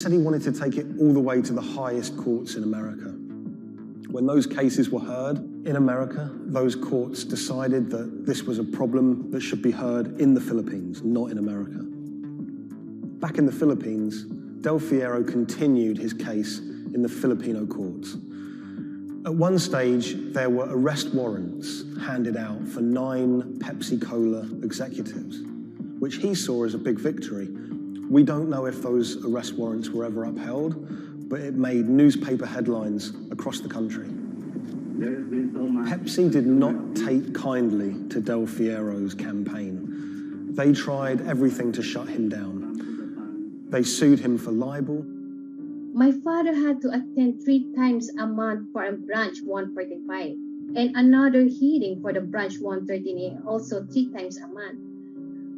Said he wanted to take it all the way to the highest courts in America. When those cases were heard in America, those courts decided that this was a problem that should be heard in the Philippines, not in America. Back in the Philippines, Del Fierro continued his case in the Filipino courts. At one stage, there were arrest warrants handed out for 9 Pepsi Cola executives, which he saw as a big victory. We don't know if those arrest warrants were ever upheld, but it made newspaper headlines across the country. Pepsi did not take kindly to Del Fierro's campaign. They tried everything to shut him down. They sued him for libel. My father had to attend 3 times a month for a branch 145 and another hearing for the branch 113A, also 3 times a month.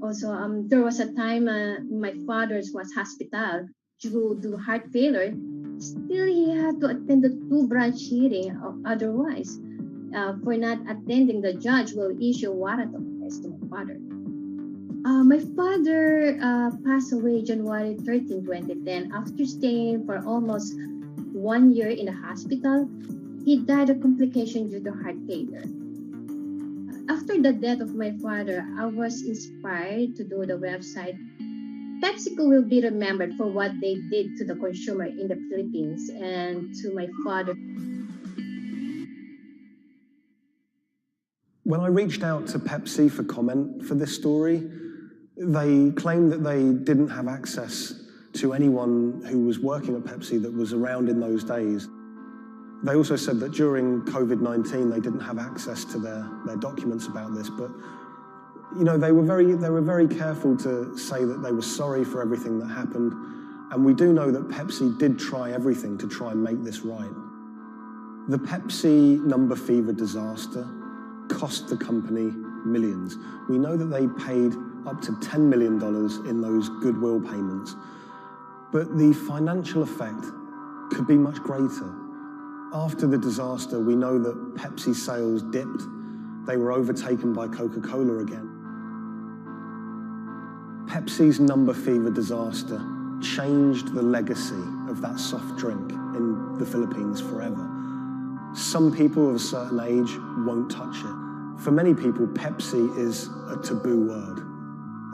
Also, there was a time my father was hospital due to heart failure. Still, he had to attend the 2 branch hearing. Otherwise, for not attending, the judge will issue a warrant of arrest to my father. My father passed away January 13, 2010. After staying for almost 1 year in the hospital, he died of complication due to heart failure. After the death of my father, I was inspired to do the website. PepsiCo will be remembered for what they did to the consumer in the Philippines and to my father. When I reached out to Pepsi for comment for this story, they claimed that they didn't have access to anyone who was working at Pepsi that was around in those days. They also said that during COVID-19, they didn't have access to their documents about this, but you know, they were very careful to say that they were sorry for everything that happened, and we do know that Pepsi did try everything to try and make this right. The Pepsi number fever disaster cost the company millions. We know that they paid up to $10 million in those goodwill payments, but the financial effect could be much greater. After the disaster, we know that Pepsi sales dipped. They were overtaken by Coca-Cola again. Pepsi's number fever disaster changed the legacy of that soft drink in the Philippines forever. Some people of a certain age won't touch it. For many people, Pepsi is a taboo word.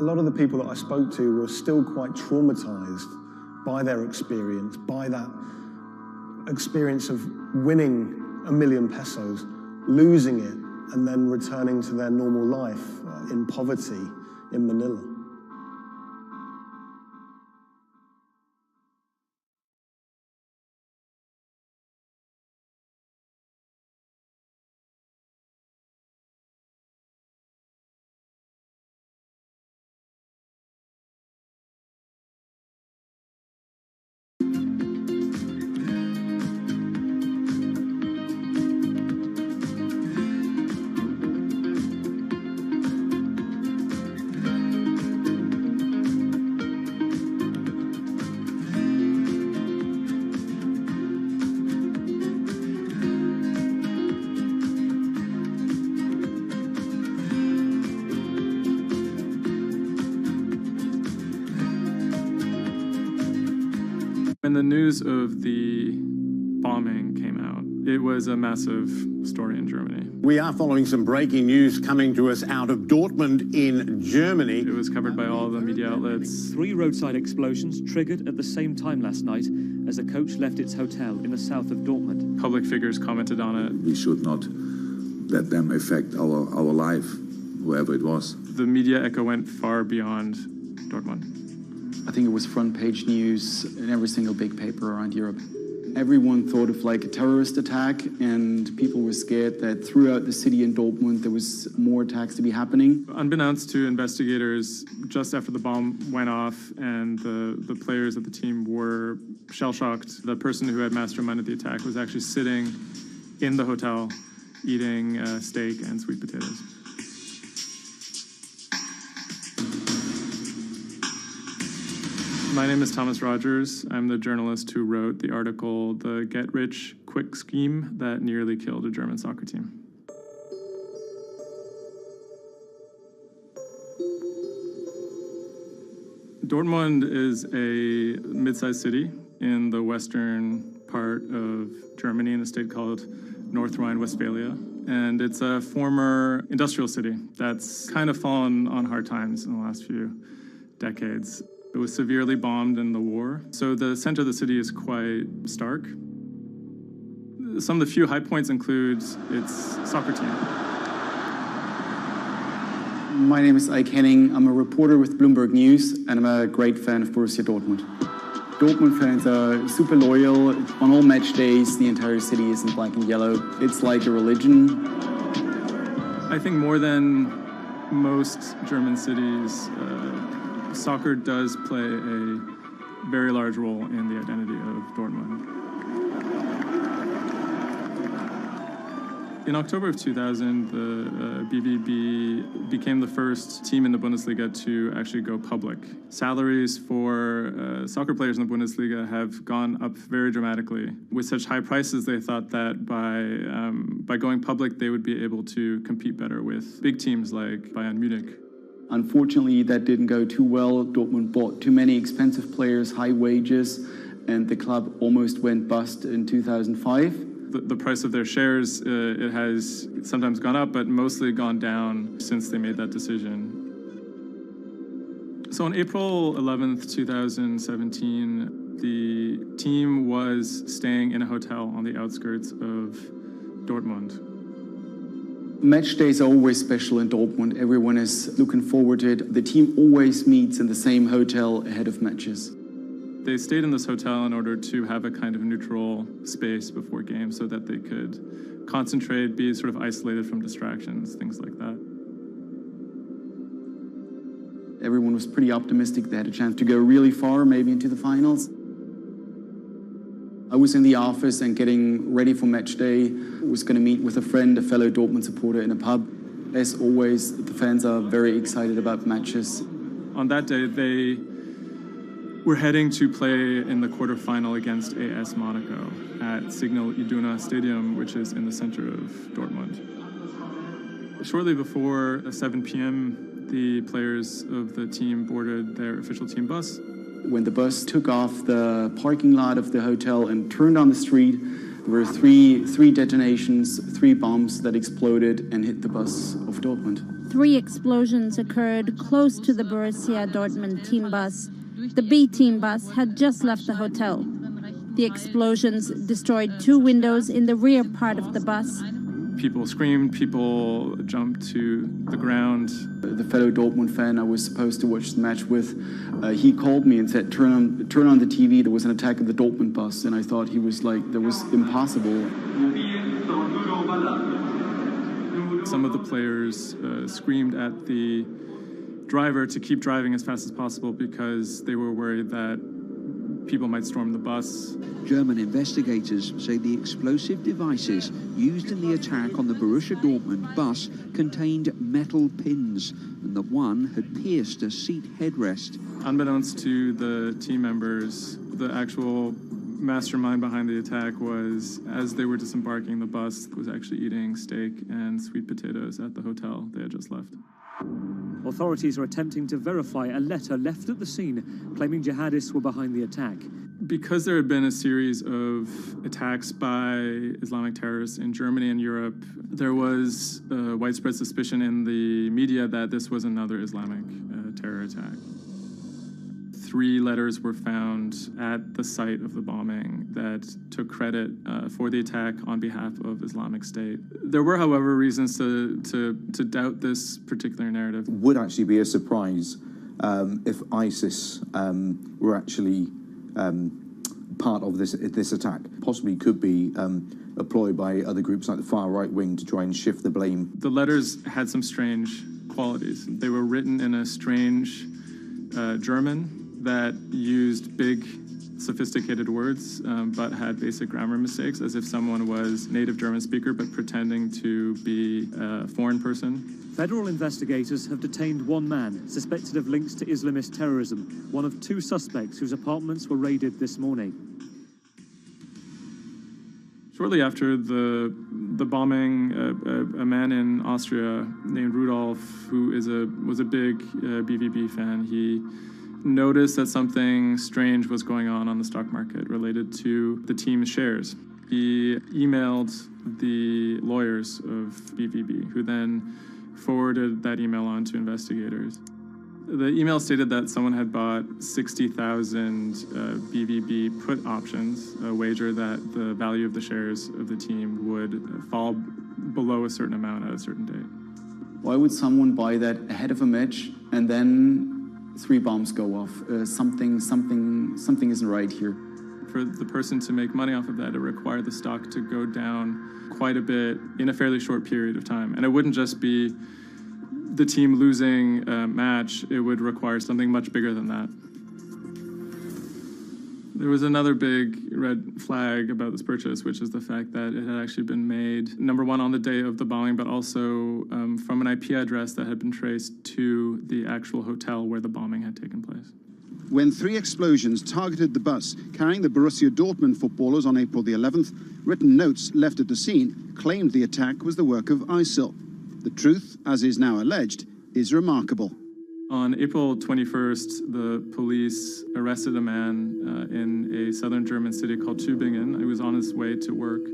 A lot of the people that I spoke to were still quite traumatized by their experience, by that experience of winning $1 million pesos, losing it, and then returning to their normal life in poverty in Manila. When the news of the bombing came out, it was a massive story in Germany. We are following some breaking news coming to us out of Dortmund in Germany. It was covered by all the media outlets. 3 roadside explosions triggered at the same time last night as a coach left its hotel in the south of Dortmund. Public figures commented on it. We should not let them affect our life, whoever it was. The media echo went far beyond Dortmund. I think it was front page news in every single big paper around Europe. Everyone thought of like a terrorist attack, and people were scared that throughout the city in Dortmund there was more attacks to be happening. Unbeknownst to investigators, just after the bomb went off and the players of the team were shell-shocked, the person who had masterminded the attack was actually sitting in the hotel eating steak and sweet potatoes. My name is Thomas Rogers. I'm the journalist who wrote the article, The Get-Rich-Quick Scheme That Nearly Killed a German Soccer Team. Dortmund is a mid-sized city in the western part of Germany in a state called North Rhine-Westphalia. And it's a former industrial city that's kind of fallen on hard times in the last few decades. It was severely bombed in the war, so the center of the city is quite stark. Some of the few high points include its soccer team. My name is Ike Henning. I'm a reporter with Bloomberg News, and I'm a great fan of Borussia Dortmund. Dortmund fans are super loyal. On all match days, the entire city is in black and yellow. It's like a religion. I think more than most German cities, soccer does play a very large role in the identity of Dortmund. In October of 2000, the BVB became the first team in the Bundesliga to actually go public. Salaries for soccer players in the Bundesliga have gone up very dramatically. With such high prices, they thought that by going public, they would be able to compete better with big teams like Bayern Munich. Unfortunately, that didn't go too well. Dortmund bought too many expensive players, high wages, and the club almost went bust in 2005. The price of their shares, it has sometimes gone up, but mostly gone down since they made that decision. So on April 11th, 2017, the team was staying in a hotel on the outskirts of Dortmund. Match days are always special in Dortmund. Everyone is looking forward to it. The team always meets in the same hotel ahead of matches. They stayed in this hotel in order to have a kind of neutral space before games so that they could concentrate, be sort of isolated from distractions, things like that. Everyone was pretty optimistic. They had a chance to go really far, maybe into the finals. I was in the office and getting ready for match day. I was going to meet with a friend, a fellow Dortmund supporter, in a pub. As always, the fans are very excited about matches. On that day, they were heading to play in the quarterfinal against AS Monaco at Signal Iduna Stadium, which is in the center of Dortmund. Shortly before 7 p.m., the players of the team boarded their official team bus. When the bus took off the parking lot of the hotel and turned on the street, there were three detonations, 3 bombs that exploded and hit the bus of Dortmund. 3 explosions occurred close to the Borussia Dortmund team bus. The B team bus had just left the hotel. The explosions destroyed 2 windows in the rear part of the bus. People screamed, people jumped to the ground. The fellow Dortmund fan I was supposed to watch the match with, he called me and said, turn on the TV, there was an attack of the Dortmund bus. And I thought he was like, that was impossible. Some of the players screamed at the driver to keep driving as fast as possible because they were worried that people might storm the bus. German investigators say the explosive devices used in the attack on the Borussia Dortmund bus contained metal pins, and that one had pierced a seat headrest. Unbeknownst to the team members, the actual mastermind behind the attack was, as they were disembarking the bus, was actually eating steak and sweet potatoes at the hotel they had just left. Authorities are attempting to verify a letter left at the scene claiming jihadists were behind the attack. Because there had been a series of attacks by Islamic terrorists in Germany and Europe, there was widespread suspicion in the media that this was another Islamic terror attack. 3 letters were found at the site of the bombing that took credit for the attack on behalf of Islamic State. There were, however, reasons to doubt this particular narrative. Would actually be a surprise if ISIS were actually part of this attack. Possibly could be employed by other groups like the far right wing to try and shift the blame. The letters had some strange qualities. They were written in a strange German that used big, sophisticated words, but had basic grammar mistakes, as if someone was native German speaker, but pretending to be a foreign person. Federal investigators have detained 1 man suspected of links to Islamist terrorism, one of 2 suspects whose apartments were raided this morning. Shortly after the bombing, a man in Austria named Rudolf, who was a big BVB fan, he noticed that something strange was going on the stock market related to the team's shares. He emailed the lawyers of BVB, who then forwarded that email on to investigators. The email stated that someone had bought 60,000 BVB put options, a wager that the value of the shares of the team would fall below a certain amount at a certain date. Why would someone buy that ahead of a match and then 3 bombs go off? Something isn't right here. For the person to make money off of that, it required the stock to go down quite a bit in a fairly short period of time. And it wouldn't just be the team losing a match, it would require something much bigger than that. There was another big red flag about this purchase, which is the fact that it had actually been made, number one, on the day of the bombing, but also from an IP address that had been traced to the actual hotel where the bombing had taken place. When 3 explosions targeted the bus carrying the Borussia Dortmund footballers on April the 11th, written notes left at the scene claimed the attack was the work of ISIL. The truth, as is now alleged, is remarkable. On April 21st, the police arrested a man in a southern German city called Tübingen. He was on his way to work,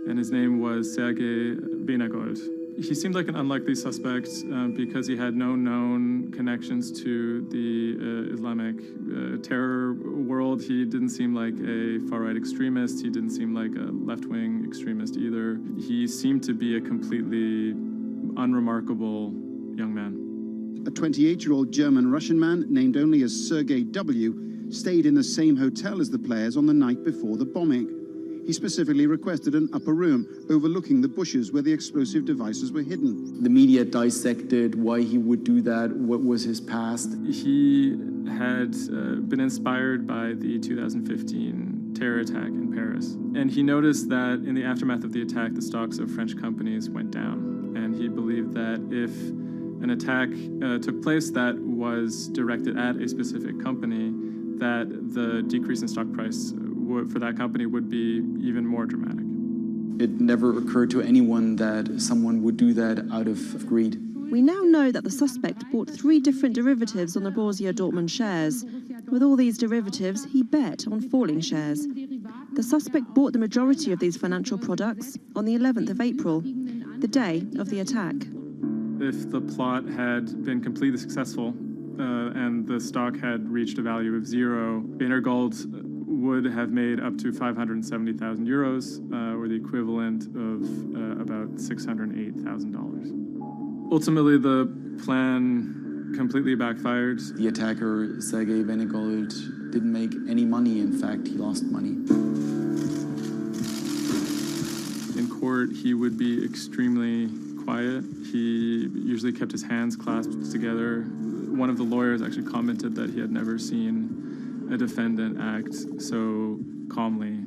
and his name was Sergei Venergold. He seemed like an unlikely suspect because he had no known connections to the Islamic terror world. He didn't seem like a far-right extremist. He didn't seem like a left-wing extremist either. He seemed to be a completely unremarkable young man. A 28-year-old German-Russian man, named only as Sergei W., stayed in the same hotel as the players on the night before the bombing. He specifically requested an upper room overlooking the bushes where the explosive devices were hidden. The media dissected why he would do that, what was his past. He had been inspired by the 2015 terror attack in Paris. And he noticed that in the aftermath of the attack, the stocks of French companies went down. And he believed that if an attack took place that was directed at a specific company, that the decrease in stock price for that company would be even more dramatic. It never occurred to anyone that someone would do that out of greed. We now know that the suspect bought 3 different derivatives on the Borussia Dortmund shares. With all these derivatives, he bet on falling shares. The suspect bought the majority of these financial products on the 11th of April, the day of the attack. If the plot had been completely successful and the stock had reached a value of 0, Venergold would have made up to 570,000 euros, or the equivalent of about $608,000. Ultimately, the plan completely backfired. The attacker, Sergei Venergold, didn't make any money. In fact, he lost money. In court, he would be extremely quiet. He usually kept his hands clasped together. One of the lawyers actually commented that he had never seen a defendant act so calmly.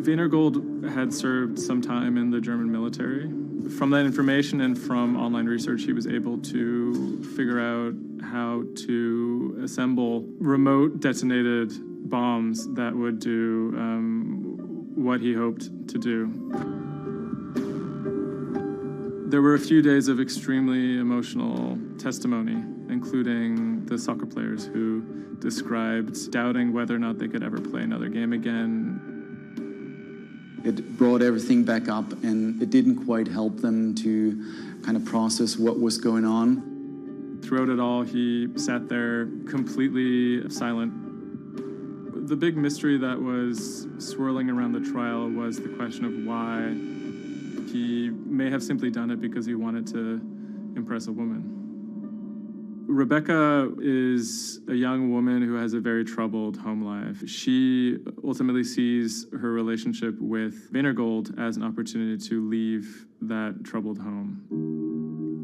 Venergold had served some time in the German military. From that information and from online research, he was able to figure out how to assemble remote detonated bombs that would do what he hoped to do. There were a few days of extremely emotional testimony, including the soccer players who described doubting whether or not they could ever play another game again. It brought everything back up, and it didn't quite help them to kind of process what was going on. Throughout it all, he sat there completely silent. The big mystery that was swirling around the trial was the question of why. He may have simply done it because he wanted to impress a woman. Rebecca is a young woman who has a very troubled home life. She ultimately sees her relationship with Venergold as an opportunity to leave that troubled home.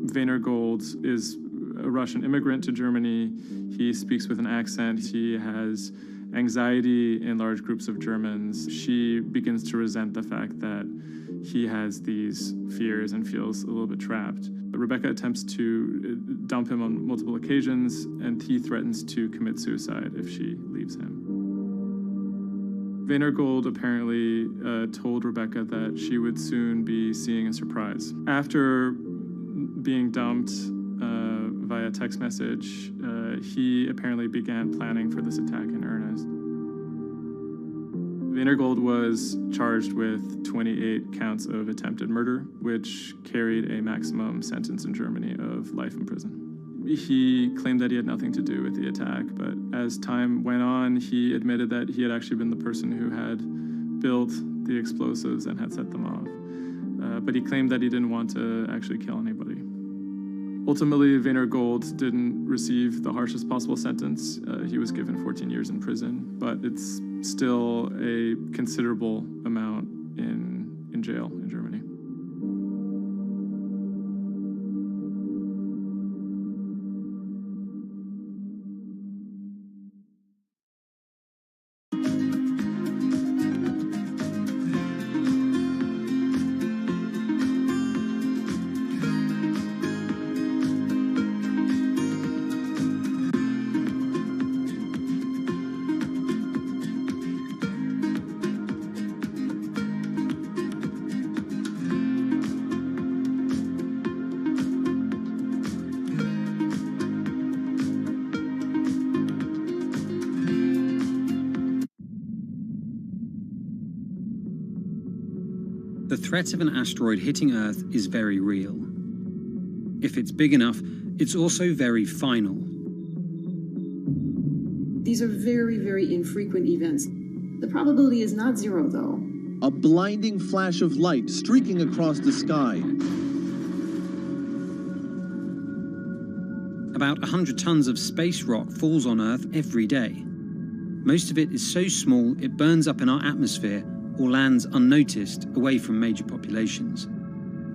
Venergold is a Russian immigrant to Germany. He speaks with an accent. He has anxiety in large groups of Germans. She begins to resent the fact that he has these fears and feels a little bit trapped. Rebecca attempts to dump him on multiple occasions, and he threatens to commit suicide if she leaves him. Venergold apparently told Rebecca that she would soon be seeing a surprise. After being dumped via text message, he apparently began planning for this attack in earnest. Weinergold was charged with 28 counts of attempted murder, which carried a maximum sentence in Germany of life in prison. He claimed that he had nothing to do with the attack, but as time went on, he admitted that he had actually been the person who had built the explosives and had set them off. But he claimed that he didn't want to actually kill anybody. Ultimately, Weinergold didn't receive the harshest possible sentence. He was given 14 years in prison, but it's still a considerable amount in jail in Germany. The threat of an asteroid hitting Earth is very real. If it's big enough, it's also very final. These are very, very infrequent events. The probability is not zero, though. A blinding flash of light streaking across the sky. About 100 tons of space rock falls on Earth every day. Most of it is so small it burns up in our atmosphere or lands unnoticed away from major populations.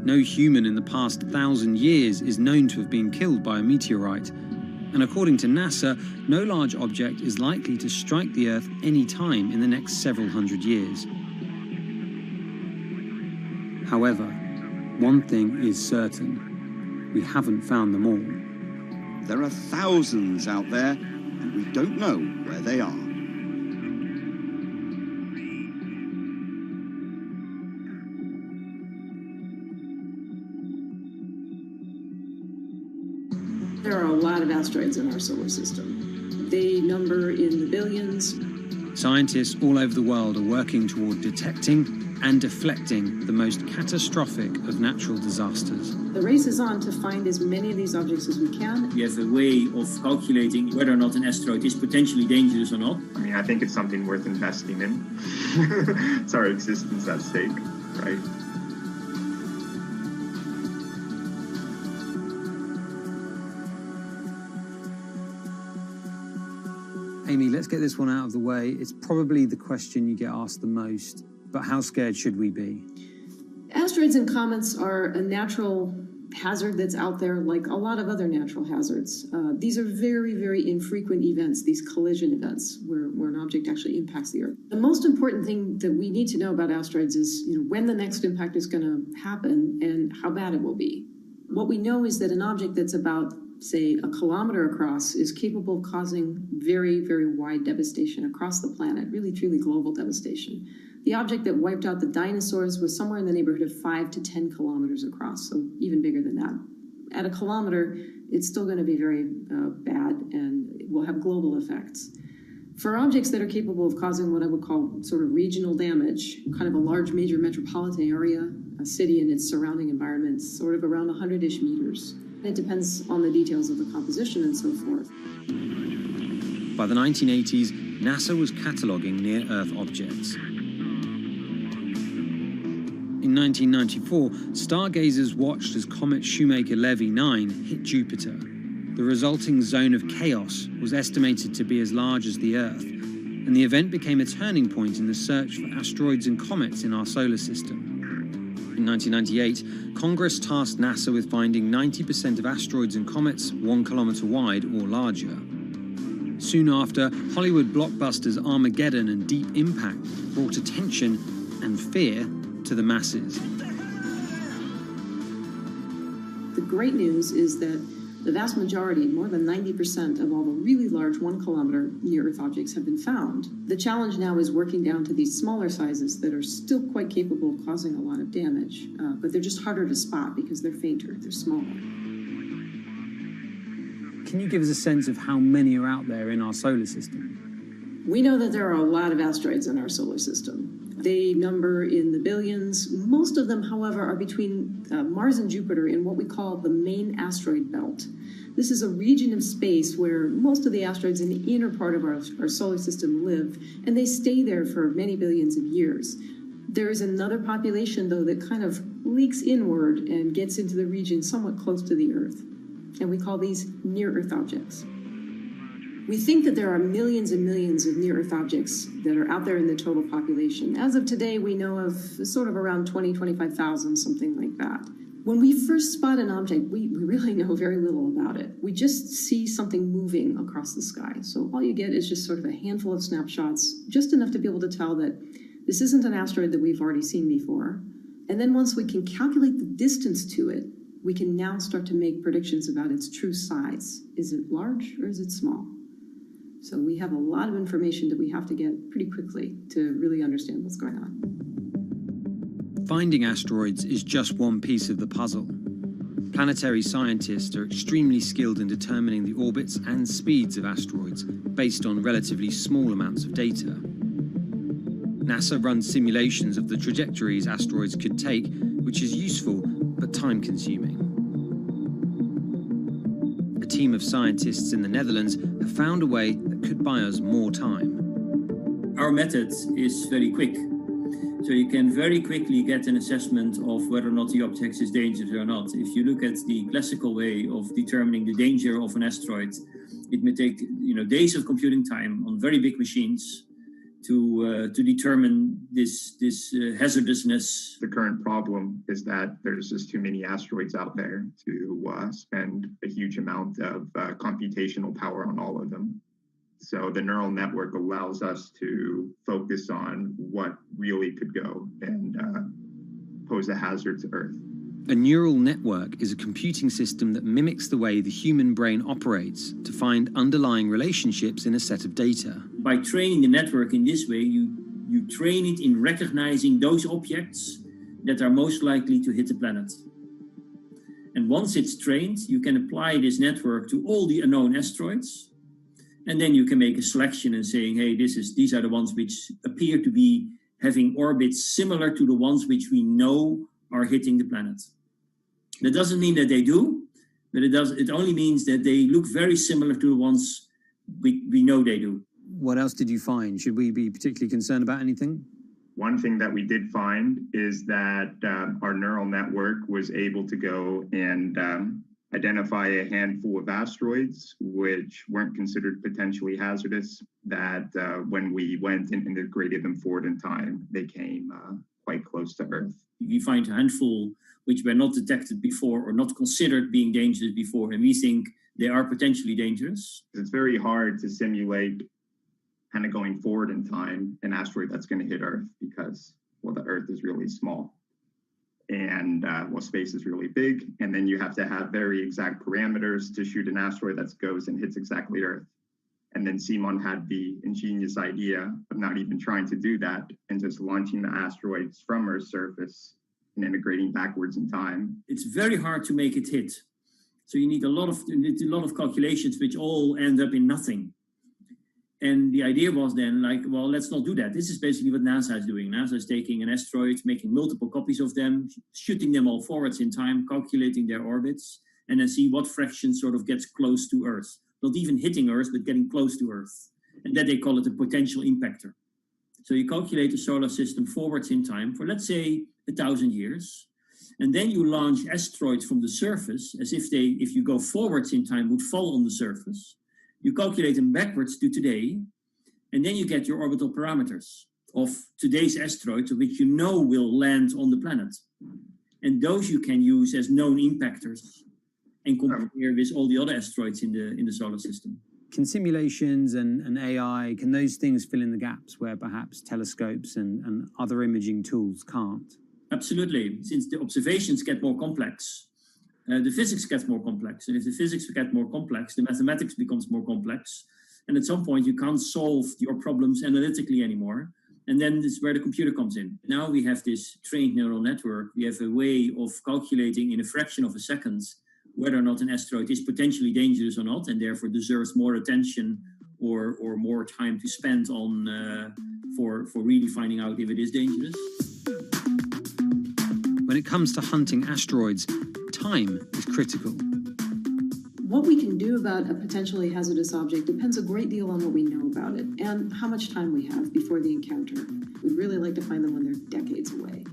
No human in the past 1,000 years is known to have been killed by a meteorite, and according to NASA, no large object is likely to strike the Earth any time in the next several hundred years. However, one thing is certain: we haven't found them all. There are thousands out there, and we don't know where they are. There are a lot of asteroids in our solar system. They number in the billions. Scientists all over the world are working toward detecting and deflecting the most catastrophic of natural disasters. The race is on to find as many of these objects as we can. We have a way of calculating whether or not an asteroid is potentially dangerous or not. I mean, I think it's something worth investing in. It's our existence at stake, right? Amy, let's get this one out of the way. It's probably the question you get asked the most, but how scared should we be? Asteroids and comets are a natural hazard that's out there like a lot of other natural hazards. These are very, very infrequent events, these collision events, where an object actually impacts the Earth. The most important thing that we need to know about asteroids is when the next impact is going to happen and how bad it will be. What we know is that an object that's about, say, a kilometer across is capable of causing very, very wide devastation across the planet, really, truly global devastation. The object that wiped out the dinosaurs was somewhere in the neighborhood of 5 to 10 kilometers across, so even bigger than that. At a kilometer, it's still going to be very bad and it will have global effects. For objects that are capable of causing what I would call sort of regional damage, kind of a large major metropolitan area, a city and its surrounding environment, sort of around 100-ish meters. It depends on the details of the composition and so forth. By the 1980s, NASA was cataloguing near-Earth objects. In 1994, stargazers watched as comet Shoemaker-Levy 9 hit Jupiter. The resulting zone of chaos was estimated to be as large as the Earth, and the event became a turning point in the search for asteroids and comets in our solar system. In 1998, Congress tasked NASA with finding 90% of asteroids and comets 1 kilometer wide or larger. Soon after, Hollywood blockbusters Armageddon and Deep Impact brought attention and fear to the masses. The great news is that the vast majority, more than 90% of all the really large 1 kilometer near-Earth objects have been found. The challenge now is working down to these smaller sizes that are still quite capable of causing a lot of damage, but they're just harder to spot because they're fainter, they're smaller. Can you give us a sense of how many are out there in our solar system? We know that there are a lot of asteroids in our solar system. They number in the billions. Most of them, however, are between Mars and Jupiter in what we call the main asteroid belt. This is a region of space where most of the asteroids in the inner part of our solar system live, and they stay there for many billions of years. There is another population, though, that kind of leaks inward and gets into the region somewhat close to the Earth, and we call these near-Earth objects. We think that there are millions and millions of near-Earth objects that are out there in the total population. As of today, we know of sort of around 20, 25,000, something like that. When we first spot an object, we really know very little about it. We just see something moving across the sky. So all you get is just sort of a handful of snapshots, just enough to be able to tell that this isn't an asteroid that we've already seen before. And then once we can calculate the distance to it, we can now start to make predictions about its true size. Is it large or is it small? So we have a lot of information that we have to get pretty quickly to really understand what's going on. Finding asteroids is just one piece of the puzzle. Planetary scientists are extremely skilled in determining the orbits and speeds of asteroids based on relatively small amounts of data. NASA runs simulations of the trajectories asteroids could take, which is useful but time-consuming. A team of scientists in the Netherlands have found a way that could buy us more time. Our method is very quick. So you can very quickly get an assessment of whether or not the object is dangerous or not. If you look at the classical way of determining the danger of an asteroid, it may take days of computing time on very big machines to determine this hazardousness. The current problem is that there's just too many asteroids out there to spend a huge amount of computational power on all of them. So the neural network allows us to focus on what really could go and pose a hazard to Earth. A neural network is a computing system that mimics the way the human brain operates to find underlying relationships in a set of data. By training the network in this way, you train it in recognizing those objects that are most likely to hit the planet. And once it's trained, you can apply this network to all the unknown asteroids. And then you can make a selection and saying, hey, these are the ones which appear to be having orbits similar to the ones which we know are hitting the planet. That doesn't mean that they do, but it only means that they look very similar to the ones we know they do. What else did you find? Should we be particularly concerned about anything? One thing that we did find is that our neural network was able to go and identify a handful of asteroids which weren't considered potentially hazardous, that when we went and integrated them forward in time, they came quite close to Earth. We find a handful which were not detected before or not considered being dangerous before, and we think they are potentially dangerous. It's very hard to simulate kind of going forward in time an asteroid that's going to hit Earth because, well, the Earth is really small. And space is really big, and then you have to have very exact parameters to shoot an asteroid that goes and hits exactly Earth. And then Simon had the ingenious idea of not even trying to do that and just launching the asteroids from Earth's surface and integrating backwards in time. It's very hard to make it hit. So you need a lot of calculations which all end up in nothing. And the idea was then well, let's not do that. This is basically what NASA is doing. NASA is taking an asteroid, making multiple copies of them, shooting them all forwards in time, calculating their orbits, and then see what fraction sort of gets close to Earth. Not even hitting Earth, but getting close to Earth. And that they call it a potential impactor. So you calculate the solar system forwards in time for, let's say, 1,000 years. And then you launch asteroids from the surface as if you go forwards in time, would fall on the surface. You calculate them backwards to today, and then you get your orbital parameters of today's asteroids, which you know will land on the planet. And those you can use as known impactors and compare with all the other asteroids in the solar system. Can simulations and AI, can those things fill in the gaps where perhaps telescopes and other imaging tools can't? Absolutely. Since the observations get more complex, the physics gets more complex. And if the physics get more complex, the mathematics becomes more complex. And at some point, you can't solve your problems analytically anymore. And then this is where the computer comes in. Now we have this trained neural network. We have a way of calculating in a fraction of a second whether or not an asteroid is potentially dangerous or not, and therefore deserves more attention or more time to spend on for really finding out if it is dangerous. When it comes to hunting asteroids, time is critical. What we can do about a potentially hazardous object depends a great deal on what we know about it and how much time we have before the encounter. We'd really like to find them when they're decades away.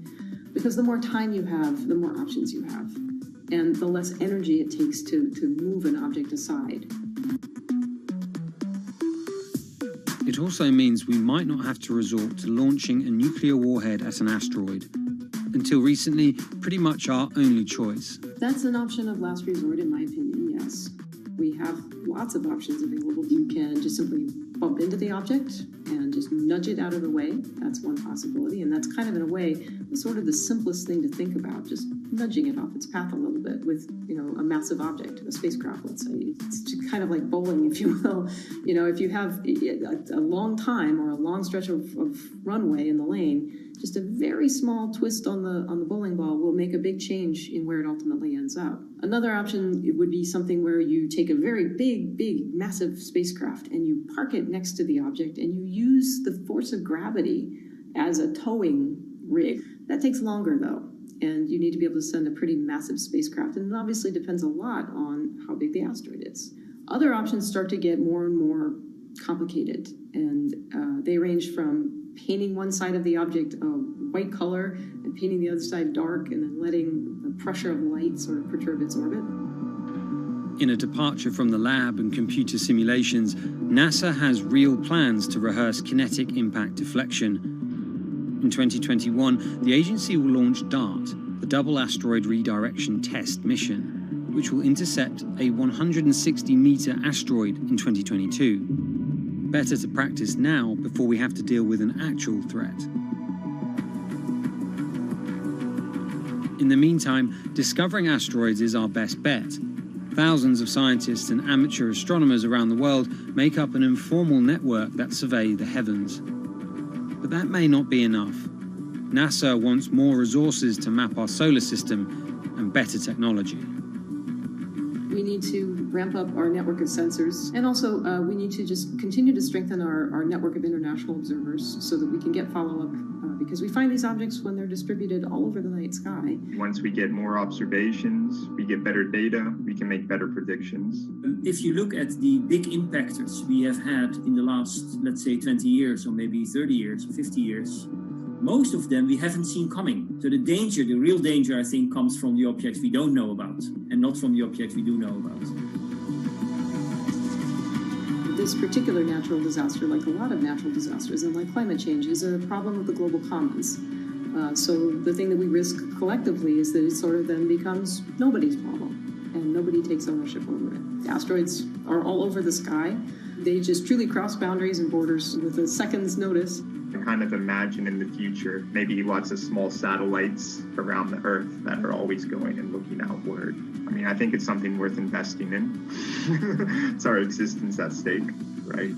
Because the more time you have, the more options you have, and the less energy it takes to move an object aside. It also means we might not have to resort to launching a nuclear warhead at an asteroid. Until recently, pretty much our only choice. That's an option of last resort, in my opinion, yes. We have lots of options available. You can just simply bump into the object and just nudge it out of the way. That's one possibility, and that's kind of, in a way, sort of the simplest thing to think about, just nudging it off its path a little bit with, a massive object, a spacecraft, let's say. It's kind of like bowling, if you will. If you have a long time or a long stretch of runway in the lane, just a very small twist on the bowling ball will make a big change in where it ultimately ends up. Another option would be something where you take a very big, massive spacecraft and you park it next to the object and you use the force of gravity as a towing rig. That takes longer, though, and you need to be able to send a pretty massive spacecraft, and it obviously depends a lot on how big the asteroid is. Other options start to get more and more complicated, and they range from painting one side of the object a white color and painting the other side dark, and then letting the pressure of light sort of perturb its orbit. In a departure from the lab and computer simulations, NASA has real plans to rehearse kinetic impact deflection. In 2021, the agency will launch DART, the Double Asteroid Redirection Test mission, which will intercept a 160-meter asteroid in 2022. Better to practice now before we have to deal with an actual threat. In the meantime, discovering asteroids is our best bet. Thousands of scientists and amateur astronomers around the world make up an informal network that survey the heavens. But that may not be enough. NASA wants more resources to map our solar system and better technology. We need to ramp up our network of sensors, and also we need to just continue to strengthen our network of international observers so that we can get follow-up, because we find these objects when they're distributed all over the night sky. Once we get more observations, we get better data, we can make better predictions. If you look at the big impactors we have had in the last, let's say, 20 years, or maybe 30 years, or 50 years, most of them we haven't seen coming. So the real danger, I think, comes from the objects we don't know about, and not from the objects we do know about. This particular natural disaster, like a lot of natural disasters and like climate change, is a problem of the global commons. So the thing that we risk collectively is that it sort of then becomes nobody's problem, and nobody takes ownership over it. The asteroids are all over the sky. They just truly cross boundaries and borders with a second's notice. Kind of imagine in the future, maybe lots of small satellites around the Earth that are always going and looking outward. I mean, I think it's something worth investing in. It's our existence at stake, right?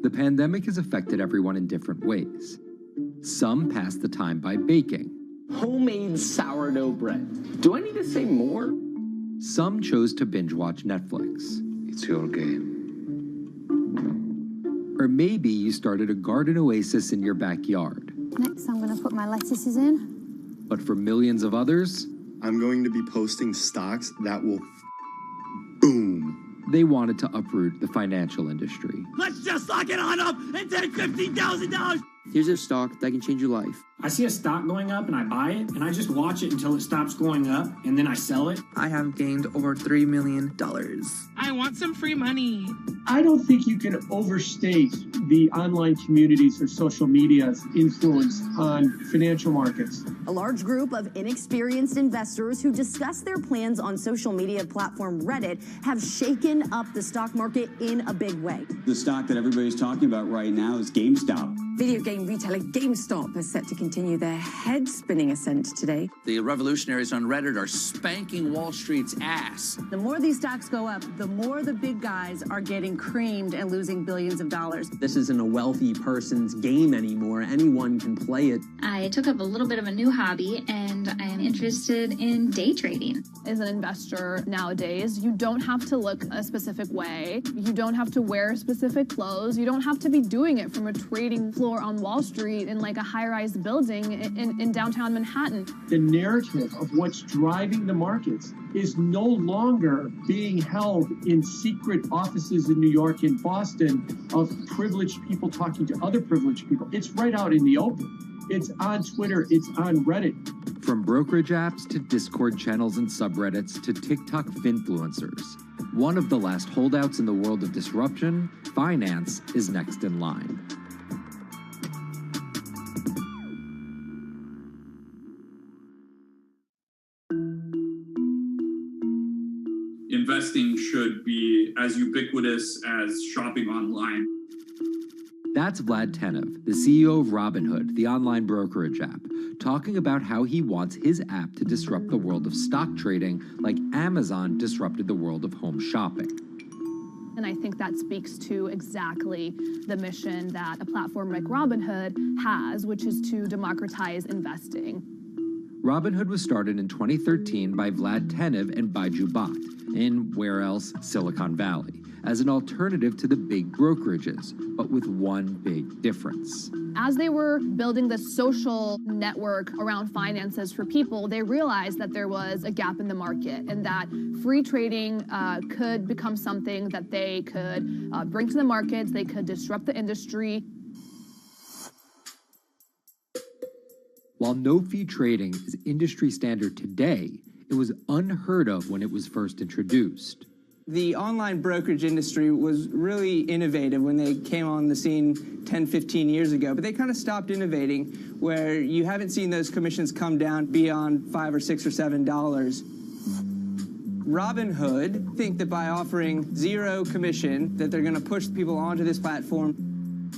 The pandemic has affected everyone in different ways. Some pass the time by baking. Homemade sourdough bread. Do I need to say more? Some chose to binge watch Netflix. It's your game. Or maybe you started a garden oasis in your backyard. Next, I'm going to put my lettuces in. But for millions of others, I'm going to be posting stocks that will boom. They wanted to uproot the financial industry. Let's just lock it on up and take $15,000. Here's a stock that can change your life. I see a stock going up and I buy it, and I just watch it until it stops going up, and then I sell it. I have gained over $3 million. I want some free money. I don't think you can overstate the online communities or social media's influence on financial markets. A large group of inexperienced investors who discuss their plans on social media platform Reddit have shaken up the stock market in a big way. The stock that everybody's talking about right now is GameStop. Video game retailer GameStop is set to continue their head-spinning ascent today. The revolutionaries on Reddit are spanking Wall Street's ass. The more these stocks go up, the more the big guys are getting creamed and losing billions of dollars. This isn't a wealthy person's game anymore. Anyone can play it. I took up a little bit of a new hobby, and I am interested in day trading. As an investor nowadays, you don't have to look a specific way. You don't have to wear specific clothes. You don't have to be doing it from a trading floor on Wall Street in like a high-rise building in downtown Manhattan. The narrative of what's driving the markets is no longer being held in secret offices in New York and Boston of privileged people talking to other privileged people. It's right out in the open. It's on Twitter, it's on Reddit. From brokerage apps to Discord channels and subreddits to TikTok finfluencers, one of the last holdouts in the world of disruption, finance is next in line. Investing should be as ubiquitous as shopping online. That's Vlad Tenev, the CEO of Robinhood, the online brokerage app, talking about how he wants his app to disrupt the world of stock trading like Amazon disrupted the world of home shopping. And I think that speaks to exactly the mission that a platform like Robinhood has, which is to democratize investing. Robinhood was started in 2013 by Vlad Tenev and Baiju Bhatt in, where else, Silicon Valley, as an alternative to the big brokerages, but with one big difference. As they were building the social network around finances for people, they realized that there was a gap in the market and that free trading could become something that they could bring to the markets, they could disrupt the industry. While no-fee trading is industry standard today, it was unheard of when it was first introduced. The online brokerage industry was really innovative when they came on the scene 10, 15 years ago, but they kind of stopped innovating where you haven't seen those commissions come down beyond $5 or $6 or $7. Robinhood think that by offering zero commission that they're going to push people onto this platform.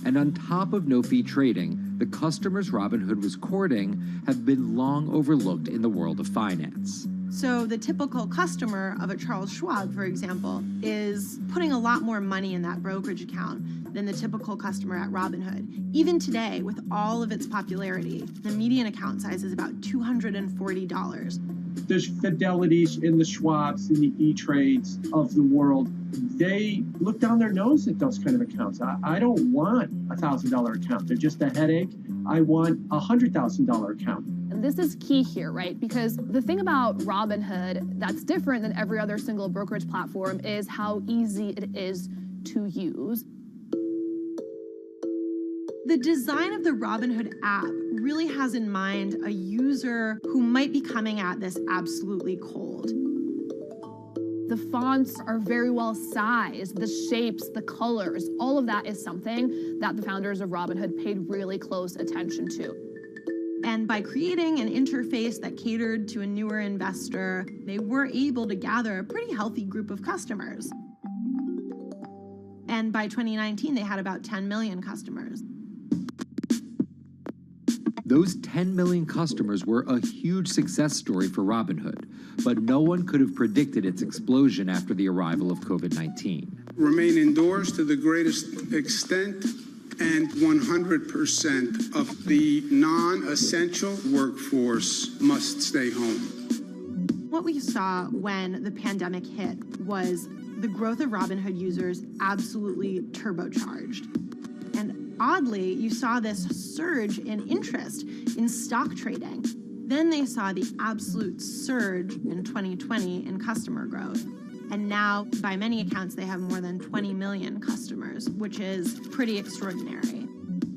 And on top of no-fee trading, the customers Robinhood was courting have been long overlooked in the world of finance. So the typical customer of a Charles Schwab, for example, is putting a lot more money in that brokerage account than the typical customer at Robinhood. Even today, with all of its popularity, the median account size is about $240. There's Fidelities and the Schwabs and the E-Trades of the world. They look down their nose at those kind of accounts. I don't want a $1,000 account. They're just a headache. I want a $100,000 account. And this is key here, right? Because the thing about Robinhood that's different than every other single brokerage platform is how easy it is to use. The design of the Robinhood app really has in mind a user who might be coming at this absolutely cold. The fonts are very well sized, the shapes, the colors, all of that is something that the founders of Robinhood paid really close attention to. And by creating an interface that catered to a newer investor, they were able to gather a pretty healthy group of customers. And by 2019, they had about 10 million customers. Those 10 million customers were a huge success story for Robinhood, but no one could have predicted its explosion after the arrival of COVID-19. Remain indoors to the greatest extent, and 100% of the non-essential workforce must stay home. What we saw when the pandemic hit was the growth of Robinhood users absolutely turbocharged. And oddly, you saw this surge in interest in stock trading. Then they saw the absolute surge in 2020 in customer growth. And now, by many accounts, they have more than 20 million customers, which is pretty extraordinary.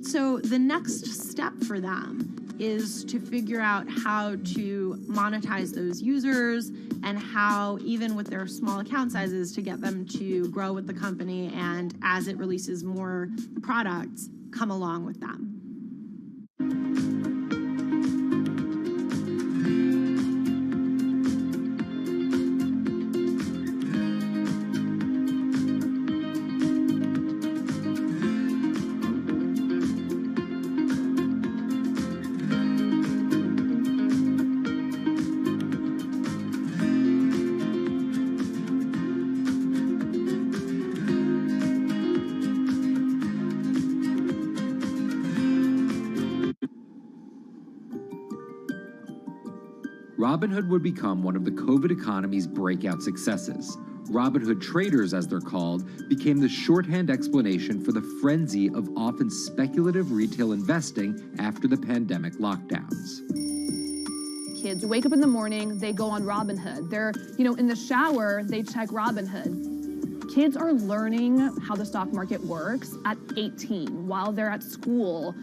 So the next step for them is to figure out how to monetize those users and how, even with their small account sizes, to get them to grow with the company and, as it releases more products, come along with them. Robinhood would become one of the COVID economy's breakout successes. Robinhood traders, as they're called, became the shorthand explanation for the frenzy of often speculative retail investing after the pandemic lockdowns. Kids wake up in the morning, they go on Robinhood. They're, in the shower, they check Robinhood. Kids are learning how the stock market works at 18 while they're at school,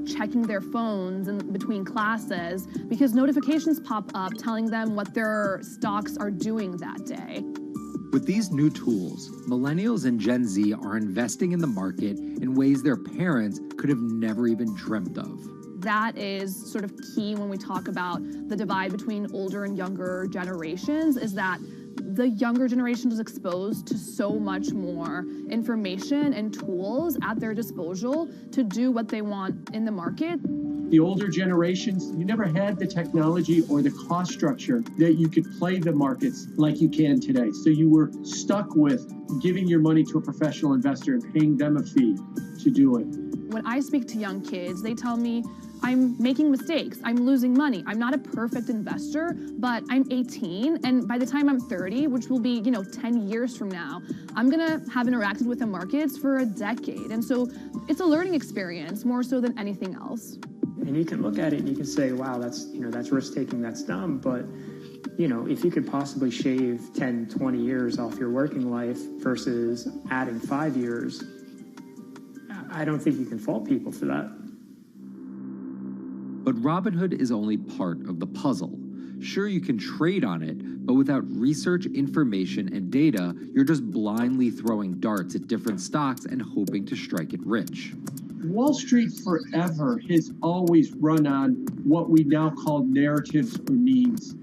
checking their phones in between classes because notifications pop up telling them what their stocks are doing that day. With these new tools, millennials and Gen Z are investing in the market in ways their parents could have never even dreamt of. That is sort of key when we talk about the divide between older and younger generations, is that the younger generation is exposed to so much more information and tools at their disposal to do what they want in the market. The older generations, you never had the technology or the cost structure that you could play the markets like you can today. So you were stuck with giving your money to a professional investor and paying them a fee to do it. When I speak to young kids, they tell me, I'm making mistakes, I'm losing money. I'm not a perfect investor, but I'm 18, and by the time I'm 30, which will be, 10 years from now, I'm gonna have interacted with the markets for a decade. And so it's a learning experience more so than anything else. And you can look at it and you can say, wow, that's risk-taking, that's dumb, but if you could possibly shave 10, 20 years off your working life versus adding 5 years, I don't think you can fault people for that. But Robinhood is only part of the puzzle. Sure, you can trade on it, but without research, information, and data, you're just blindly throwing darts at different stocks and hoping to strike it rich. Wall Street forever has always run on what we now call narratives or memes.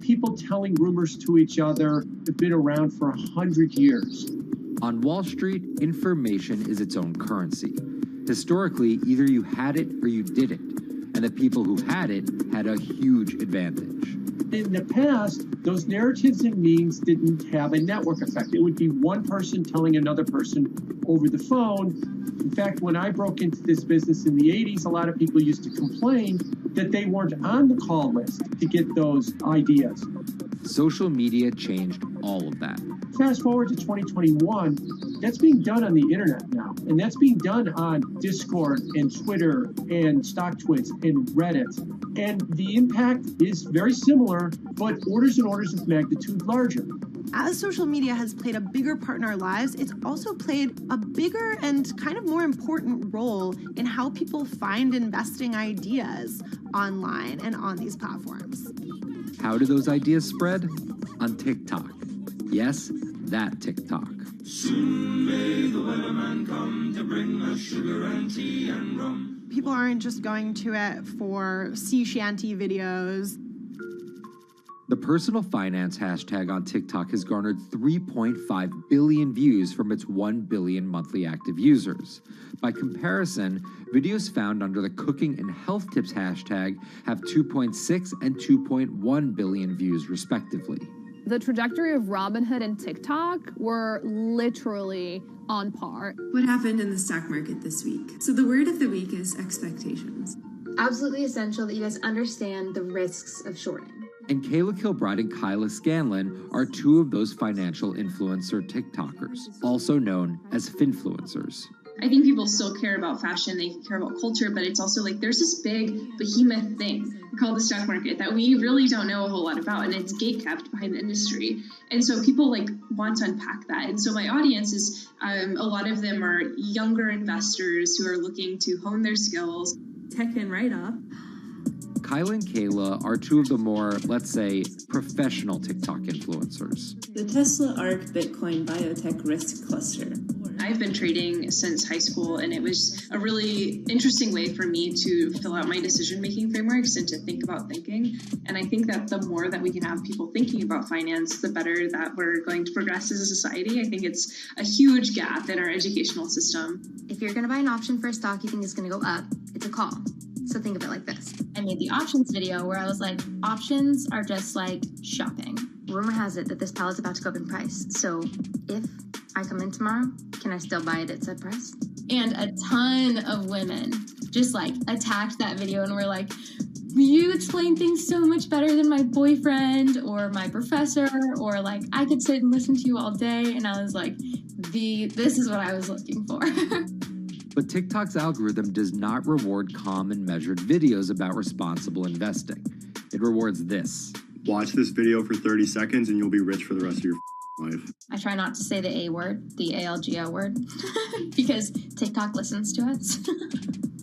People telling rumors to each other have been around for 100 years. On Wall Street, information is its own currency. Historically, either you had it or you didn't. And the people who had it had a huge advantage. In the past, those narratives and memes didn't have a network effect. It would be one person telling another person over the phone. In fact, when I broke into this business in the 80s, a lot of people used to complain that they weren't on the call list to get those ideas. Social media changed all of that. Fast forward to 2021, that's being done on the internet now. And that's being done on Discord and Twitter and StockTwits and Reddit. And the impact is very similar, but orders and orders of magnitude larger. As social media has played a bigger part in our lives, it's also played a bigger and kind of more important role in how people find investing ideas online and on these platforms. How do those ideas spread? On TikTok. Yes, that TikTok. Soon may the weatherman come to bring us sugar and tea and rum. People aren't just going to it for sea shanty videos. The personal finance hashtag on TikTok has garnered 3.5 billion views from its 1 billion monthly active users. By comparison, videos found under the cooking and health tips hashtag have 2.6 and 2.1 billion views respectively. The trajectory of Robinhood and TikTok were literally on par. What happened in the stock market this week? So the word of the week is expectations. Absolutely essential that you guys understand the risks of shorting. And Kayla Kilbride and Kyla Scanlon are two of those financial influencer TikTokers, also known as finfluencers. I think people still care about fashion, they care about culture, but it's also like there's this big behemoth thing called the stock market that we really don't know a whole lot about, and it's gatekept behind the industry. And so people like want to unpack that. And so my audience is a lot of them are younger investors who are looking to hone their skills. Tekken right up. Kyla and Kayla are two of the more, let's say, professional TikTok influencers. The Tesla ARK Bitcoin Biotech Risk Cluster. I've been trading since high school, and it was a really interesting way for me to fill out my decision-making frameworks and to think about thinking. And I think that the more that we can have people thinking about finance, the better that we're going to progress as a society. I think it's a huge gap in our educational system. If you're going to buy an option for a stock you think is going to go up, it's a call. So think of it like this. I made the options video where I was like, options are just like shopping. Rumor has it that this pallet's about to go up in price. So if I come in tomorrow, can I still buy it at said price? And a ton of women just like attacked that video and were like, you explain things so much better than my boyfriend or my professor, or like I could sit and listen to you all day. And I was like, this is what I was looking for. But TikTok's algorithm does not reward calm and measured videos about responsible investing. It rewards this. Watch this video for 30 seconds and you'll be rich for the rest of your life. I try not to say the A word, the ALGO word, because TikTok listens to us.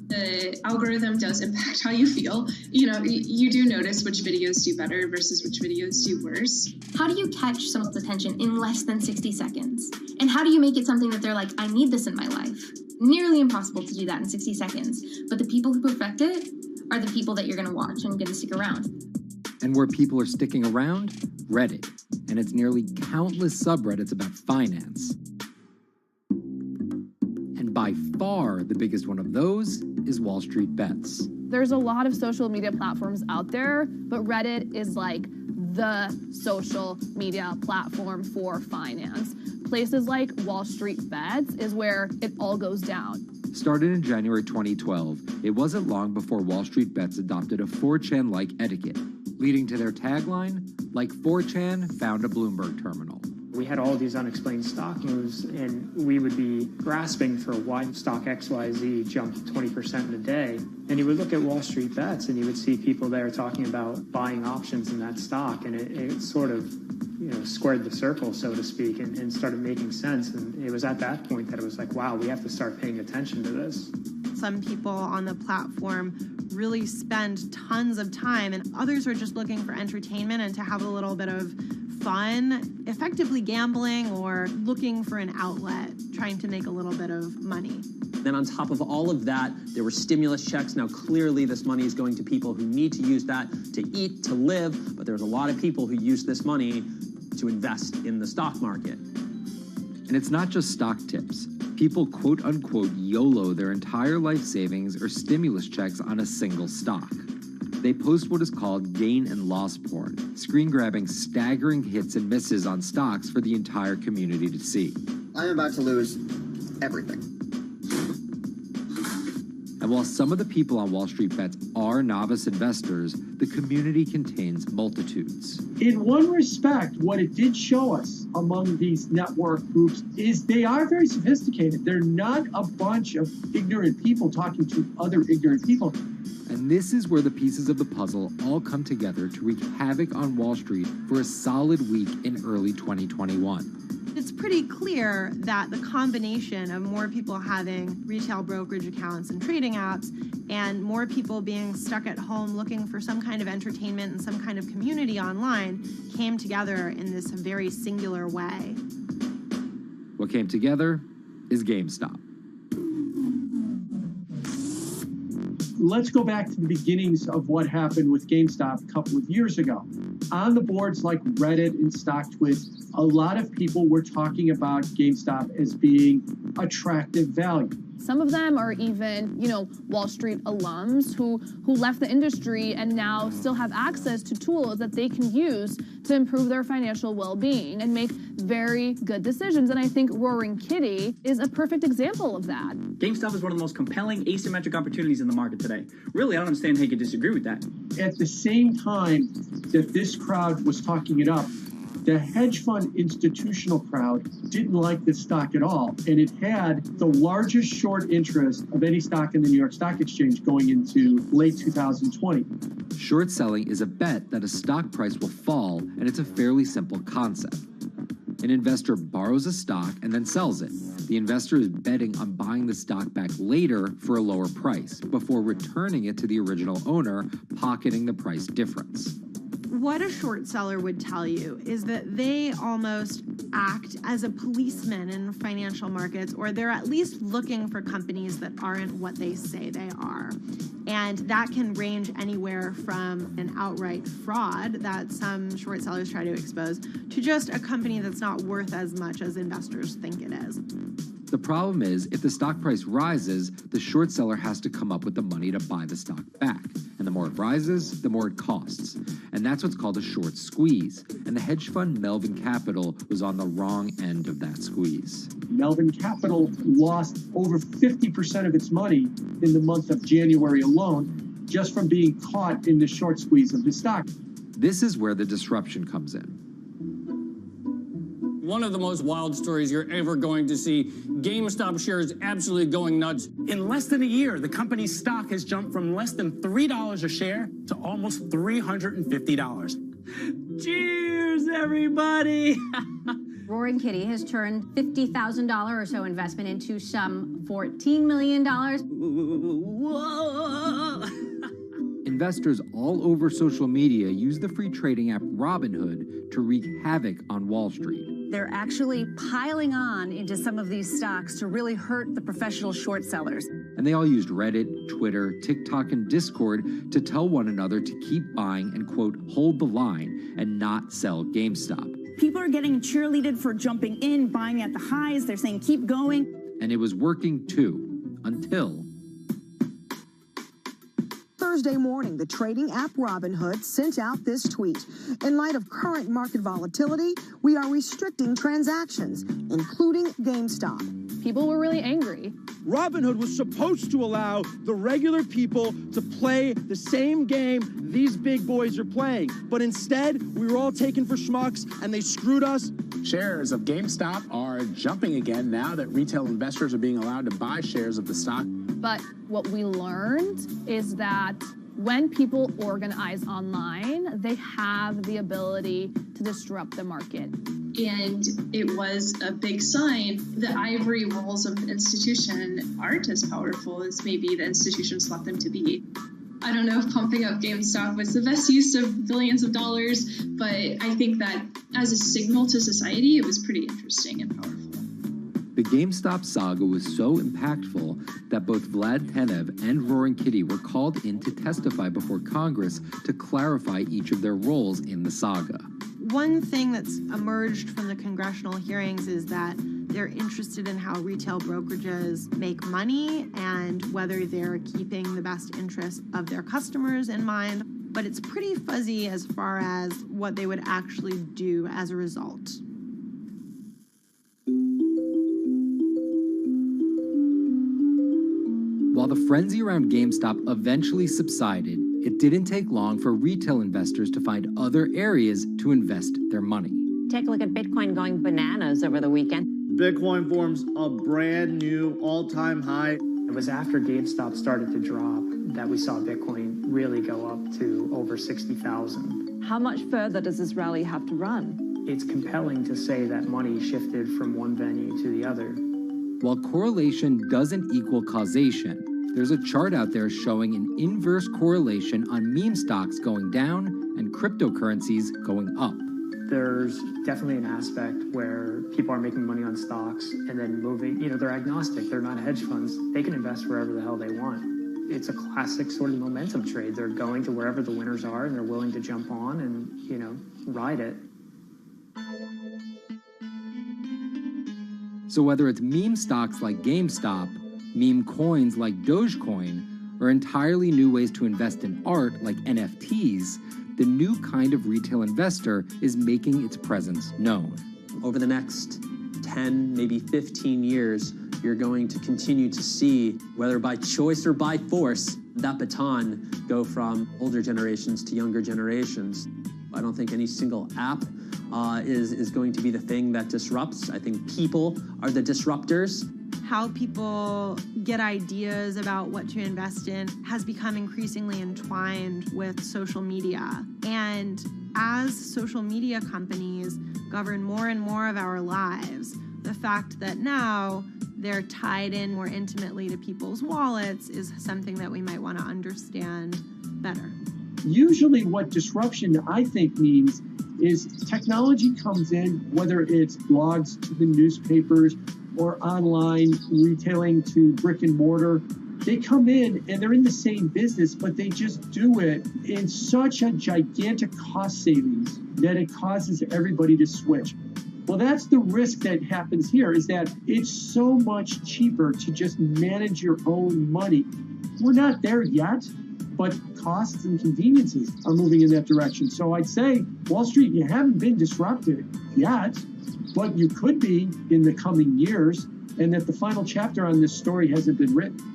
The algorithm does impact how you feel. You know, you do notice which videos do better versus which videos do worse. How do you catch someone's attention in less than 60 seconds? And how do you make it something that they're like, I need this in my life? Nearly impossible to do that in 60 seconds. But the people who perfect it are the people that you're going to watch and going to stick around. And where people are sticking around? Reddit. And its nearly countless subreddits about finance. And by far the biggest one of those is Wall Street Bets. There's a lot of social media platforms out there, but Reddit is like the social media platform for finance. Places like Wall Street Bets is where it all goes down. Started in January 2012, it wasn't long before Wall Street Bets adopted a 4chan-like etiquette, leading to their tagline, like 4chan found a Bloomberg terminal. We had all these unexplained stock moves, and we would be grasping for why stock XYZ jumped 20% in a day. And you would look at Wall Street Bets, and you would see people there talking about buying options in that stock, and it sort of, squared the circle, so to speak, and started making sense. And it was at that point that it was like, wow, we have to start paying attention to this. Some people on the platform really spend tons of time, and others are just looking for entertainment and to have a little bit of fun, effectively gambling or looking for an outlet, trying to make a little bit of money. Then on top of all of that, there were stimulus checks. Now, clearly this money is going to people who need to use that to eat, to live, but there's a lot of people who use this money to invest in the stock market. And it's not just stock tips. People quote-unquote YOLO their entire life savings or stimulus checks on a single stock. They post what is called gain and loss porn, screen-grabbing staggering hits and misses on stocks for the entire community to see. I'm about to lose everything. And while some of the people on Wall Street Bets are novice investors, the community contains multitudes. In one respect, what it did show us among these network groups is they are very sophisticated. They're not a bunch of ignorant people talking to other ignorant people. And this is where the pieces of the puzzle all come together to wreak havoc on Wall Street for a solid week in early 2021. It's pretty clear that the combination of more people having retail brokerage accounts and trading apps and more people being stuck at home looking for some kind of entertainment and some kind of community online came together in this very singular way. What came together is GameStop. Let's go back to the beginnings of what happened with GameStop a couple of years ago. On the boards like Reddit and StockTwits, a lot of people were talking about GameStop as being attractive value. Some of them are even, Wall Street alums who left the industry and now still have access to tools that they can use to improve their financial well-being and make very good decisions. And I think Roaring Kitty is a perfect example of that. GameStop is one of the most compelling asymmetric opportunities in the market today. Really, I don't understand how you could disagree with that. At the same time that this crowd was talking it up, The hedge fund institutional crowd didn't like this stock at all, and it had the largest short interest of any stock in the New York Stock Exchange going into late 2020. Short selling is a bet that a stock price will fall, and it's a fairly simple concept. An investor borrows a stock and then sells it. The investor is betting on buying the stock back later for a lower price before returning it to the original owner, pocketing the price difference. What a short seller would tell you is that they almost act as a policeman in financial markets, or they're at least looking for companies that aren't what they say they are. And that can range anywhere from an outright fraud that some short sellers try to expose to just a company that's not worth as much as investors think it is. The problem is, if the stock price rises, the short seller has to come up with the money to buy the stock back. And the more it rises, the more it costs. And that's what's called a short squeeze. And the hedge fund Melvin Capital was on the wrong end of that squeeze. Melvin Capital lost over 50% of its money in the month of January alone, just from being caught in the short squeeze of the stock. This is where the disruption comes in. One of the most wild stories you're ever going to see. GameStop shares absolutely going nuts. In less than a year, the company's stock has jumped from less than $3 a share to almost $350. Cheers, everybody! Roaring Kitty has turned $50,000 or so investment into some $14 million. Whoa! Investors all over social media use the free trading app Robinhood to wreak havoc on Wall Street. They're actually piling on into some of these stocks to really hurt the professional short sellers. And they all used Reddit, Twitter, TikTok, and Discord to tell one another to keep buying and, quote, hold the line and not sell GameStop. People are getting cheerleaded for jumping in, buying at the highs. They're saying, keep going. And it was working too, until Thursday morning, the trading app Robinhood sent out this tweet. In light of current market volatility, we are restricting transactions, including GameStop. People were really angry. Robinhood was supposed to allow the regular people to play the same game these big boys are playing. But instead, we were all taken for schmucks, and they screwed us. Shares of GameStop are jumping again now that retail investors are being allowed to buy shares of the stock. But what we learned is that when people organize online, they have the ability to disrupt the market. And it was a big sign. The ivory walls of the institution aren't as powerful as maybe the institutions thought them to be. I don't know if pumping up GameStop was the best use of billions of dollars, but I think that as a signal to society, it was pretty interesting and powerful. The GameStop saga was so impactful that both Vlad Tenev and Roaring Kitty were called in to testify before Congress to clarify each of their roles in the saga. One thing that's emerged from the congressional hearings is that they're interested in how retail brokerages make money and whether they're keeping the best interest of their customers in mind, but it's pretty fuzzy as far as what they would actually do as a result. While the frenzy around GameStop eventually subsided, it didn't take long for retail investors to find other areas to invest their money. Take a look at Bitcoin going bananas over the weekend. Bitcoin forms a brand new all-time high. It was after GameStop started to drop that we saw Bitcoin really go up to over 60,000. How much further does this rally have to run? It's compelling to say that money shifted from one venue to the other. While correlation doesn't equal causation, there's a chart out there showing an inverse correlation on meme stocks going down and cryptocurrencies going up. There's definitely an aspect where people are making money on stocks and then moving, they're agnostic, they're not hedge funds. They can invest wherever the hell they want. It's a classic sort of momentum trade. They're going to wherever the winners are and they're willing to jump on and, ride it. So whether it's meme stocks like GameStop, meme coins like Dogecoin, or entirely new ways to invest in art like NFTs, the new kind of retail investor is making its presence known. Over the next 10, maybe 15 years, you're going to continue to see, whether by choice or by force, that baton go from older generations to younger generations. I don't think any single app is going to be the thing that disrupts. I think people are the disruptors. How people get ideas about what to invest in has become increasingly entwined with social media. And as social media companies govern more and more of our lives, the fact that now they're tied in more intimately to people's wallets is something that we might want to understand better. Usually what disruption, I think, means is technology comes in, whether it's blogs to the newspapers or online retailing to brick and mortar. They come in and they're in the same business, but they just do it in such a gigantic cost savings that it causes everybody to switch. Well, that's the risk that happens here, is that it's so much cheaper to just manage your own money. We're not there yet, but costs and conveniences are moving in that direction. So I'd say, Wall Street, you haven't been disrupted yet, but you could be in the coming years, and that the final chapter on this story hasn't been written.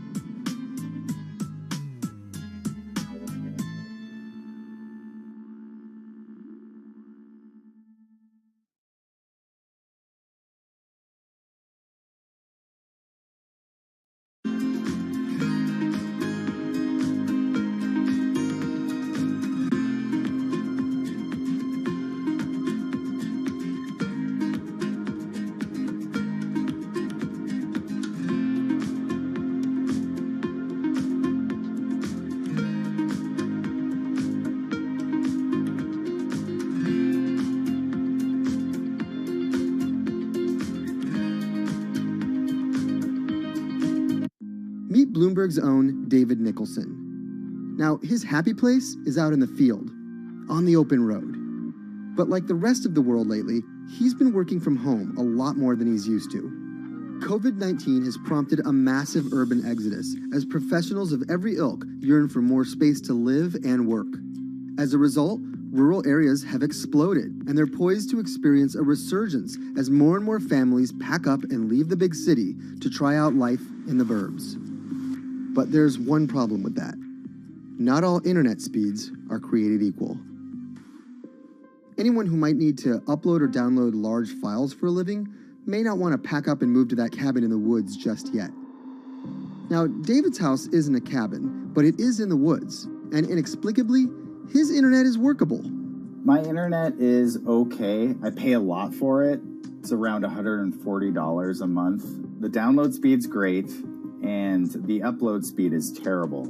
Meet Bloomberg's own David Nicholson. Now, his happy place is out in the field, on the open road. But like the rest of the world lately, he's been working from home a lot more than he's used to. COVID-19 has prompted a massive urban exodus as professionals of every ilk yearn for more space to live and work. As a result, rural areas have exploded, and they're poised to experience a resurgence as more and more families pack up and leave the big city to try out life in the burbs. But there's one problem with that. Not all internet speeds are created equal. Anyone who might need to upload or download large files for a living may not want to pack up and move to that cabin in the woods just yet. Now, David's house isn't a cabin, but it is in the woods, and inexplicably, his internet is workable. My internet is okay. I pay a lot for it. It's around $140 a month. The download speed's great, and the upload speed is terrible,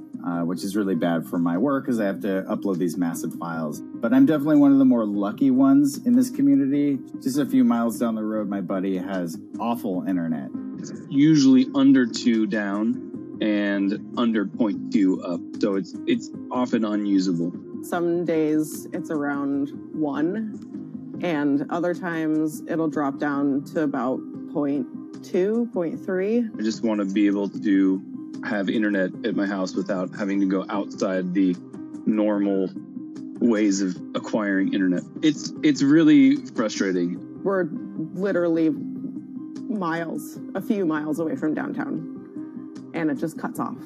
which is really bad for my work because I have to upload these massive files. But I'm definitely one of the more lucky ones in this community. Just a few miles down the road, my buddy has awful internet. It's usually under 2 down and under 0.2 up, so it's often unusable. Some days it's around 1, and other times it'll drop down to about 0.2, 0.3. I just want to be able to have internet at my house without having to go outside the normal ways of acquiring internet. It's really frustrating. We're literally miles, a few miles away from downtown, and it just cuts off.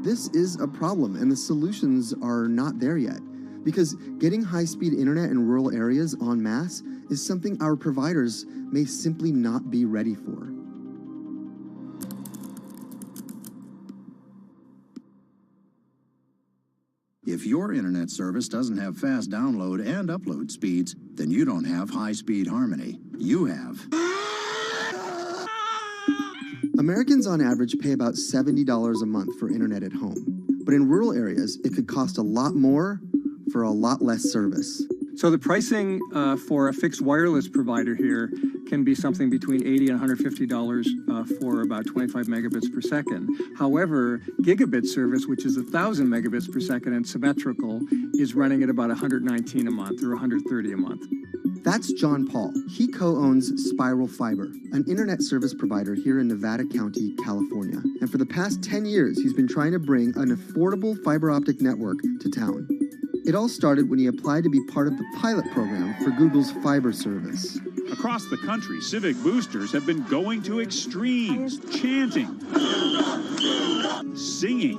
This is a problem, and the solutions are not there yet, because getting high-speed internet in rural areas en masse is something our providers may simply not be ready for. If your internet service doesn't have fast download and upload speeds, then you don't have high-speed harmony. You have. Americans on average pay about $70 a month for internet at home. But in rural areas, it could cost a lot more for a lot less service. So the pricing for a fixed wireless provider here can be something between $80 and $150 for about 25 megabits per second. However, gigabit service, which is 1,000 megabits per second and symmetrical, is running at about $119 a month or $130 a month. That's John Paul. He co-owns Spiral Fiber, an internet service provider here in Nevada County, California. And for the past 10 years, he's been trying to bring an affordable fiber optic network to town. It all started when he applied to be part of the pilot program for Google's fiber service. Across the country, civic boosters have been going to extremes, chanting, singing,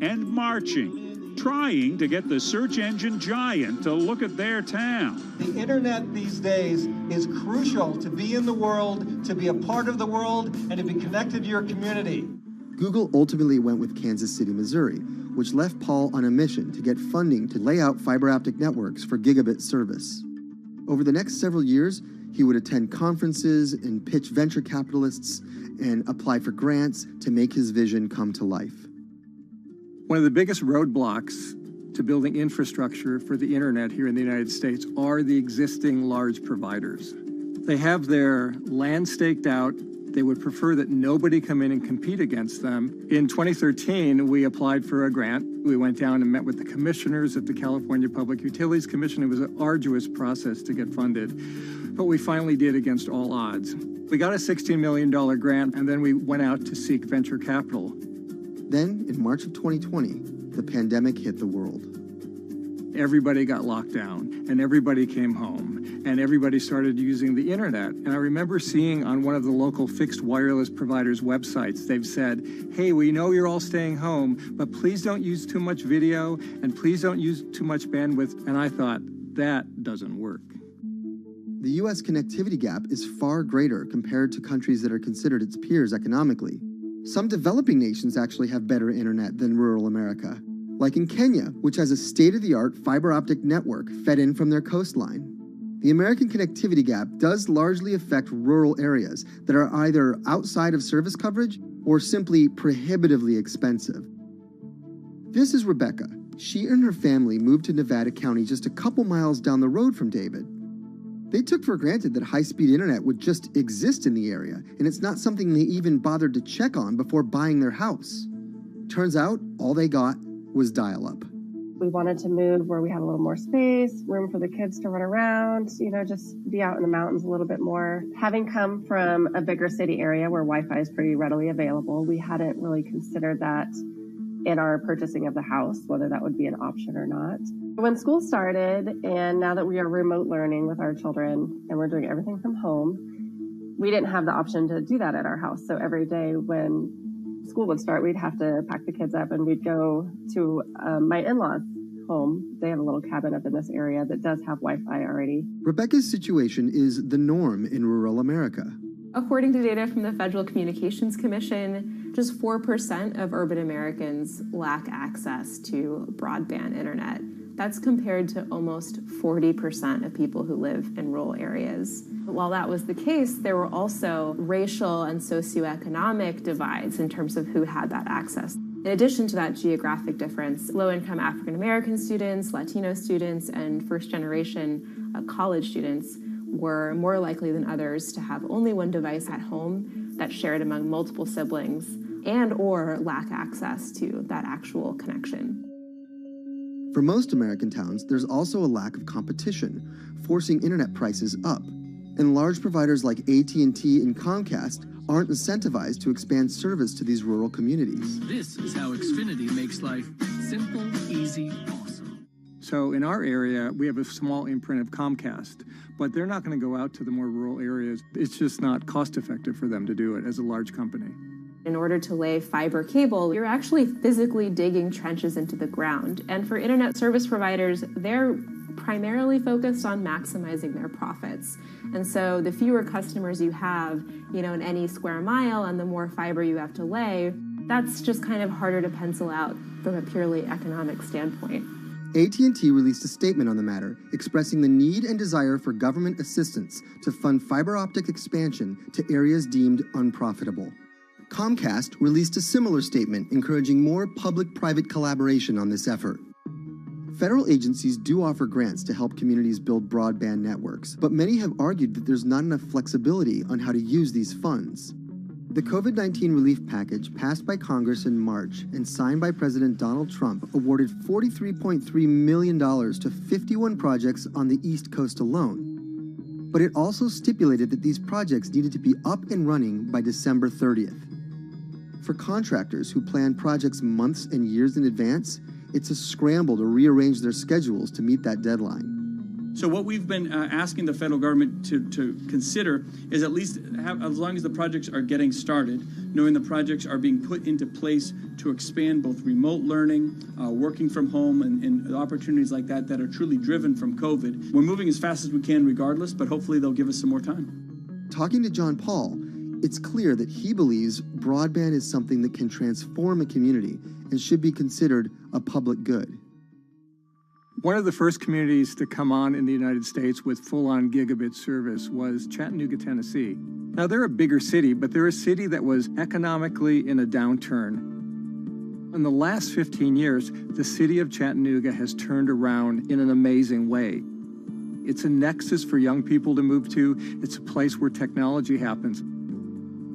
and marching, trying to get the search engine giant to look at their town. The internet these days is crucial to be in the world, to be a part of the world, and to be connected to your community. Google ultimately went with Kansas City, Missouri, which left Paul on a mission to get funding to lay out fiber optic networks for gigabit service. Over the next several years, he would attend conferences and pitch venture capitalists and apply for grants to make his vision come to life. One of the biggest roadblocks to building infrastructure for the internet here in the United States are the existing large providers. They have their land staked out. They would prefer that nobody come in and compete against them. In 2013, we applied for a grant. We went down and met with the commissioners at the California Public Utilities Commission. It was an arduous process to get funded, but we finally did against all odds. We got a $16 million grant, and then we went out to seek venture capital. Then, in March of 2020, the pandemic hit the world. Everybody got locked down, and everybody came home, and everybody started using the internet. And I remember seeing on one of the local fixed wireless providers' websites, they've said, hey, we know you're all staying home, but please don't use too much video, and please don't use too much bandwidth. And I thought, that doesn't work. The U.S. connectivity gap is far greater compared to countries that are considered its peers economically. Some developing nations actually have better internet than rural America, like in Kenya, which has a state-of-the-art fiber optic network fed in from their coastline. The American connectivity gap does largely affect rural areas that are either outside of service coverage or simply prohibitively expensive. This is Rebecca. She and her family moved to Nevada County just a couple miles down the road from David. They took for granted that high-speed internet would just exist in the area, and it's not something they even bothered to check on before buying their house. Turns out, all they got was dial-up. We wanted to move where we had a little more space, room for the kids to run around, just be out in the mountains a little bit more. Having come from a bigger city area where Wi-Fi is pretty readily available, we hadn't really considered that in our purchasing of the house, whether that would be an option or not. When school started, and now that we are remote learning with our children and we're doing everything from home, we didn't have the option to do that at our house. So every day when school would start, we'd have to pack the kids up and we'd go to my in-laws' home. They have a little cabin up in this area that does have Wi-Fi already. Rebecca's situation is the norm in rural America. According to data from the Federal Communications Commission, just 4% of urban Americans lack access to broadband internet. That's compared to almost 40% of people who live in rural areas. But while that was the case, there were also racial and socioeconomic divides in terms of who had that access. In addition to that geographic difference, low-income African American students, Latino students, and first-generation college students were more likely than others to have only one device at home that's shared among multiple siblings and or lack access to that actual connection. For most American towns, there's also a lack of competition, forcing internet prices up. And large providers like AT&T and Comcast aren't incentivized to expand service to these rural communities. This is how Xfinity makes life simple, easy, awesome. So in our area, we have a small imprint of Comcast, but they're not going to go out to the more rural areas. It's just not cost effective for them to do it as a large company. In order to lay fiber cable, you're actually physically digging trenches into the ground. And for internet service providers, they're primarily focused on maximizing their profits. And so the fewer customers you have, in any square mile and the more fiber you have to lay, that's just kind of harder to pencil out from a purely economic standpoint. AT&T released a statement on the matter, expressing the need and desire for government assistance to fund fiber optic expansion to areas deemed unprofitable. Comcast released a similar statement encouraging more public-private collaboration on this effort. Federal agencies do offer grants to help communities build broadband networks, but many have argued that there's not enough flexibility on how to use these funds. The COVID-19 relief package passed by Congress in March and signed by President Donald Trump awarded $43.3 million to 51 projects on the East Coast alone. But it also stipulated that these projects needed to be up and running by December 30th. For contractors who plan projects months and years in advance, it's a scramble to rearrange their schedules to meet that deadline. So what we've been asking the federal government to consider is at least have, as long as the projects are getting started, knowing the projects are being put into place to expand both remote learning, working from home, and opportunities like that that are truly driven from COVID. We're moving as fast as we can regardless, but hopefully they'll give us some more time. Talking to John Paul, it's clear that he believes broadband is something that can transform a community and should be considered a public good. One of the first communities to come on in the United States with full-on gigabit service was Chattanooga, Tennessee. Now, they're a bigger city, but they're a city that was economically in a downturn. In the last 15 years, the city of Chattanooga has turned around in an amazing way. It's a nexus for young people to move to. It's a place where technology happens.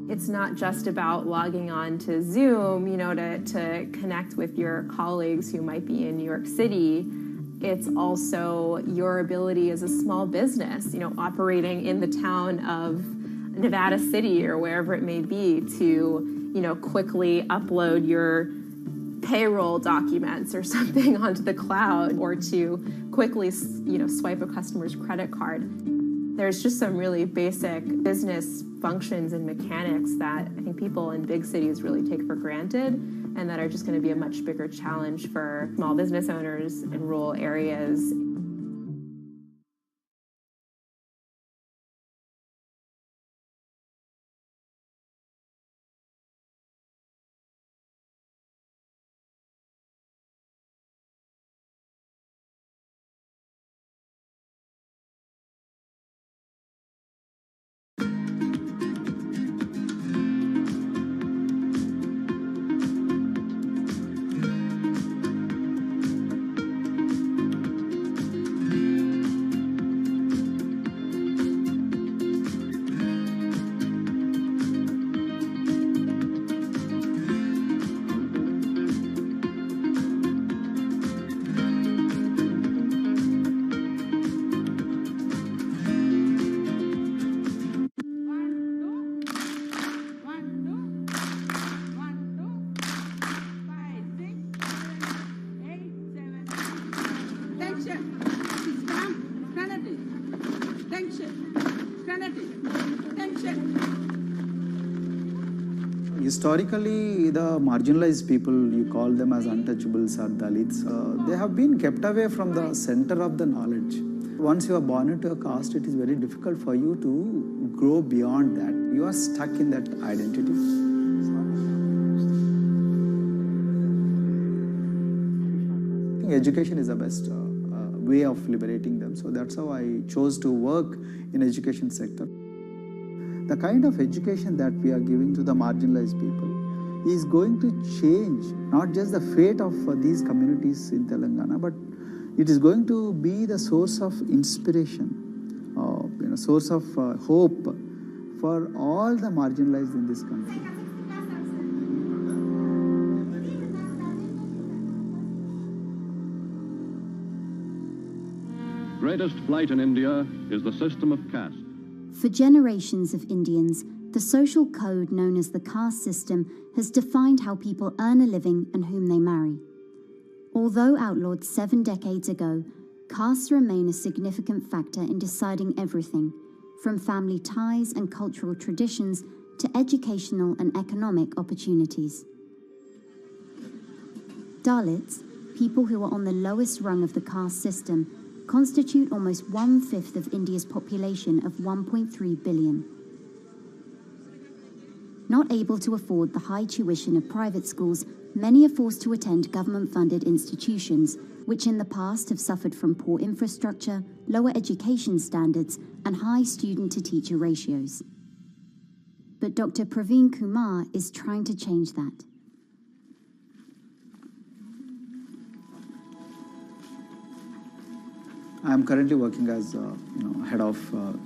It's not just about logging on to Zoom, to connect with your colleagues who might be in New York City. It's also your ability as a small business, operating in the town of Nevada City or wherever it may be to, quickly upload your payroll documents or something onto the cloud, or to quickly, swipe a customer's credit card. There's just some really basic business functions and mechanics that I think people in big cities really take for granted, and that are just going to be a much bigger challenge for small business owners in rural areas. Historically, the marginalized people, you call them as untouchables or Dalits, they have been kept away from the center of the knowledge. Once you are born into a caste, it is very difficult for you to grow beyond that. You are stuck in that identity. I think education is the best way of liberating them. So that's how I chose to work in education sector. The kind of education that we are giving to the marginalized people is going to change not just the fate of these communities in Telangana, but it is going to be the source of inspiration, source of hope for all the marginalized in this country. Greatest blight in India is the system of caste. For generations of Indians, the social code known as the caste system has defined how people earn a living and whom they marry. Although outlawed 7 decades ago, castes remain a significant factor in deciding everything, from family ties and cultural traditions to educational and economic opportunities. Dalits, people who are on the lowest rung of the caste system, constitute almost 1/5 of India's population of 1.3 billion. Not able to afford the high tuition of private schools, many are forced to attend government-funded institutions, which in the past have suffered from poor infrastructure, lower education standards, and high student-to-teacher ratios. But Dr. Praveen Kumar is trying to change that. I am currently working as head of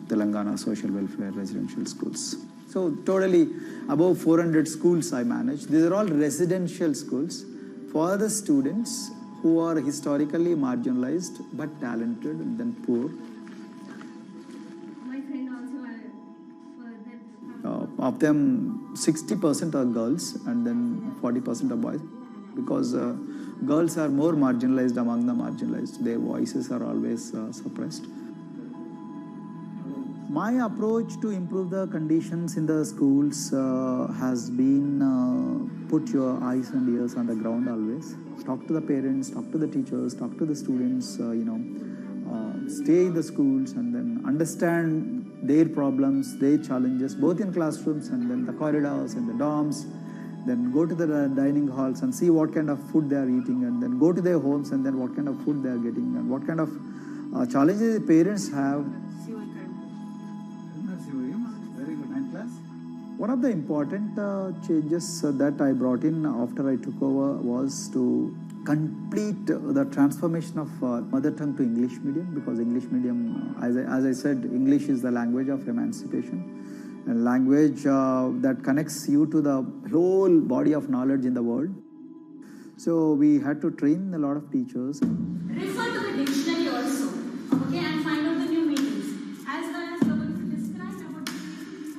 Telangana Social Welfare Residential Schools. So totally above 400 schools I manage. These are all residential schools for the students who are historically marginalized but talented and then poor. My friend also Of them, 60% are girls and then 40% are boys, because Girls are more marginalized among the marginalized. Their voices are always suppressed. My approach to improve the conditions in the schools has been put your eyes and ears on the ground always. Talk to the parents, talk to the teachers, talk to the students, stay in the schools and then understand their problems, their challenges, both in classrooms and then the corridors and the dorms. Then go to the dining halls and see what kind of food they are eating, and then go to their homes and then what kind of food they are getting and what kind of challenges the parents have. One of the important changes that I brought in after I took over was to complete the transformation of mother tongue to English medium, because English medium, as I said, English is the language of emancipation. A language that connects you to the whole body of knowledge in the world. So we had to train a lot of teachers. Refer to the dictionary also, okay, and find out the new meanings. As well as you're going to describe about the meanings.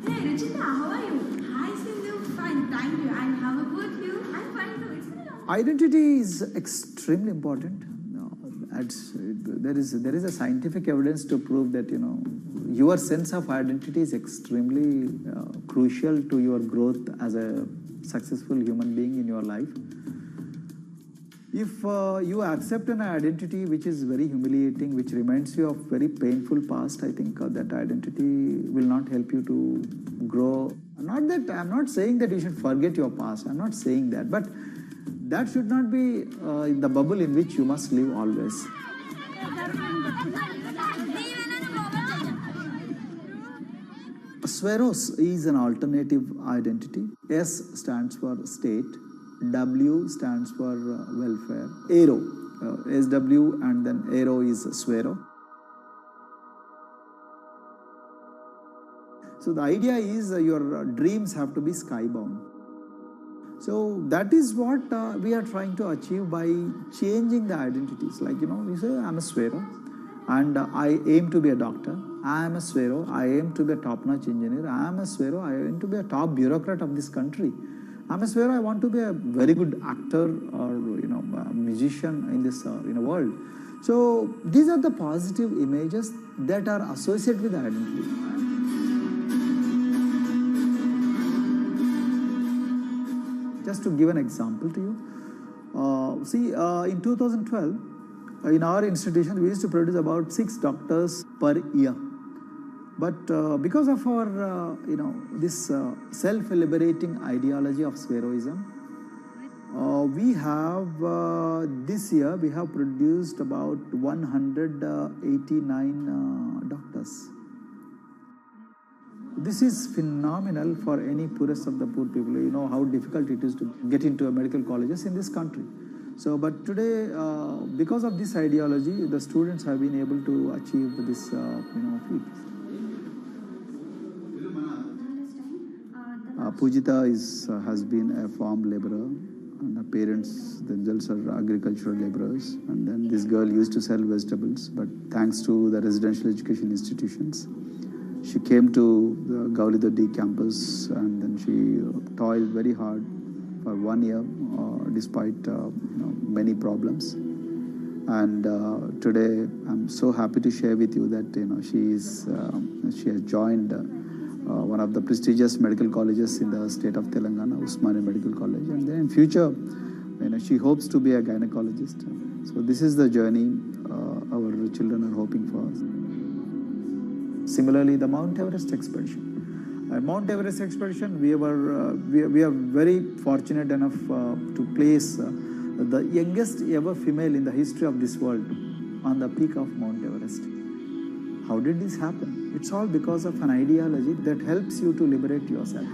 Hey, Ruchita, how are you? Hi, Sindhu. Fine, thank you. And how about you? I'm fine too. It's been a long time. Identity is extremely important. There is a scientific evidence to prove that your sense of identity is extremely crucial to your growth as a successful human being in your life. If you accept an identity which is very humiliating, which reminds you of very painful past, I think that identity will not help you to grow. I'm not saying that you should forget your past. I'm not saying that, but that should not be the bubble in which you must live always. Sweros is an alternative identity. S stands for state, W stands for welfare, Aero, SW and then Aero is Swero. So the idea is your dreams have to be skybound. So that is what we are trying to achieve by changing the identities. Like, you say, I'm a Swero and I aim to be a doctor. I am a Swero, I aim to be a top-notch engineer. I am a Swero, I aim to be a top bureaucrat of this country. I'm a Swero, I want to be a very good actor or, a musician in this world. So these are the positive images that are associated with identity. Just to give an example to you, in 2012, in our institution, we used to produce about 6 doctors per year. But because of our, this self-liberating ideology of Sveroism, we have, this year, we have produced about 189 doctors. This is phenomenal for any poorest of the poor people. You know how difficult it is to get into medical colleges in this country. So, but today, because of this ideology, the students have been able to achieve this, feat. Pujita has been a farm laborer, and her parents themselves are agricultural laborers. And then this girl used to sell vegetables, but thanks to the residential education institutions, she came to the Gauli Doddi campus, and then she toiled very hard for 1 year, despite many problems. And today, I'm so happy to share with you that she has joined one of the prestigious medical colleges in the state of Telangana, Usmania Medical College, and then in future, she hopes to be a gynecologist. So this is the journey our children are hoping for. Similarly, the Mount Everest expedition. At Mount Everest expedition, we are very fortunate enough to place the youngest ever female in the history of this world on the peak of Mount Everest. How did this happen? It's all because of an ideology that helps you to liberate yourself.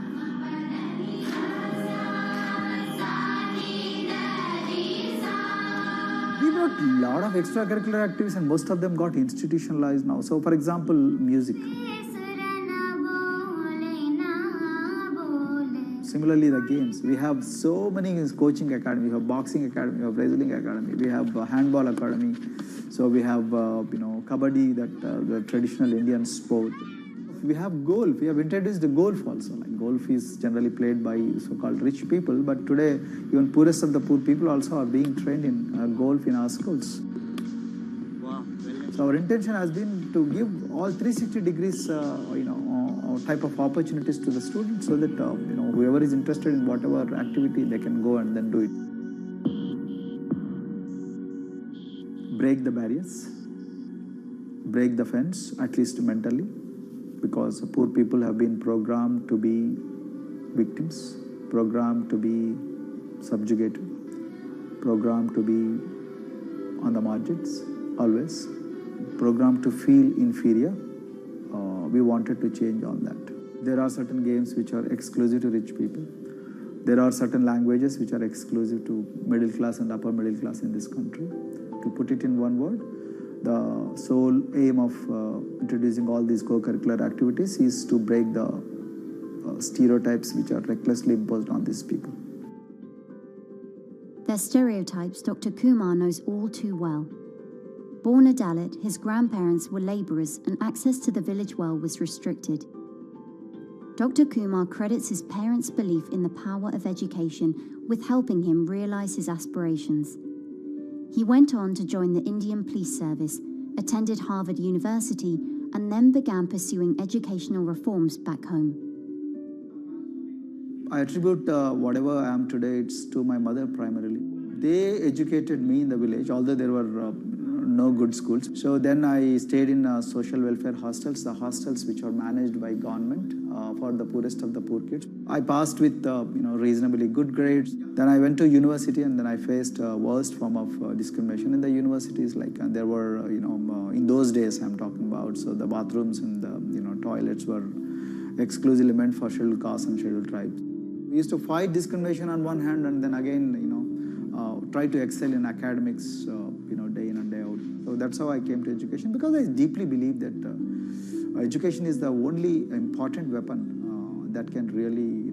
We brought a lot of extracurricular activities and most of them got institutionalized now. So, for example, music. Similarly, the games. We have so many coaching academy. We have boxing academy, we have wrestling academy, we have handball academy. So we have, kabaddi, that the traditional Indian sport. we have golf. We have introduced the golf also. Like golf is generally played by so-called rich people, but today even poorest of the poor people also are being trained in golf in our schools. Wow. So our intention has been to give all 360 degrees, type of opportunities to the students, so that whoever is interested in whatever activity, they can go and then do it. Break the barriers, break the fence, at least mentally, because poor people have been programmed to be victims, programmed to be subjugated, programmed to be on the margins, always, programmed to feel inferior. We wanted to change on that. There are certain games which are exclusive to rich people. There are certain languages which are exclusive to middle class and upper middle class in this country. To put it in one word, the sole aim of introducing all these co-curricular activities is to break the stereotypes which are recklessly imposed on these people. Their stereotypes Dr. Kumar knows all too well. Born a Dalit, his grandparents were labourers and access to the village well was restricted. Dr. Kumar credits his parents' belief in the power of education with helping him realise his aspirations. He went on to join the Indian Police Service, attended Harvard University, and then began pursuing educational reforms back home. I attribute whatever I am today, it's to my mother primarily. They educated me in the village, although there were no good schools. So then I stayed in social welfare hostels, the hostels which are managed by government for the poorest of the poor kids. I passed with reasonably good grades. Then I went to university, and then I faced worst form of discrimination in the universities. Like there were, in those days I'm talking about, so the bathrooms and the toilets were exclusively meant for scheduled castes and scheduled tribes. We used to fight discrimination on one hand, and then again, try to excel in academics, day in and day out. So that's how I came to education, because I deeply believe that education is the only important weapon that can really,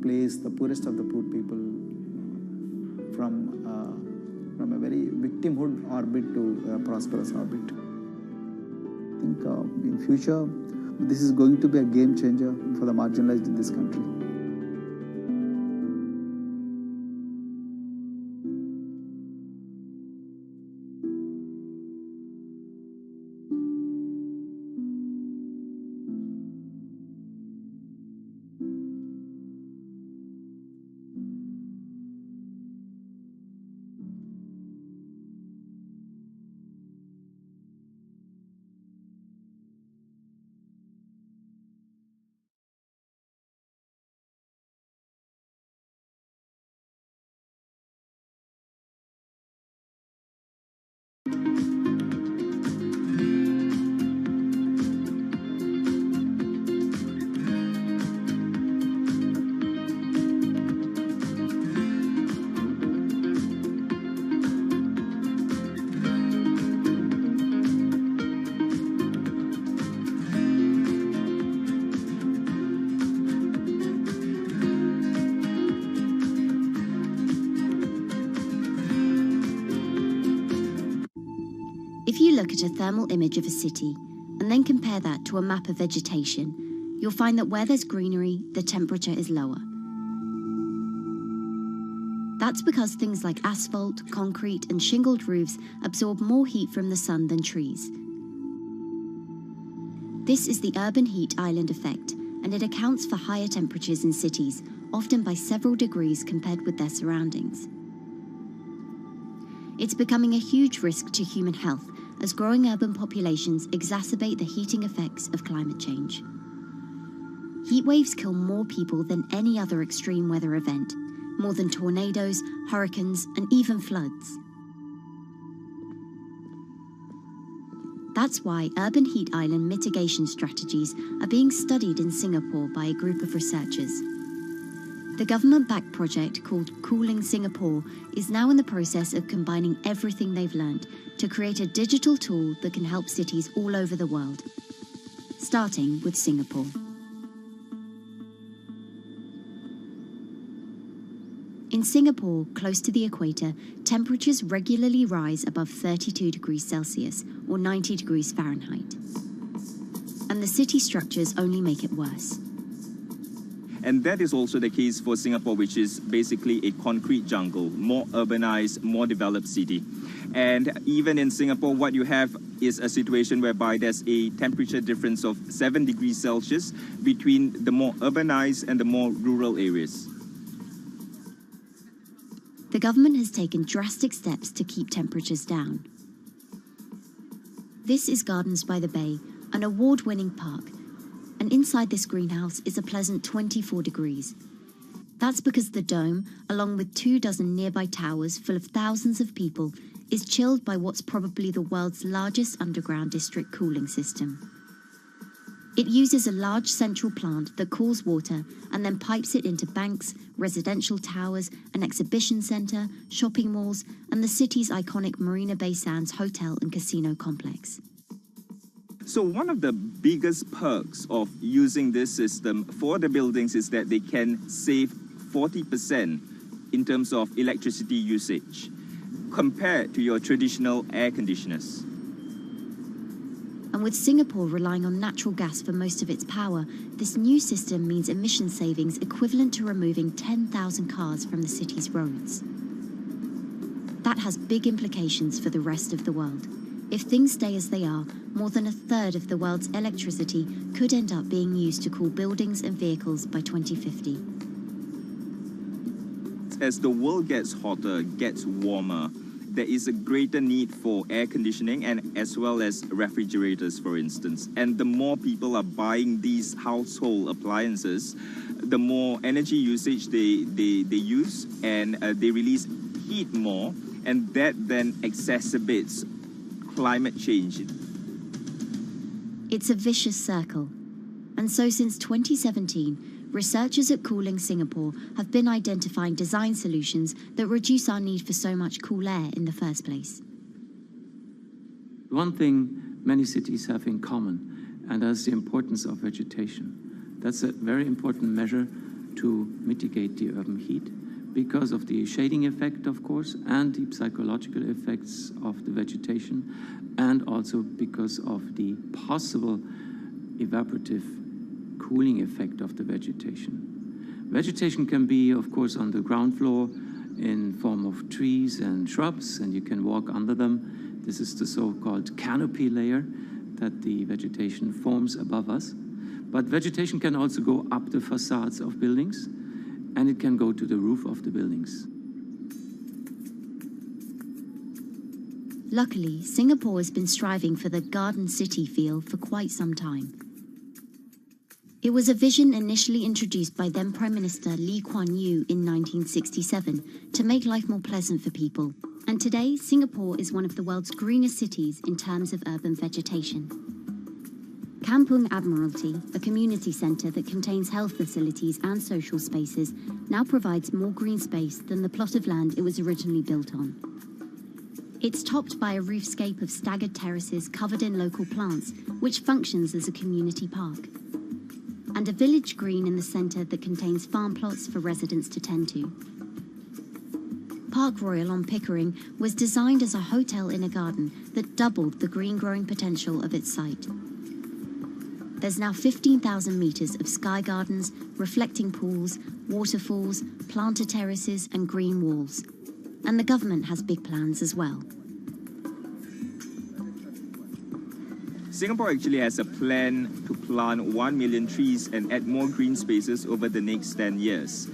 place the poorest of the poor people from a very victimhood orbit to a prosperous orbit. I think in future, this is going to be a game changer for the marginalized in this country. If you look at a thermal image of a city and then compare that to a map of vegetation, you'll find that where there's greenery, the temperature is lower. That's because things like asphalt, concrete, and shingled roofs absorb more heat from the sun than trees. This is the urban heat island effect, and it accounts for higher temperatures in cities, often by several degrees compared with their surroundings. It's becoming a huge risk to human health as growing urban populations exacerbate the heating effects of climate change. Heat waves kill more people than any other extreme weather event, more than tornadoes, hurricanes, and even floods. That's why urban heat island mitigation strategies are being studied in Singapore by a group of researchers. The government-backed project called Cooling Singapore is now in the process of combining everything they've learned to create a digital tool that can help cities all over the world, starting with Singapore. In Singapore, close to the equator, temperatures regularly rise above 32 degrees Celsius or 90 degrees Fahrenheit. and the city structures only make it worse. And that is also the case for Singapore, which is basically a concrete jungle, more urbanized, more developed city. And even in Singapore, what you have is a situation whereby there's a temperature difference of 7 degrees Celsius between the more urbanized and the more rural areas. The government has taken drastic steps to keep temperatures down. This is Gardens by the Bay, an award-winning park. And inside this greenhouse is a pleasant 24 degrees. That's because the dome, along with 24 nearby towers full of thousands of people, is chilled by what's probably the world's largest underground district cooling system. It uses a large central plant that cools water and then pipes it into banks, residential towers, an exhibition centre, shopping malls, and the city's iconic Marina Bay Sands hotel and casino complex. So one of the biggest perks of using this system for the buildings is that they can save 40% in terms of electricity usage compared to your traditional air conditioners. And with Singapore relying on natural gas for most of its power, this new system means emission savings equivalent to removing 10,000 cars from the city's roads. That has big implications for the rest of the world. If things stay as they are, more than a third of the world's electricity could end up being used to cool buildings and vehicles by 2050. As the world gets hotter, gets warmer, there is a greater need for air conditioning and as well as refrigerators, for instance. And the more people are buying these household appliances, the more energy usage they use, and they release heat more, and that then exacerbates climate change. It's a vicious circle. And so since 2017, researchers at Cooling Singapore have been identifying design solutions that reduce our need for so much cool air in the first place. One thing many cities have in common, and that's the importance of vegetation. That's a very important measure to mitigate the urban heat because of the shading effect, of course, and the psychological effects of the vegetation, and also because of the possible evaporative cooling effect of the vegetation. Vegetation can be, of course, on the ground floor in form of trees and shrubs, and you can walk under them. This is the so-called canopy layer that the vegetation forms above us. But vegetation can also go up the facades of buildings, and it can go to the roof of the buildings. Luckily, Singapore has been striving for the Garden City feel for quite some time. It was a vision initially introduced by then Prime Minister Lee Kuan Yew in 1967 to make life more pleasant for people. And today, Singapore is one of the world's greenest cities in terms of urban vegetation. Kampung Admiralty, a community centre that contains health facilities and social spaces, now provides more green space than the plot of land it was originally built on. It's topped by a roofscape of staggered terraces covered in local plants, which functions as a community park. And a village green in the centre that contains farm plots for residents to tend to. Park Royal on Pickering was designed as a hotel in a garden that doubled the green growing potential of its site. There's now 15,000 metres of sky gardens, reflecting pools, waterfalls, planter terraces and green walls. And the government has big plans as well. Singapore actually has a plan to plant 1 million trees and add more green spaces over the next 10 years.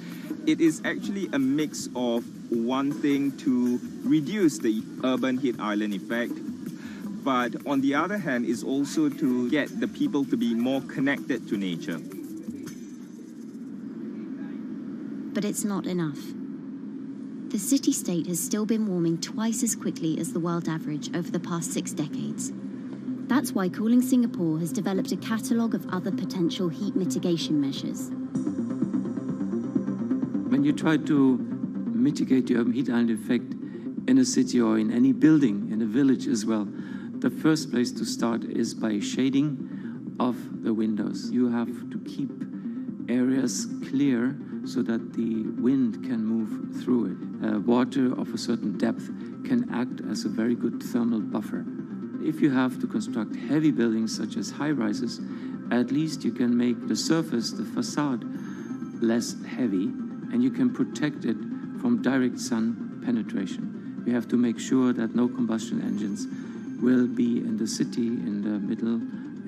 It is actually a mix of wanting to reduce the urban heat island effect, but on the other hand is also to get the people to be more connected to nature. But it's not enough. The city-state has still been warming twice as quickly as the world average over the past 6 decades. That's why Cooling Singapore has developed a catalogue of other potential heat mitigation measures. When you try to mitigate the urban heat island effect in a city or in any building, in a village as well, the first place to start is by shading of the windows. You have to keep areas clear so that the wind can move through it. Water of a certain depth can act as a very good thermal buffer If you have to construct heavy buildings such as high-rises, at least you can make the surface, the facade, less heavy, and you can protect it from direct sun penetration. We have to make sure that no combustion engines will be in the city in the middle,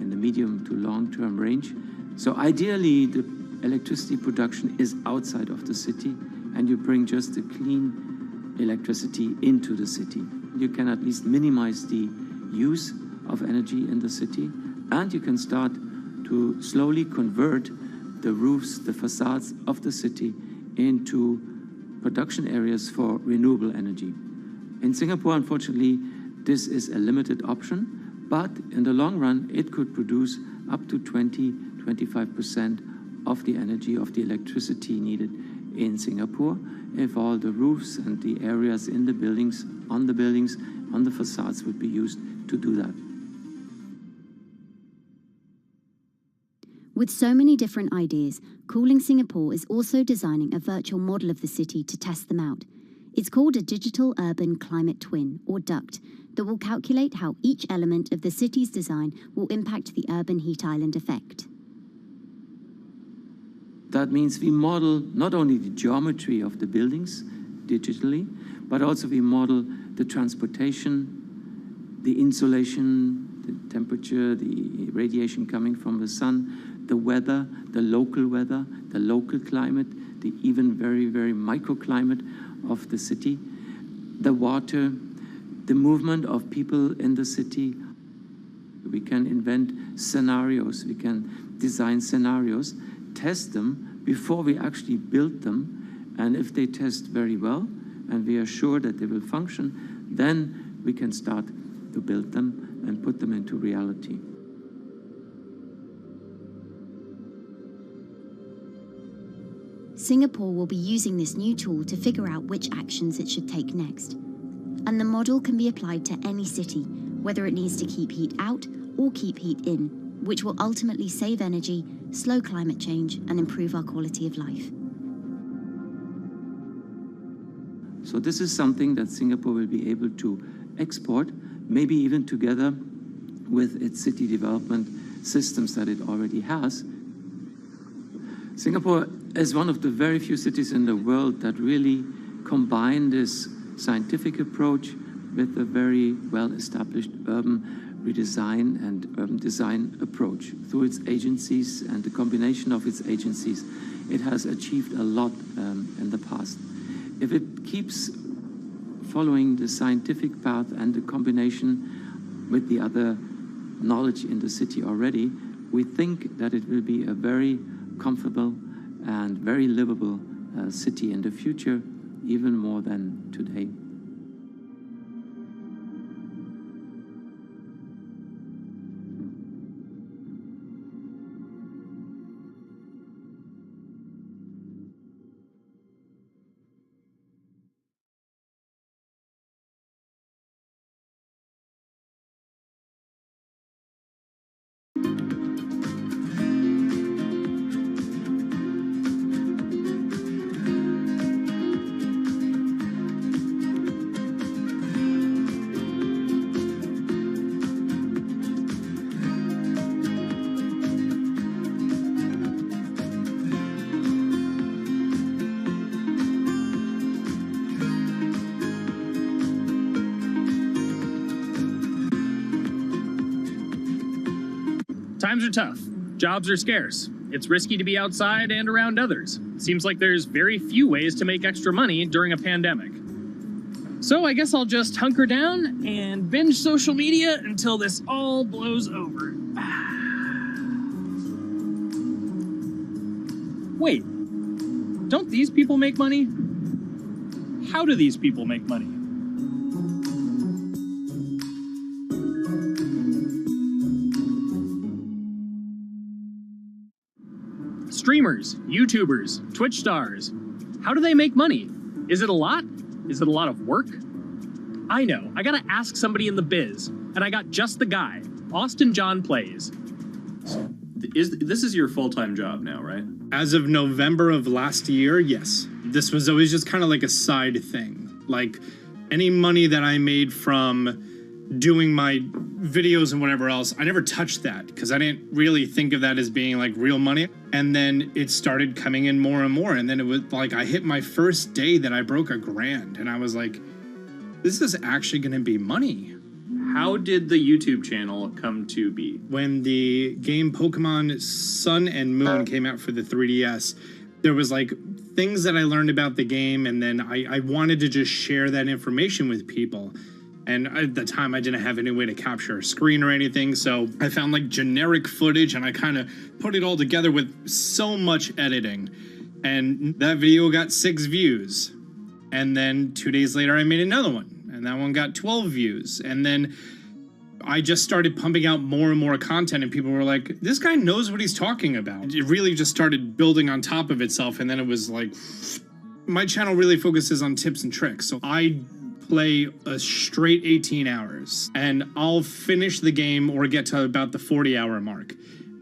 in the medium to long-term range. So ideally, the electricity production is outside of the city, and you bring just the clean electricity into the city. You can at least minimize the use of energy in the city, and you can start to slowly convert the roofs, the facades of the city into production areas for renewable energy. In Singapore, unfortunately, this is a limited option, but in the long run, it could produce up to 20-25% of the energy, of the electricity needed in Singapore if all the roofs and the areas in the buildings, on the facades would be used to do that. With so many different ideas, Cooling Singapore is also designing a virtual model of the city to test them out. It's called a Digital Urban Climate Twin, or DUCT, that will calculate how each element of the city's design will impact the urban heat island effect. That means we model not only the geometry of the buildings digitally, but also we model the transportation, the insulation, the temperature, the radiation coming from the sun, the weather, the local climate, the even very, very microclimate of the city, the water, the movement of people in the city. We can invent scenarios, we can design scenarios, test them before we actually build them, and if they test very well and we are sure that they will function, then we can start to build them and put them into reality. Singapore will be using this new tool to figure out which actions it should take next. And the model can be applied to any city, whether it needs to keep heat out or keep heat in, which will ultimately save energy, slow climate change, and improve our quality of life. So this is something that Singapore will be able to export, maybe even together with its city development systems that it already has. Singapore is one of the very few cities in the world that really combine this scientific approach with a very well-established urban redesign and urban design approach. Through its agencies and the combination of its agencies, it has achieved a lot in the past. If it keeps following the scientific path and the combination with the other knowledge in the city already, we think that it will be a very comfortable and very livable city in the future, even more than today. Times are tough. Jobs are scarce. It's risky to be outside and around others. Seems like there's very few ways to make extra money during a pandemic. So I guess I'll just hunker down and binge social media until this all blows over. Wait, don't these people make money? How do these people make money? Streamers, YouTubers, Twitch stars. How do they make money? Is it a lot? Is it a lot of work? I know, I gotta ask somebody in the biz, and I got just the guy. Austin John Plays. This is your full-time job now, right? As of November of last year, yes. This was always just kind of like a side thing. Like any money that I made from doing my videos and whatever else, I never touched that because I didn't really think of that as being like real money. And then it started coming in more and more. And then it was like I hit my first day that I broke $1,000 and I was like, this is actually going to be money. How did the YouTube channel come to be? When the game Pokemon Sun and Moon came out for the 3DS, there was like things that I learned about the game, and then I wanted to just share that information with people. And at the time, I didn't have any way to capture a screen or anything, so I found like generic footage, and I kind of put it all together with so much editing. And that video got 6 views. And then 2 days later, I made another one, and that one got 12 views. And then I just started pumping out more and more content, and people were like, this guy knows what he's talking about. It really just started building on top of itself, and then it was like, my channel really focuses on tips and tricks. So I play a straight 18 hours, and I'll finish the game or get to about the 40-hour mark,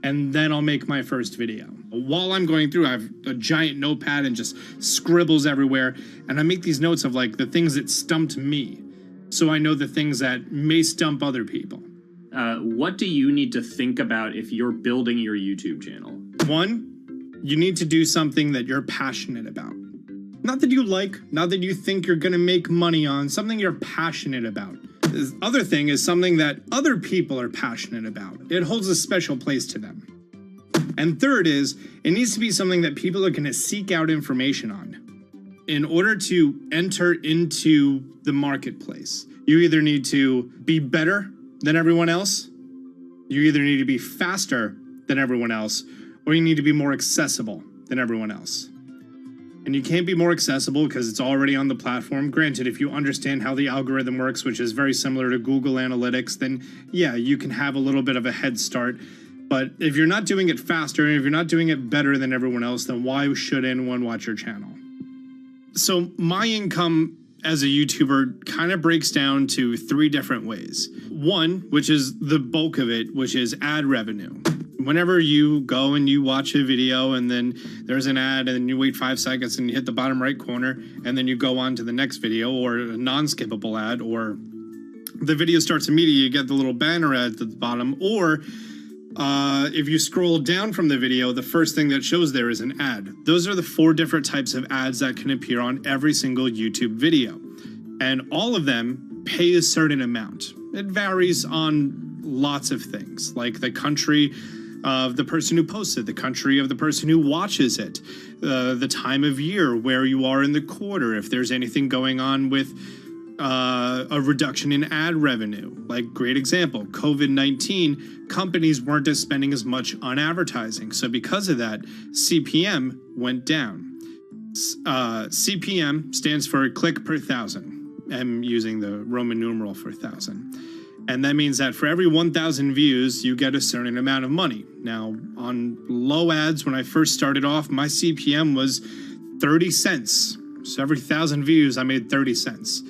and then I'll make my first video. While I'm going through, I have a giant notepad and just scribbles everywhere, and I make these notes of like the things that stumped me, so I know the things that may stump other people. What do you need to think about if you're building your YouTube channel? 1, you need to do something that you're passionate about. Not that you like, not that you think you're gonna make money on, something you're passionate about. The other thing is something that other people are passionate about. It holds a special place to them. And third is, it needs to be something that people are gonna seek out information on. In order to enter into the marketplace, you either need to be better than everyone else, you either need to be faster than everyone else, or you need to be more accessible than everyone else. And you can't be more accessible because it's already on the platform. Granted, if you understand how the algorithm works, which is very similar to Google Analytics, then yeah, you can have a little bit of a head start. But if you're not doing it faster, and if you're not doing it better than everyone else, then why should anyone watch your channel? So my income as a YouTuber kind of breaks down to 3 different ways. 1, which is the bulk of it, which is ad revenue. Whenever you go and you watch a video and then there's an ad and then you wait 5 seconds and you hit the bottom right corner and then you go on to the next video, or a non-skippable ad, or the video starts immediately, you get the little banner ad at the bottom, or if you scroll down from the video, the first thing that shows there is an ad. Those are the 4 different types of ads that can appear on every single YouTube video. And all of them pay a certain amount. It varies on lots of things, like the country of the person who posts it, the country of the person who watches it, the time of year, where you are in the quarter, if there's anything going on with a reduction in ad revenue. Like, great example, COVID-19, companies weren't spending as much on advertising. So because of that, CPM went down. CPM stands for click per thousand. I'm using the Roman numeral for 1,000. And that means that for every 1,000 views, you get a certain amount of money. Now, on low ads, when I first started off, my CPM was 30 cents. So every 1,000 views, I made 30 cents.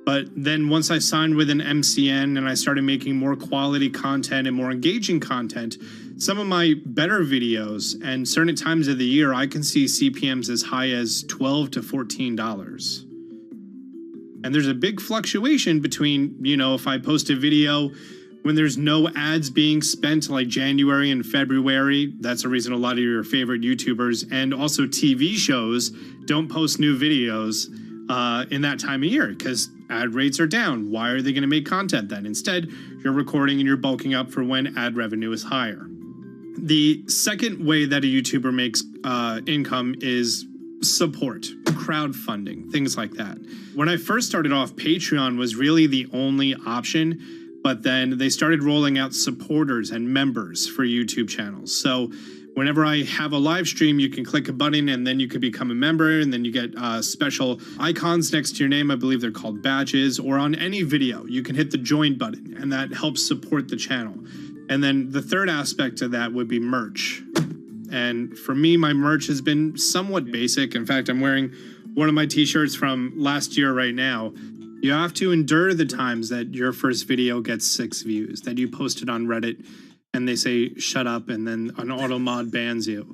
But then once I signed with an MCN and I started making more quality content and more engaging content, some of my better videos and certain times of the year, I can see CPMs as high as $12 to $14. And there's a big fluctuation between, you know, if I post a video when there's no ads being spent, like January and February, that's the reason a lot of your favorite YouTubers and also TV shows don't post new videos in that time of year, because ad rates are down. Why are they going to make content then? Instead, you're recording and you're bulking up for when ad revenue is higher. The second way that a YouTuber makes income is support, crowdfunding, things like that. When I first started off, Patreon was really the only option, but then they started rolling out supporters and members for YouTube channels. So whenever I have a live stream, you can click a button and then you can become a member, and then you get special icons next to your name. I believe they're called badges. Or on any video, you can hit the join button, and that helps support the channel. And then the third aspect of that would be merch. And for me, my merch has been somewhat basic. In fact, I'm wearing one of my t-shirts from last year right now. You have to endure the times that your first video gets 6 views, that you post it on Reddit and they say, shut up, and then an auto mod bans you.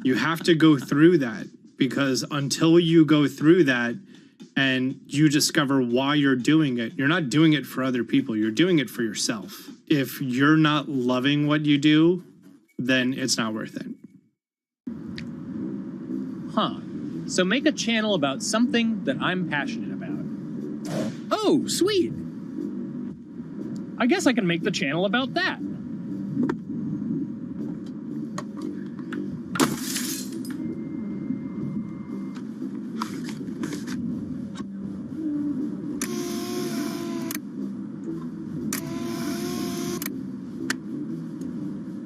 You have to go through that, because until you go through that, and you discover why you're doing it. You're not doing it for other people. You're doing it for yourself. If you're not loving what you do, then it's not worth it. Huh. So make a channel about something that I'm passionate about. Oh, sweet. I guess I can make the channel about that.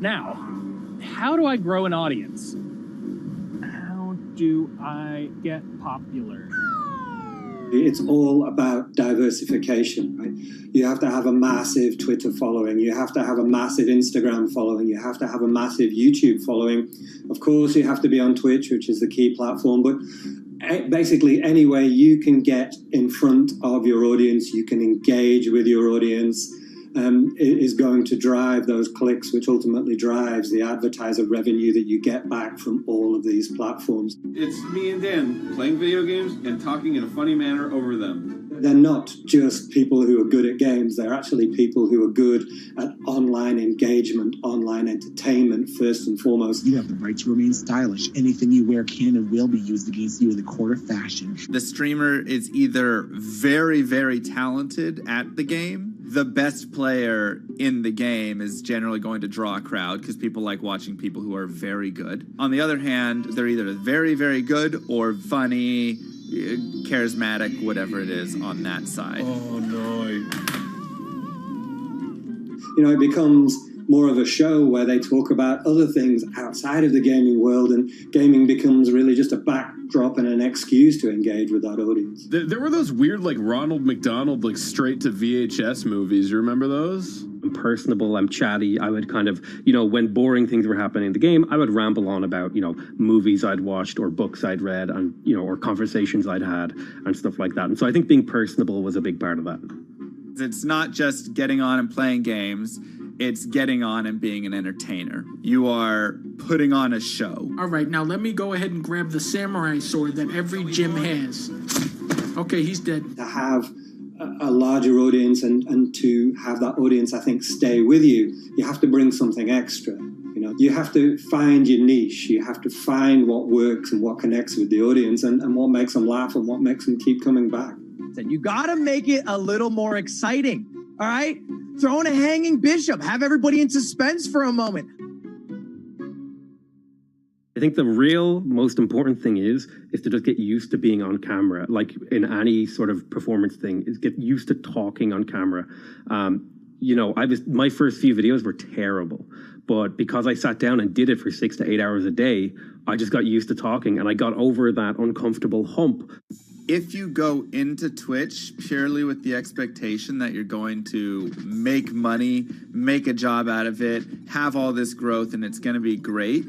Now, how do I grow an audience? How do I get popular? It's all about diversification, right? You have to have a massive Twitter following. You have to have a massive Instagram following. You have to have a massive YouTube following. Of course, you have to be on Twitch, which is the key platform. But basically, any way you can get in front of your audience, you can engage with your audience, is going to drive those clicks, which ultimately drives the advertiser revenue that you get back from all of these platforms. It's me and Dan playing video games and talking in a funny manner over them. They're not just people who are good at games. They're actually people who are good at online engagement, online entertainment, first and foremost. You have the right to remain stylish. Anything you wear can and will be used against you in the court of fashion. The streamer is either very, very talented at the game. The best player in the game is generally going to draw a crowd because people like watching people who are very good. On the other hand, they're either very, very good or funny, charismatic, whatever it is on that side. Oh, no. You know, it becomes more of a show where they talk about other things outside of the gaming world, and gaming becomes really just a backdrop and an excuse to engage with that audience. There were those weird, like, Ronald McDonald, like, straight to VHS movies. You remember those? I'm personable, I'm chatty. I would kind of, when boring things were happening in the game, I would ramble on about, movies I'd watched or books I'd read and, or conversations I'd had and stuff like that. And so I think being personable was a big part of that. It's not just getting on and playing games. It's getting on and being an entertainer. You are putting on a show. All right, now let me go ahead and grab the samurai sword that every gym has. Okay, he's dead. To have a larger audience and to have that audience, I think, stay with you, you have to bring something extra. You have to find your niche. You have to find what works and what connects with the audience and what makes them laugh and what makes them keep coming back. You gotta make it a little more exciting, all right? Throw in a hanging bishop. Have everybody in suspense for a moment. I think the real most important thing is to just get used to being on camera. Like in any sort of performance thing, is get used to talking on camera. My first few videos were terrible, but because I sat down and did it for 6 to 8 hours a day, I just got used to talking and I got over that uncomfortable hump. If you go into Twitch purely with the expectation that you're going to make money, make a job out of it, have all this growth, and it's going to be great,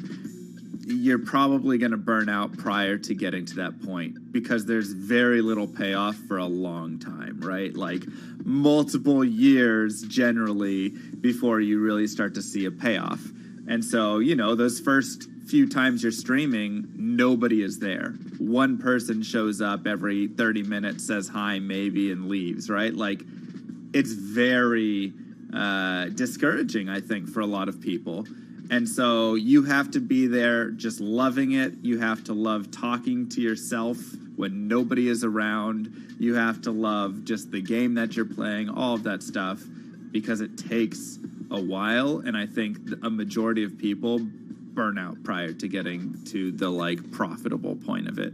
you're probably going to burn out prior to getting to that point because there's very little payoff for a long time, right? Like multiple years generally before you really start to see a payoff. And so, those first few times you're streaming, nobody is there. One person shows up every 30 minutes, says hi, maybe, and leaves, right? Like, it's very discouraging, I think, for a lot of people. And so you have to be there just loving it. You have to love talking to yourself when nobody is around. You have to love just the game that you're playing, all of that stuff, because it takes a while. And I think a majority of people burn out prior to getting to the profitable point of it.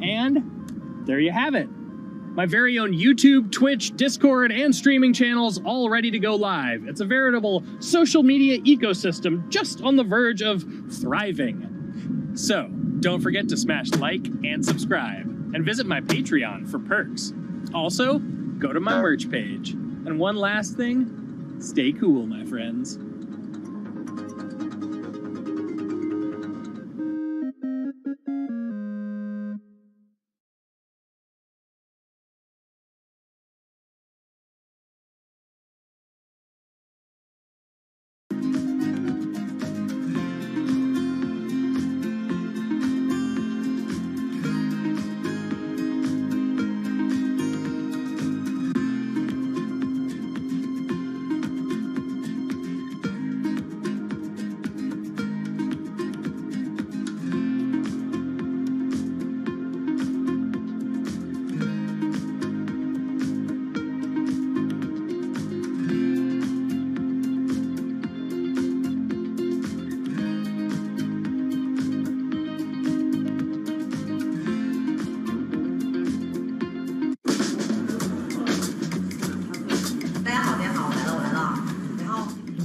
And there you have it. My very own YouTube, Twitch, Discord, and streaming channels all ready to go live. It's a veritable social media ecosystem just on the verge of thriving. So don't forget to smash like and subscribe and visit my Patreon for perks. Also, go to my merch page. And one last thing, stay cool, my friends.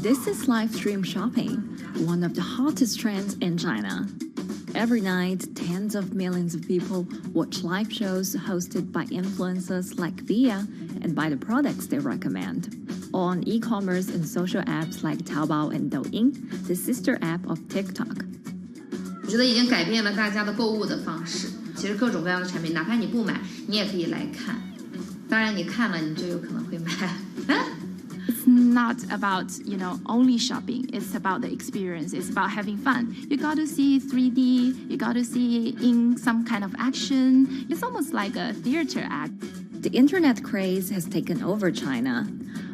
This is live stream shopping, one of the hottest trends in China. Every night, tens of millions of people watch live shows hosted by influencers like Via and buy the products they recommend. On e-commerce and social apps like Taobao and Douyin, the sister app of TikTok. 我觉得已经改变了大家的购物的方式。其实各种各样的产品，哪怕你不买，你也可以来看。当然，你看了，你就有可能会买。It's not about, only shopping. It's about the experience. It's about having fun. You got to see 3D. You got to see in some kind of action. It's almost like a theater act. The internet craze has taken over China.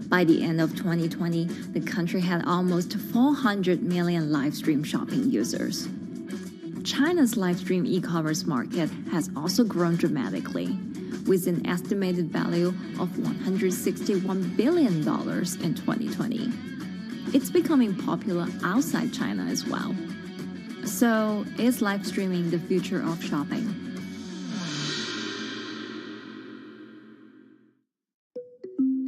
By the end of 2020, the country had almost 400 million live stream shopping users. China's live stream e-commerce market has also grown dramatically, with an estimated value of $161 billion in 2020. It's becoming popular outside China as well. So, is live streaming the future of shopping?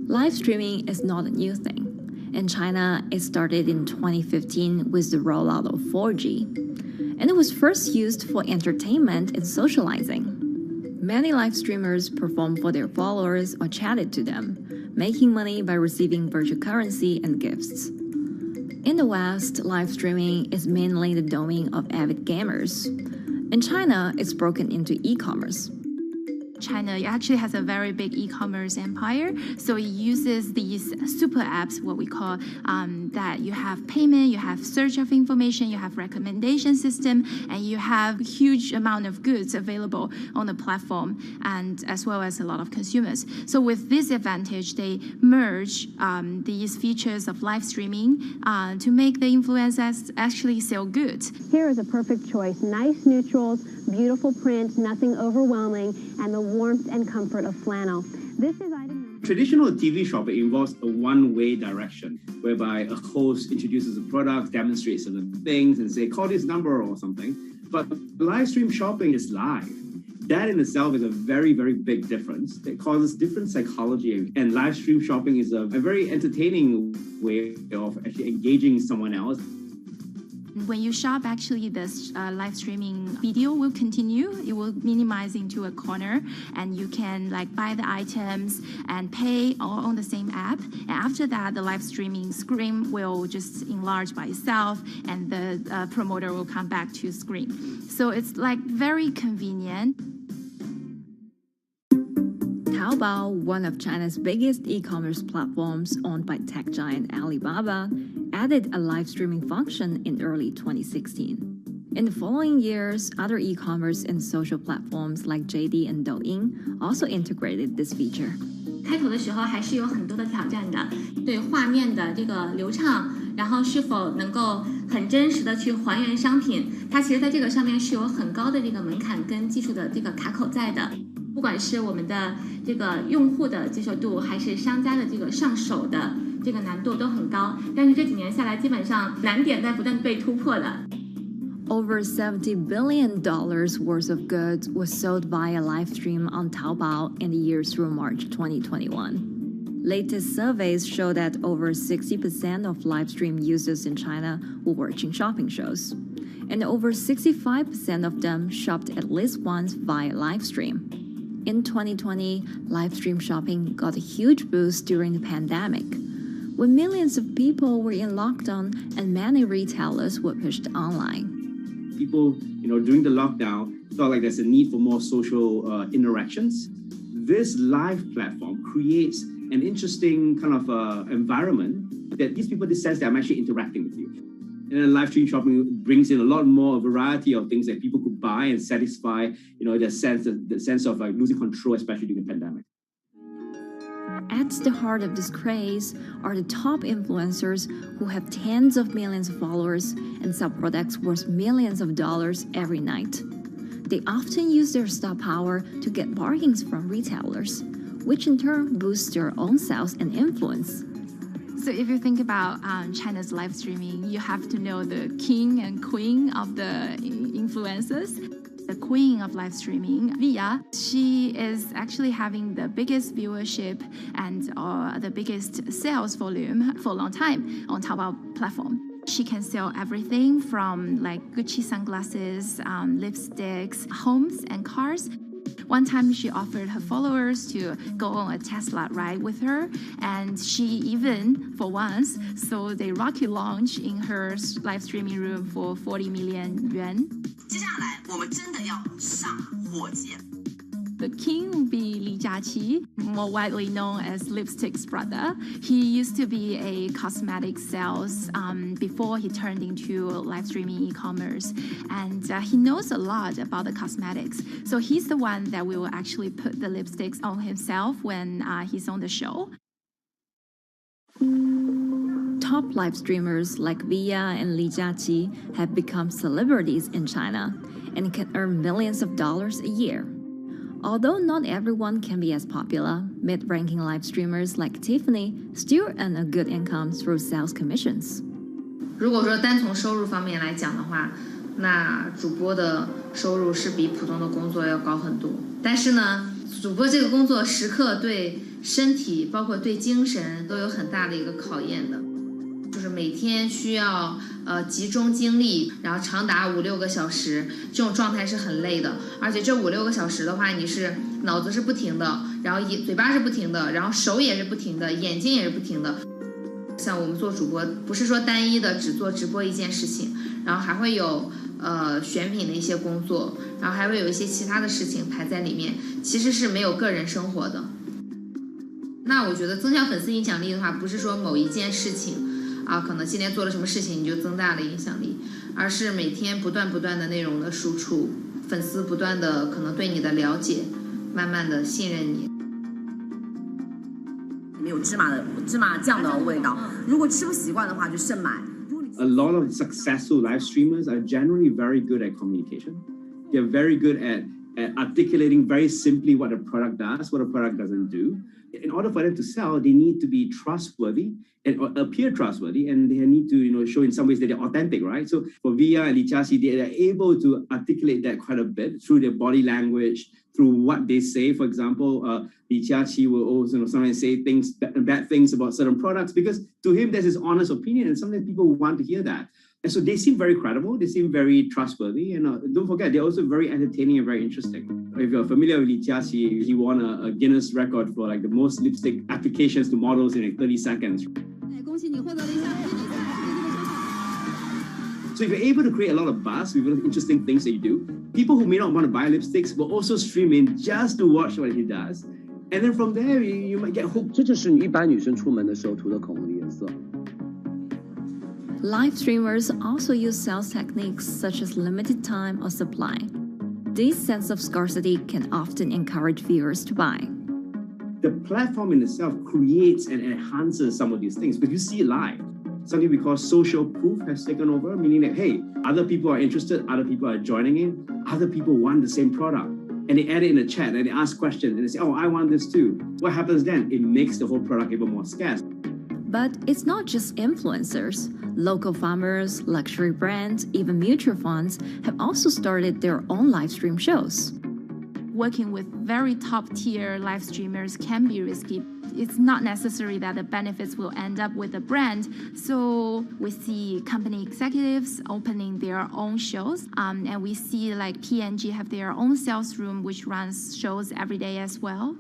Live streaming is not a new thing. In China, it started in 2015 with the rollout of 4G. And it was first used for entertainment and socializing. Many live streamers performed for their followers or chatted to them, making money by receiving virtual currency and gifts. In the West, live streaming is mainly the domain of avid gamers. In China, it's broken into e-commerce. China actually has a very big e-commerce empire, so it uses these super apps, what we call that you have payment, you have search of information, you have recommendation system, and you have huge amount of goods available on the platform, and as well as a lot of consumers. So with this advantage, they merge these features of live streaming to make the influencers actually sell goods. Here is a perfect choice: nice neutrals, beautiful print, nothing overwhelming, and the warmth and comfort of flannel. This is item. Traditional TV shopping involves a one-way direction, whereby a host introduces a product, demonstrates certain things, and say, call this number or something. But live stream shopping is live. That in itself is a very, very big difference. It causes different psychology. And live stream shopping is a very entertaining way of actually engaging someone else. When you shop, actually, this live streaming video will continue. It will minimize into a corner, and you can buy the items and pay all on the same app. And after that, the live streaming screen will just enlarge by itself, and the promoter will come back to screen. So it's very convenient. Taobao, one of China's biggest e-commerce platforms owned by tech giant Alibaba, added a live streaming function in early 2016. In the following years, other e-commerce and social platforms like JD and Douyin also integrated this feature. 开头的时候还是有很多的挑战的，对画面的这个流畅，然后是否能够很真实的去还原商品，它其实在这个上面是有很高的这个门槛跟技术的这个卡口在的。不管是我们的这个用户的接受度，还是商家的这个上手的这个难度都很高，但是这几年下来，基本上难点在不断被突破的。Over $70 billion worth of goods was sold via live stream on Taobao in the year through March 2021. Latest surveys show that over 60% of live stream users in China were watching shopping shows, and over 65% of them shopped at least once via live stream. In 2020, live stream shopping got a huge boost during the pandemic, when millions of people were in lockdown and many retailers were pushed online. People, during the lockdown, felt like there's a need for more social interactions. This live platform creates an interesting kind of environment that gives people the sense that I'm actually interacting with you. And then live stream shopping brings in a lot more variety of things that people could buy and satisfy, the sense of losing control, especially during the pandemic. At the heart of this craze are the top influencers who have tens of millions of followers and sell products worth millions of dollars every night. They often use their star power to get bargains from retailers, which in turn boosts their own sales and influence. So if you think about China's live streaming, you have to know the king and queen of the influencers. the queen of live streaming, Via. She is actually having the biggest viewership and the biggest sales volume for a long time on Taobao platform. She can sell everything from like Gucci sunglasses, lipsticks, homes, and cars. One time she offered her followers to go on a Tesla ride with her, and she even, for once, sold a rocket launch in her live streaming room for 40 million yuan. 接下来我们真的要上火箭。The king will be Li Jiaqi, more widely known as Lipstick's brother. He used to be a cosmetic sales before he turned into live streaming e-commerce, and he knows a lot about the cosmetics. So he's the one that will actually put the lipsticks on himself when he's on the show. Top live streamers like Via and Li Jiaqi have become celebrities in China and can earn millions of dollars a year. Although not everyone can be as popular, mid-ranking live streamers like Tiffany still earn a good income through sales commissions. 如果说单从收入方面来讲的话，那主播的收入是比普通的工作要高很多。但是呢，主播这个工作时刻对身体，包括对精神都有很大的一个考验的。就是每天需要集中精力，然后长达5-6个小时，这种状态是很累的。而且这5-6个小时的话，你是脑子是不停的，然后嘴巴是不停的，然后手也是不停的，眼睛也是不停的。像我们做主播，不是说单一的只做直播一件事情，然后还会有选品的一些工作，然后还会有一些其他的事情排在里面，其实是没有个人生活的。那我觉得增强粉丝影响力的话，不是说某一件事情。可能今天做了什么事情你就增大了影响力，而是每天不断的内容的输出，粉丝不断的可能对你的了解，慢慢的信任你。里面有芝麻酱的味道，如果吃不习惯的话就慎买。A lot of successful live streamers are generally very good at communication. They're very good at articulating very simply what a product does, what a product doesn't do. In order for them to sell, they need to be trustworthy and appear trustworthy, and they need to, show in some ways that they're authentic, right? So for Via and Li Jiaqi, they are able to articulate that quite a bit through their body language, through what they say. For example, Li Jiaqi will also sometimes say bad things about certain products because to him that's his honest opinion, and sometimes people want to hear that. And so they seem very credible, they seem very trustworthy, and don't forget, they're also very entertaining and very interesting. If you're familiar with Li Jiaqi, he won a Guinness record for like the most lipstick applications to models in like 30 seconds. So if you're able to create a lot of buzz with interesting things that you do, people who may not want to buy lipsticks will also stream in just to watch what he does. And then from there, you might get hooked. 这就是一般女生出门的时候涂的口红的颜色。Live streamers also use sales techniques such as limited time or supply. This sense of scarcity can often encourage viewers to buy. The platform in itself creates and enhances some of these things because you see it live. Something we call social proof has taken over, meaning that, hey, other people are interested, other people are joining in, other people want the same product. And they add it in the chat and they ask questions and they say, oh, I want this too. What happens then? It makes the whole product even more scarce. But it's not just influencers. Local farmers, luxury brands, even mutual funds have also started their own live stream shows. Working with very top-tier live streamers can be risky. It's not necessary that the benefits will end up with the brand. So we see company executives opening their own shows. And we see like P&G have their own sales room, which runs shows every day as well.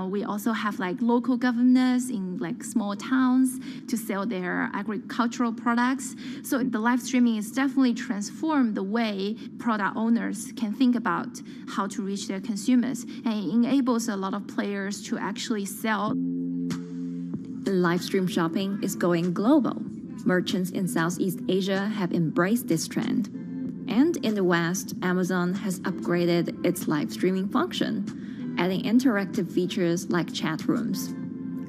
We also have like local governors in like small towns to sell their agricultural products. So the live streaming is definitely transformed the way product owners can think about how to reach their consumers, and it enables a lot of players to actually sell. Live stream shopping is going global. Merchants in Southeast Asia have embraced this trend. And in the West, Amazon has upgraded its live streaming function, adding interactive features like chat rooms.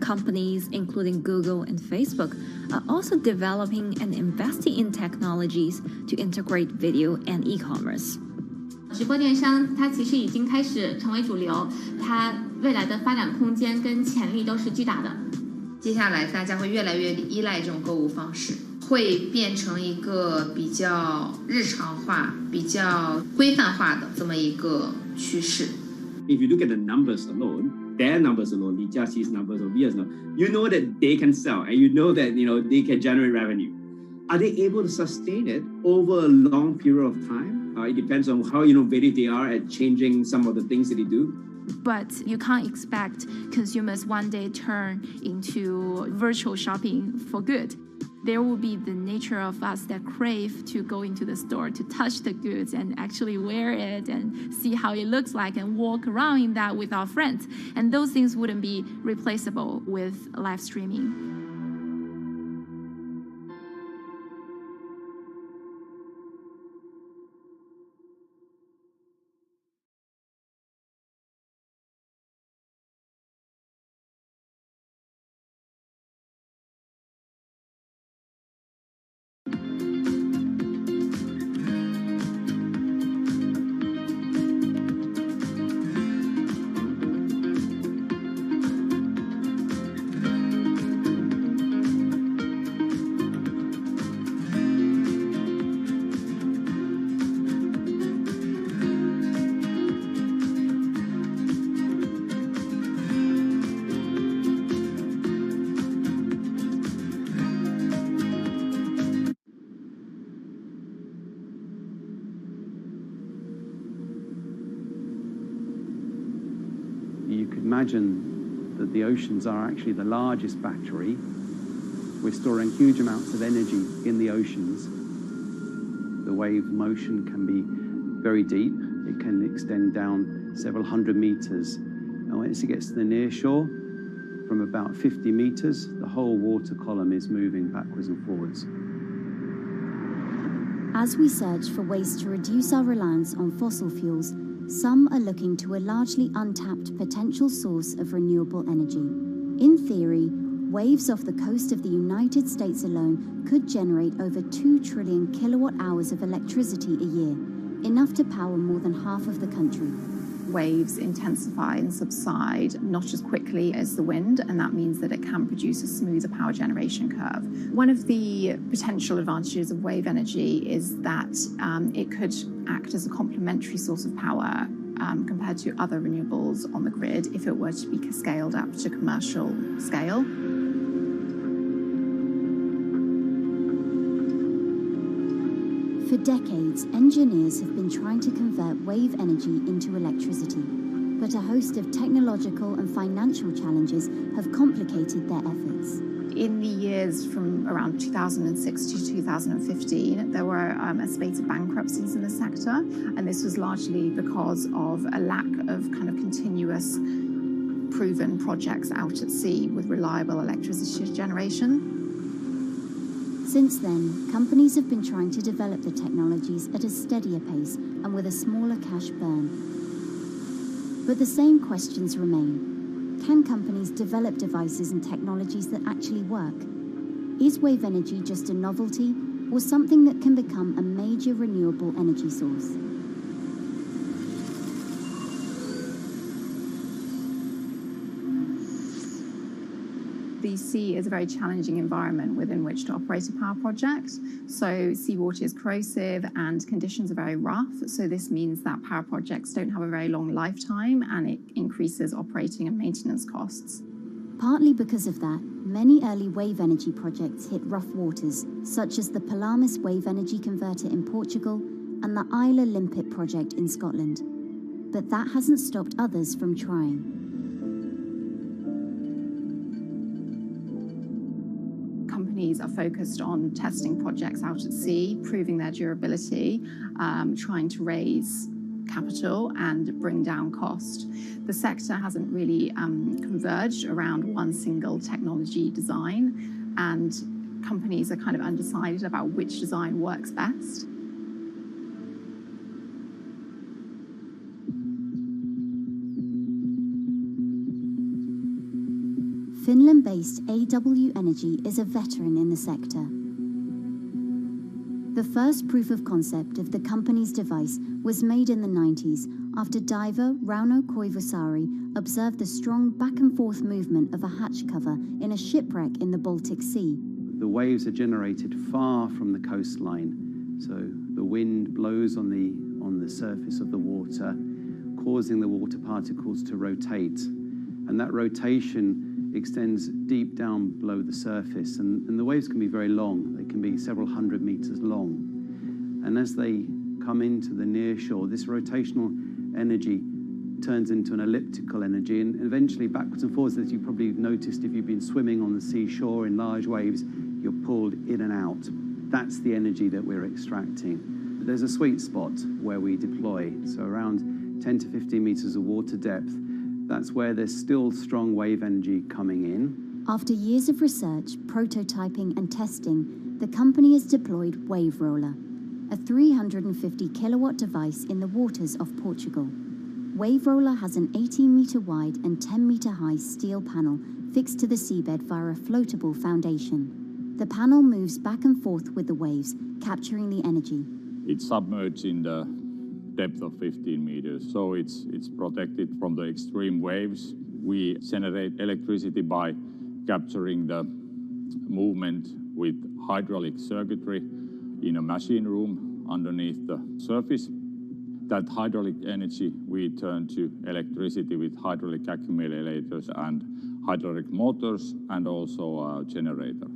Companies, including Google and Facebook, are also developing and investing in technologies to integrate video and e-commerce. 直播电商它其实已经开始成为主流，它未来的发展空间跟潜力都是巨大的。接下来大家会越来越依赖这种购物方式。会变成一个比较日常化、比较规范化的这么一个趋势。If you look at the numbers alone, their numbers alone, Li Jiaqi's numbers or Via's numbers, you know that they can sell and you know that they can generate revenue. Are they able to sustain it over a long period of time? It depends on how innovative they are at changing some of the things that they do. But you can't expect consumers one day turn into virtual shopping for good. There will be the nature of us that crave to go into the store, to touch the goods and actually wear it and see how it looks like and walk around in that with our friends. And those things wouldn't be replaceable with live streaming. You could imagine that the oceans are actually the largest battery. We're storing huge amounts of energy in the oceans. The wave motion can be very deep. It can extend down several hundred meters. And once it gets to the near shore, from about 50 meters, the whole water column is moving backwards and forwards. As we search for ways to reduce our reliance on fossil fuels, some are looking to a largely untapped potential source of renewable energy. In theory, waves off the coast of the United States alone could generate over 2 trillion kilowatt hours of electricity a year, enough to power more than half of the country. Waves intensify and subside not as quickly as the wind, and that means that it can produce a smoother power generation curve. One of the potential advantages of wave energy is that it could act as a complementary source of power compared to other renewables on the grid if it were to be scaled up to commercial scale. For decades, engineers have been trying to convert wave energy into electricity, but a host of technological and financial challenges have complicated their efforts. In the years from around 2006 to 2015, there were a spate of bankruptcies in the sector, and this was largely because of a lack of kind of continuous proven projects out at sea with reliable electricity generation. Since then, companies have been trying to develop the technologies at a steadier pace and with a smaller cash burn. But the same questions remain. Can companies develop devices and technologies that actually work? Is wave energy just a novelty or something that can become a major renewable energy source? The sea is a very challenging environment within which to operate a power project. So seawater is corrosive and conditions are very rough. So this means that power projects don't have a very long lifetime, and it increases operating and maintenance costs. Partly because of that, many early wave energy projects hit rough waters, such as the Palamas Wave Energy Converter in Portugal and the Isla Limpet project in Scotland. But that hasn't stopped others from trying. Companies are focused on testing projects out at sea, proving their durability, trying to raise capital and bring down cost. The sector hasn't really converged around one single technology design, and companies are kind of undecided about which design works best. Finland-based AW Energy is a veteran in the sector. The first proof of concept of the company's device was made in the 90s after diver Rauno Koivusaari observed the strong back-and-forth movement of a hatch cover in a shipwreck in the Baltic Sea. The waves are generated far from the coastline, so the wind blows on the surface of the water, causing the water particles to rotate, and that rotation extends deep down below the surface, and the waves can be very long. They can be several hundred meters long, and as they come into the near shore, this rotational energy turns into an elliptical energy, and eventually backwards and forwards, as you probably noticed if you've been swimming on the seashore in large waves, you're pulled in and out. That's the energy that we're extracting. There's a sweet spot where we deploy, so around 10 to 15 meters of water depth. That's where there's still strong wave energy coming in. After years of research, prototyping and testing, the company has deployed Wave Roller, a 350 kilowatt device in the waters of Portugal. Wave Roller has an 18-meter wide and 10-meter high steel panel fixed to the seabed via a floatable foundation. The panel moves back and forth with the waves, capturing the energy. It's submerged in the depth of 15 meters, so it's protected from the extreme waves. We generate electricity by capturing the movement with hydraulic circuitry in a machine room underneath the surface. That hydraulic energy we turn to electricity with hydraulic accumulators and hydraulic motors, and also a generator.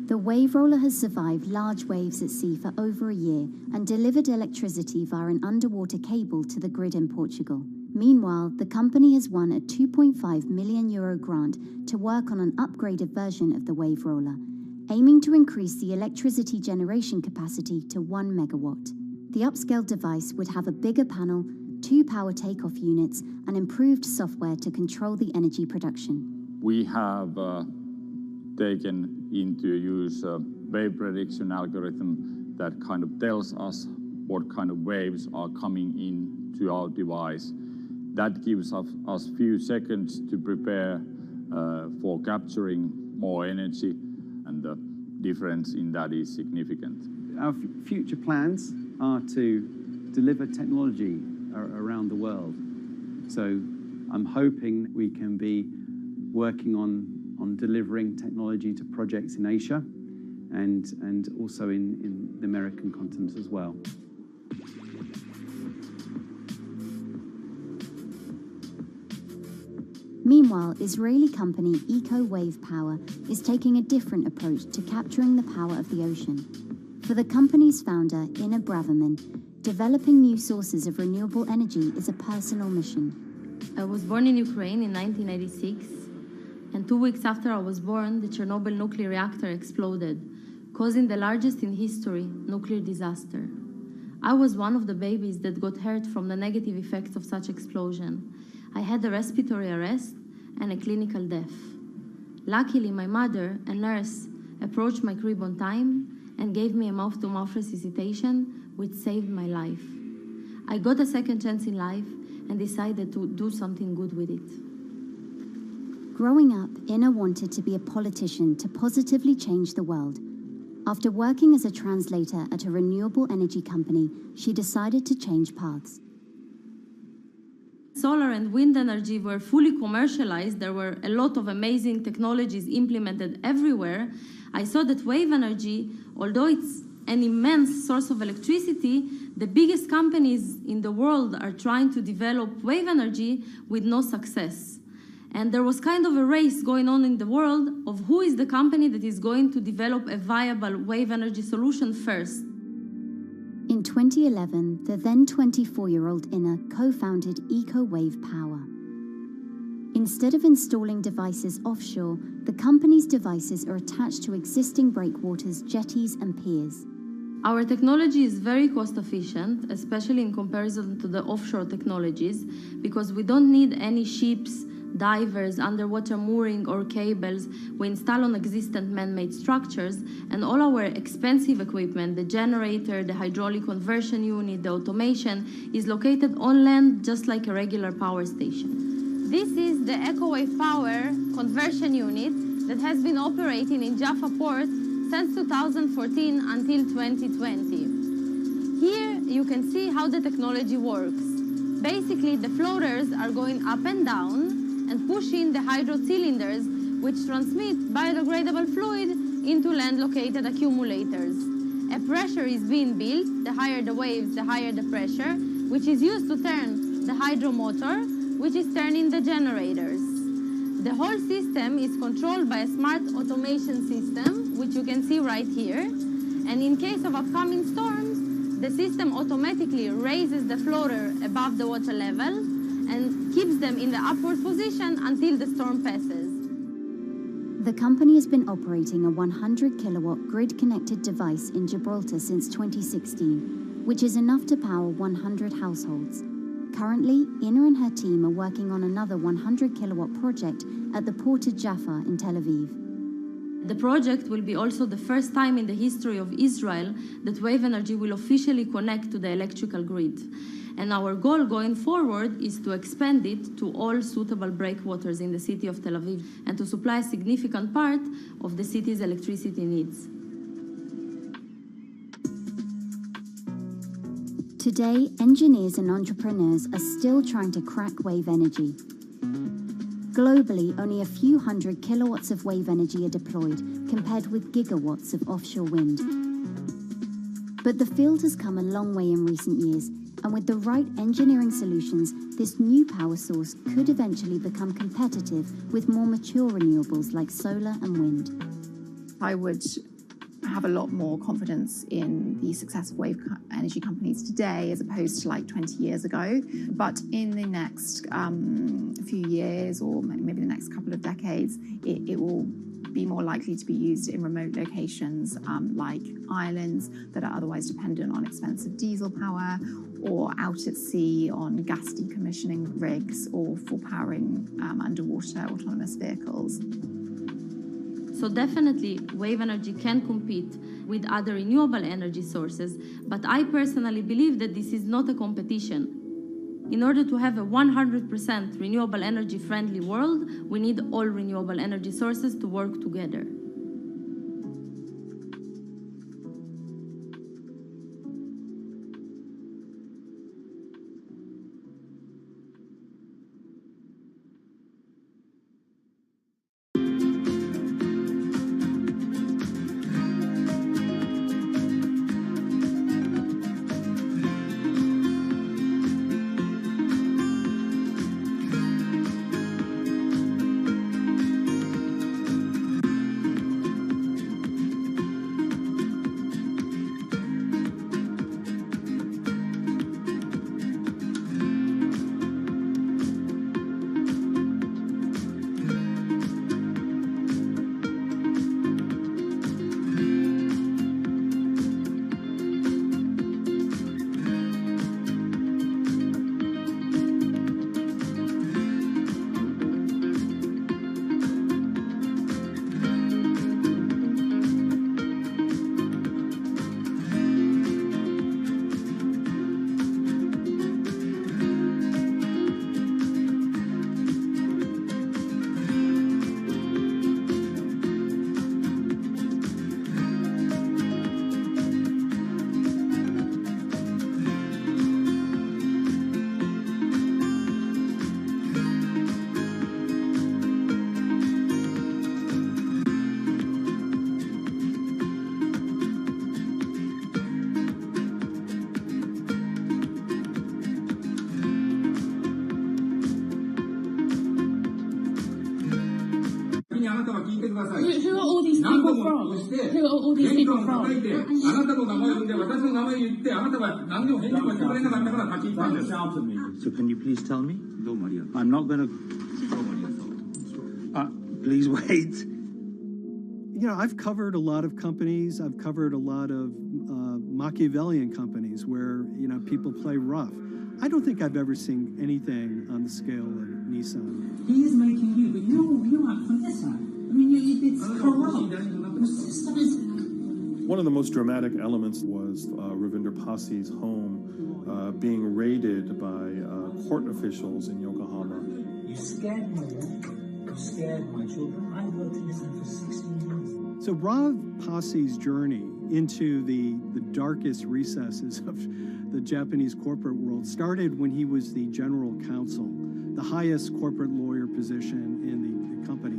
The Wave Roller has survived large waves at sea for over a year and delivered electricity via an underwater cable to the grid in Portugal. Meanwhile, the company has won a €2.5 million grant to work on an upgraded version of the Wave Roller, aiming to increase the electricity generation capacity to 1 megawatt. The upscaled device would have a bigger panel, 2 power takeoff units, and improved software to control the energy production. We have taken into use a wave prediction algorithm that kind of tells us what kind of waves are coming in to our device. That gives us few seconds to prepare for capturing more energy, and the difference in that is significant. Our future plans are to deliver technology around the world. So I'm hoping we can be working on delivering technology to projects in Asia and also in the American continent as well. Meanwhile, Israeli company Eco Wave Power is taking a different approach to capturing the power of the ocean. For the company's founder, Ina Braverman, developing new sources of renewable energy is a personal mission. I was born in Ukraine in 1986, and 2 weeks after I was born, the Chernobyl nuclear reactor exploded, causing the largest in history nuclear disaster. I was one of the babies that got hurt from the negative effects of such explosion. I had a respiratory arrest and a clinical death. Luckily, my mother, a nurse, approached my crib on time and gave me a mouth-to-mouth resuscitation, which saved my life. I got a second chance in life and decided to do something good with it. Growing up, Ina wanted to be a politician to positively change the world. After working as a translator at a renewable energy company, she decided to change paths. Solar and wind energy were fully commercialized. There were a lot of amazing technologies implemented everywhere. I saw that wave energy, although it's an immense source of electricity, the biggest companies in the world are trying to develop wave energy with no success. And there was kind of a race going on in the world of who is the company that is going to develop a viable wave energy solution first. In 2011, the then 24-year-old Ina co-founded Eco Wave Power. Instead of installing devices offshore, the company's devices are attached to existing breakwaters, jetties, and piers. Our technology is very cost efficient, especially in comparison to the offshore technologies, because we don't need any ships, divers, underwater mooring or cables. We install on existing man-made structures, and all our expensive equipment, the generator, the hydraulic conversion unit, the automation, is located on land just like a regular power station. This is the EcoWave Power conversion unit that has been operating in Jaffa Port since 2014 until 2020. Here you can see how the technology works. Basically, the floaters are going up and down and pushing the hydro cylinders, which transmit biodegradable fluid into land-located accumulators. A pressure is being built, the higher the waves, the higher the pressure, which is used to turn the hydromotor, which is turning the generators. The whole system is controlled by a smart automation system, which you can see right here. And in case of upcoming storms, the system automatically raises the floater above the water level and keeps them in the upward position until the storm passes. The company has been operating a 100-kilowatt grid-connected device in Gibraltar since 2016, which is enough to power 100 households. Currently, Ina and her team are working on another 100-kilowatt project at the Port of Jaffa in Tel Aviv. The project will be also the first time in the history of Israel that wave energy will officially connect to the electrical grid. And our goal going forward is to expand it to all suitable breakwaters in the city of Tel Aviv and to supply a significant part of the city's electricity needs. Today, engineers and entrepreneurs are still trying to crack wave energy. Globally, only a few hundred kilowatts of wave energy are deployed, compared with gigawatts of offshore wind. But the field has come a long way in recent years, and with the right engineering solutions, this new power source could eventually become competitive with more mature renewables like solar and wind. I would have a lot more confidence in the success of wave energy companies today as opposed to like 20 years ago. But in the next few years or maybe the next couple of decades, it will be more likely to be used in remote locations like islands that are otherwise dependent on expensive diesel power, or out at sea on gas decommissioning rigs, or for powering underwater autonomous vehicles. So definitely, wave energy can compete with other renewable energy sources, but I personally believe that this is not a competition. In order to have a 100% renewable energy friendly world, we need all renewable energy sources to work together. Who are all these people from? Who are all these people from? So can you please tell me? I'm not going to... please wait. You know, I've covered a lot of companies. I've covered a lot of Machiavellian companies where, you know, people play rough. I don't think I've ever seen anything on the scale of Nissan. He is making you, but you act from this side. I mean, it's corrupt. The system is... One of the most dramatic elements was Ravinder Pasi's home being raided by court officials in Yokohama. You scared my wife. You scared my children. I worked in Nissan for 16 years. So Rav Pasi's journey into the darkest recesses of the Japanese corporate world started when he was the general counsel, the highest corporate lawyer position in the company.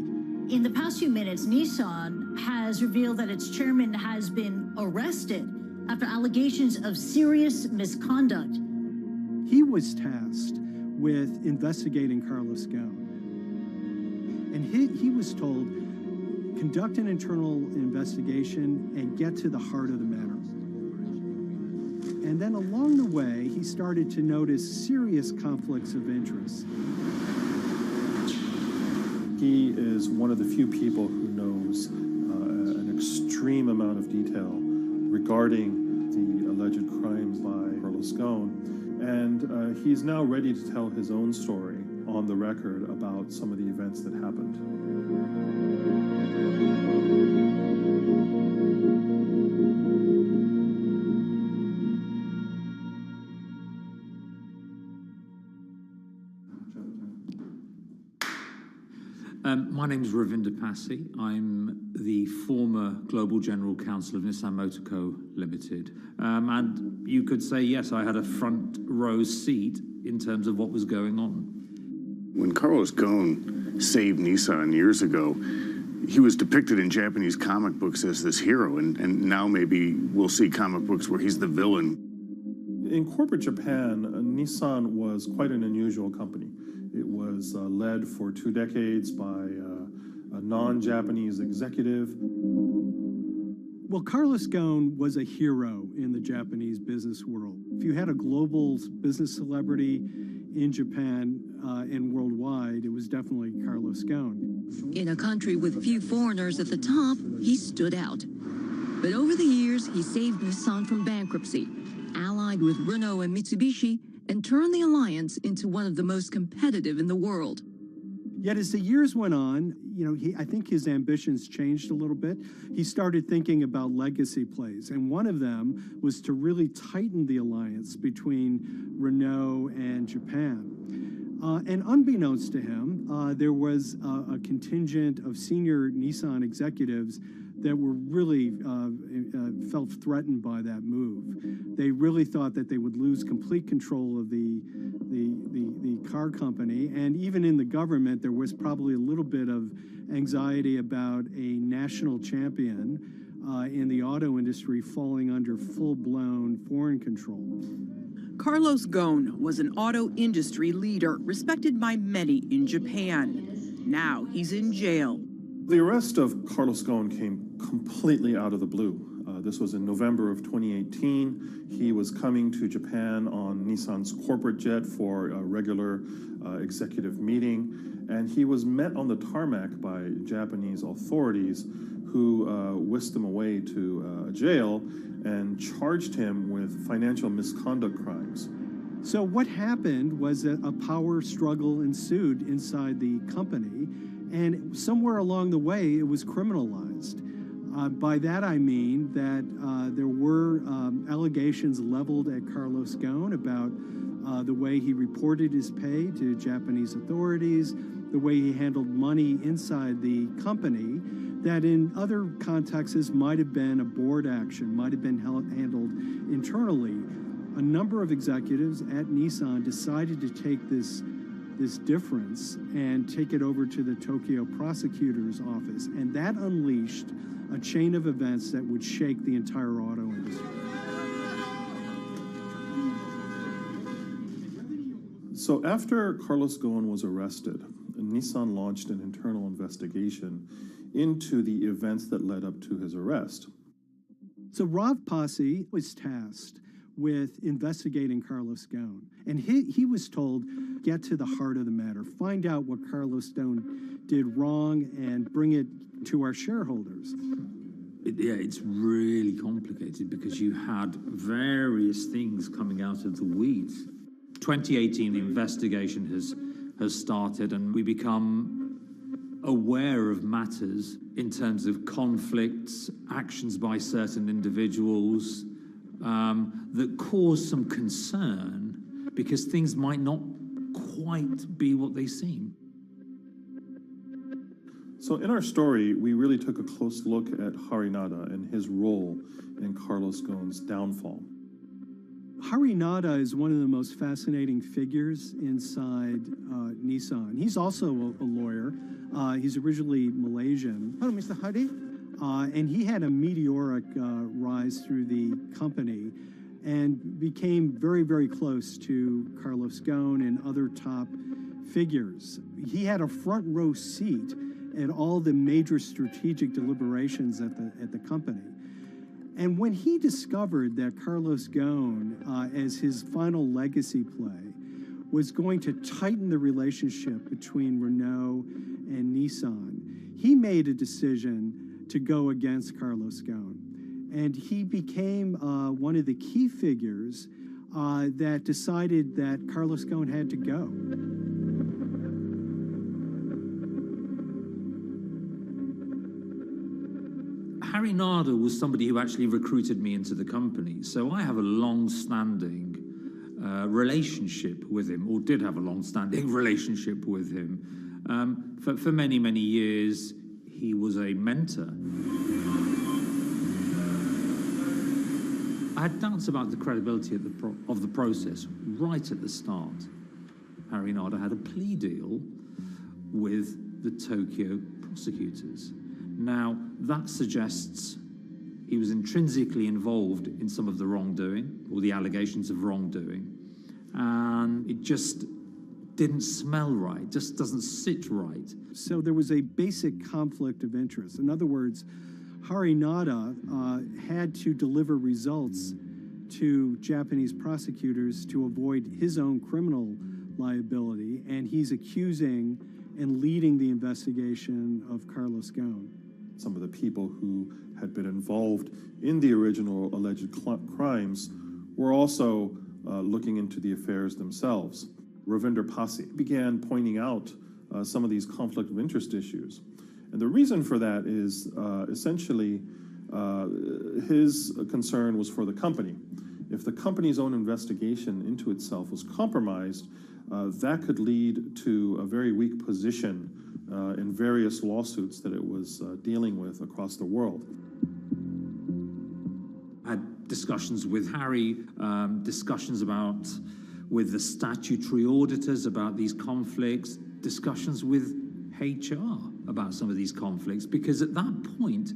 In the past few minutes, Nissan has revealed that its chairman has been arrested after allegations of serious misconduct. He was tasked with investigating Carlos Ghosn. And he was told, conduct an internal investigation and get to the heart of the matter. And then along the way, he started to notice serious conflicts of interest. He is one of the few people who knows an extreme amount of detail regarding the alleged crimes by Carlos Ghosn, and he's now ready to tell his own story on the record about some of the events that happened. My name is Ravinder Passy. I'm the former Global General Counsel of Nissan Motor Co. Limited. And you could say, yes, I had a front row seat in terms of what was going on. When Carlos Ghosn saved Nissan years ago, he was depicted in Japanese comic books as this hero, and now maybe we'll see comic books where he's the villain. In corporate Japan, Nissan was quite an unusual company. It was led for 2 decades by a non-Japanese executive. Well, Carlos Ghosn was a hero in the Japanese business world. If you had a global business celebrity in Japan and worldwide, it was definitely Carlos Ghosn. In a country with few foreigners at the top, he stood out. But over the years, he saved Nissan from bankruptcy, allied with Renault and Mitsubishi, and turned the alliance into one of the most competitive in the world. Yet as the years went on, I think his ambitions changed a little bit. He started thinking about legacy plays, and one of them was to really tighten the alliance between Renault and Japan. And unbeknownst to him, there was a contingent of senior Nissan executives that were really felt threatened by that move. They really thought that they would lose complete control of the car company, and even in the government, there was probably a little bit of anxiety about a national champion in the auto industry falling under full-blown foreign control. Carlos Ghosn was an auto industry leader, respected by many in Japan. Now he's in jail. The arrest of Carlos Ghosn came completely out of the blue. This was in November of 2018. He was coming to Japan on Nissan's corporate jet for a regular executive meeting, and he was met on the tarmac by Japanese authorities who whisked him away to jail and charged him with financial misconduct crimes. So what happened was that a power struggle ensued inside the company, and somewhere along the way, it was criminalized. By that I mean that there were allegations leveled at Carlos Ghosn about the way he reported his pay to Japanese authorities, the way he handled money inside the company, that in other contexts might have been a board action, might have been handled internally. A number of executives at Nissan decided to take this difference and take it over to the Tokyo prosecutor's office, and that unleashed a chain of events that would shake the entire auto industry. So after Carlos Ghosn was arrested, Nissan launched an internal investigation into the events that led up to his arrest. So Rav Passy was tasked with investigating Carlos Ghosn, and he was told, get to the heart of the matter, find out what Carlos Ghosn did wrong and bring it to our shareholders. It's really complicated because you had various things coming out of the weeds. 2018, the investigation has started, and we become aware of matters in terms of conflicts, actions by certain individuals that cause some concern because things might not quite be what they seem. So in our story, we really took a close look at Harinada and his role in Carlos Ghosn's downfall. Harinada is one of the most fascinating figures inside Nissan. He's also a lawyer. He's originally Malaysian. Hello, Mr. Hari. And he had a meteoric rise through the company and became very, very close to Carlos Ghosn and other top figures. He had a front row seat at all the major strategic deliberations at the company. And when he discovered that Carlos Ghosn, as his final legacy play, was going to tighten the relationship between Renault and Nissan, he made a decision to go against Carlos Ghosn. And he became one of the key figures that decided that Carlos Ghosn had to go. Harinada was somebody who actually recruited me into the company. So I have a long-standing relationship with him, or did have a long-standing relationship with him. For many, many years, he was a mentor. I had doubts about the credibility of the process right at the start. Harinada had a plea deal with the Tokyo prosecutors. Now, that suggests he was intrinsically involved in some of the wrongdoing, or the allegations of wrongdoing, and it just didn't smell right, just doesn't sit right. So there was a basic conflict of interest. In other words, Harinada had to deliver results to Japanese prosecutors to avoid his own criminal liability, and he's accusing and leading the investigation of Carlos Ghosn. Some of the people who had been involved in the original alleged crimes were also looking into the affairs themselves. Ravinder Pasi began pointing out some of these conflict of interest issues. And the reason for that is essentially his concern was for the company. If the company's own investigation into itself was compromised, that could lead to a very weak position in various lawsuits that it was dealing with across the world. I had discussions with Harry, discussions with the statutory auditors about these conflicts, discussions with HR about some of these conflicts, because at that point,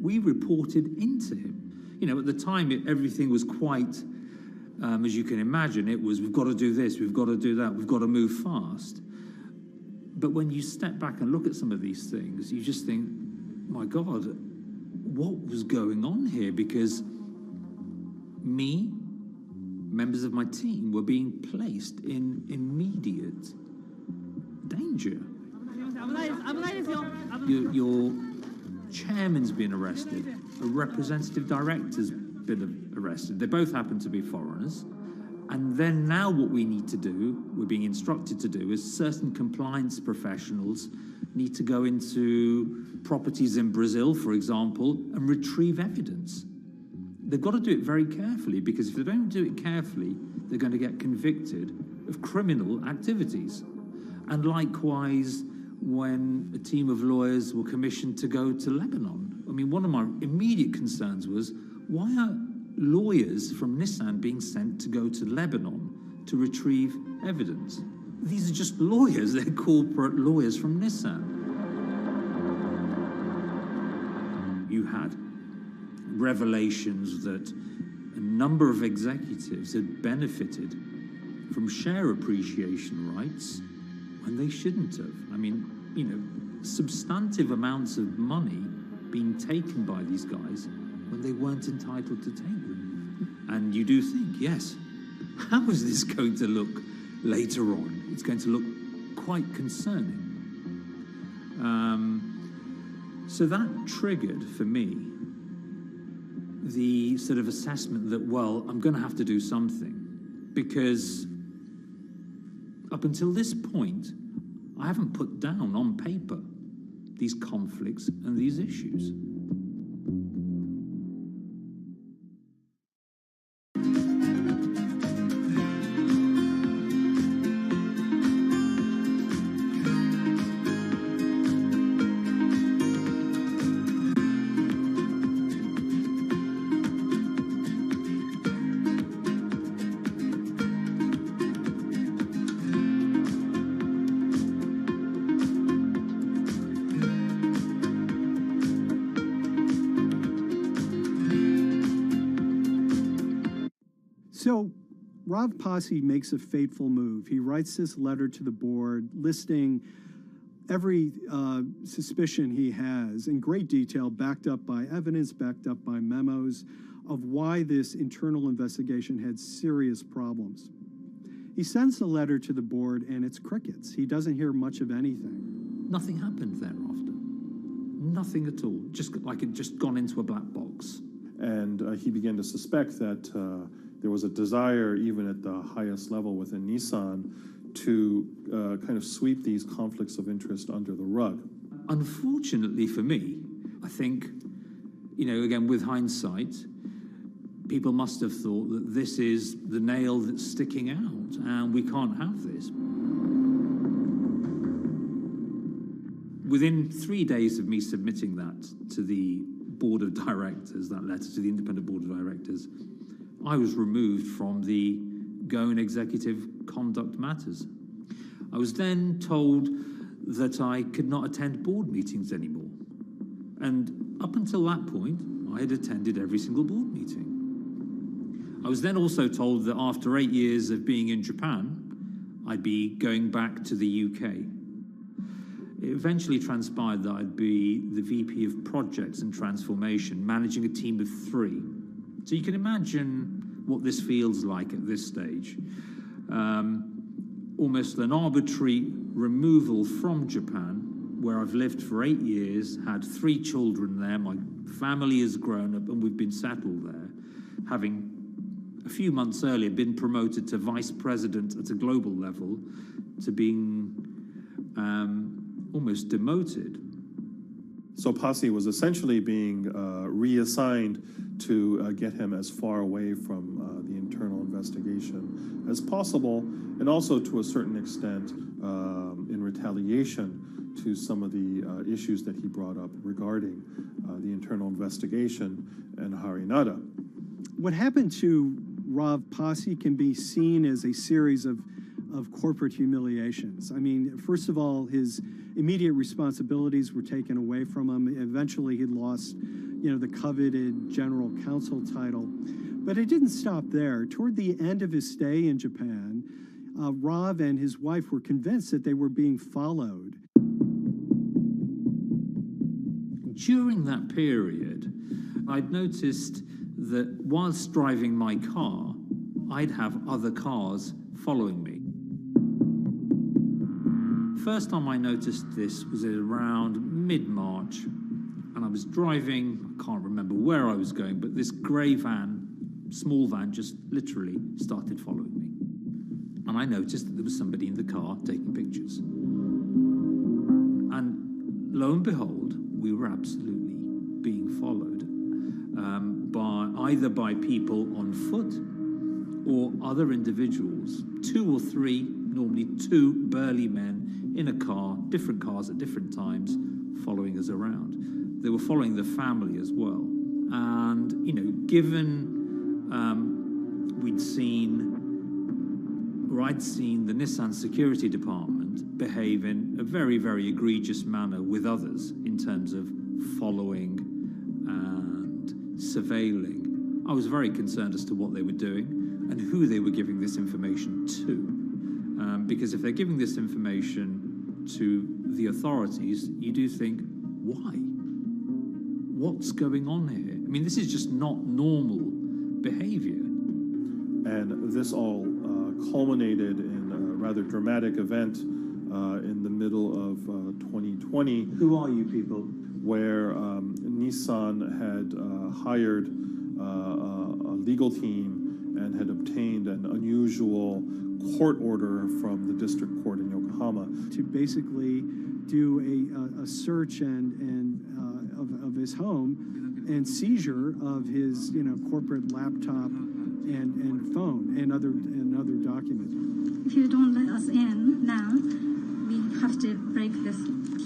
we reported into him. You know, at the time, everything was quite, as you can imagine, it was, we've got to do this, we've got to do that, we've got to move fast. But when you step back and look at some of these things, you just think, my God, what was going on here? Because me, members of my team, were being placed in immediate danger. Your chairman's been arrested, a representative director's been arrested. They both happen to be foreigners. And then now what we need to do, we're being instructed to do, is certain compliance professionals need to go into properties in Brazil, for example, and retrieve evidence. They've got to do it very carefully, because if they don't do it carefully, they're going to get convicted of criminal activities. And likewise, when a team of lawyers were commissioned to go to Lebanon. I mean, one of my immediate concerns was, why are lawyers from Nissan being sent to go to Lebanon to retrieve evidence? These are just lawyers, they're corporate lawyers from Nissan. You had revelations that a number of executives had benefited from share appreciation rights when they shouldn't have. I mean, you know, substantive amounts of money being taken by these guys when they weren't entitled to take them. And you do think, yes, how is this going to look later on? It's going to look quite concerning. So that triggered, for me, the sort of assessment that, well, I'm going to have to do something, because up until this point, I haven't put down on paper these conflicts and these issues. So Rav Pasi makes a fateful move. He writes this letter to the board listing every suspicion he has in great detail, backed up by evidence, backed up by memos, of why this internal investigation had serious problems. He sends the letter to the board, and it's crickets. He doesn't hear much of anything. Nothing happened thereafter. Nothing at all. Just like it just gone into a black box. And he began to suspect that there was a desire, even at the highest level within Nissan, to kind of sweep these conflicts of interest under the rug. Unfortunately for me, I think, again, with hindsight, people must have thought that this is the nail that's sticking out, and we can't have this. Within 3 days of me submitting that to the board of directors, that letter to the independent board of directors, I was removed from the Ghosn Executive Conduct Matters. I was then told that I could not attend board meetings anymore. And up until that point, I had attended every single board meeting. I was then also told that after 8 years of being in Japan, I'd be going back to the UK. It eventually transpired that I'd be the VP of Projects and Transformation, managing a team of 3. So you can imagine what this feels like at this stage. Almost an arbitrary removal from Japan, where I've lived for 8 years, had 3 children there, my family has grown up, and we've been settled there, having a few months earlier been promoted to vice president at a global level, to being almost demoted. So Pasi was essentially being reassigned to get him as far away from the internal investigation as possible, and also to a certain extent in retaliation to some of the issues that he brought up regarding the internal investigation and Harinada. What happened to Rav Pasi can be seen as a series of corporate humiliations. I mean, first of all, his immediate responsibilities were taken away from him. Eventually, he lost, the coveted general counsel title. But it didn't stop there. Toward the end of his stay in Japan, Rav and his wife were convinced that they were being followed. During that period, I'd noticed that whilst driving my car, I'd have other cars following me. First time I noticed this was around mid-March, and I was driving, I can't remember where I was going, but this grey van, small van, just literally started following me. And I noticed that there was somebody in the car taking pictures. And lo and behold, we were absolutely being followed either by people on foot or other individuals, 2 or 3, normally 2 burly men in a car, different cars at different times, following us around. They were following the family as well. And, given I'd seen the Nissan security department behave in a very, very egregious manner with others in terms of following and surveilling, I was very concerned as to what they were doing and who they were giving this information to. Because if they're giving this information to the authorities, you do think, why? What's going on here? I mean, this is just not normal behavior. And this all culminated in a rather dramatic event in the middle of 2020. Who are you people? Where Nissan had hired a legal team and had obtained an unusual court order from the district court in Yokohama to basically do a search of his home and seizure of his corporate laptop and phone and other documents. If you don't let us in now, we have to break this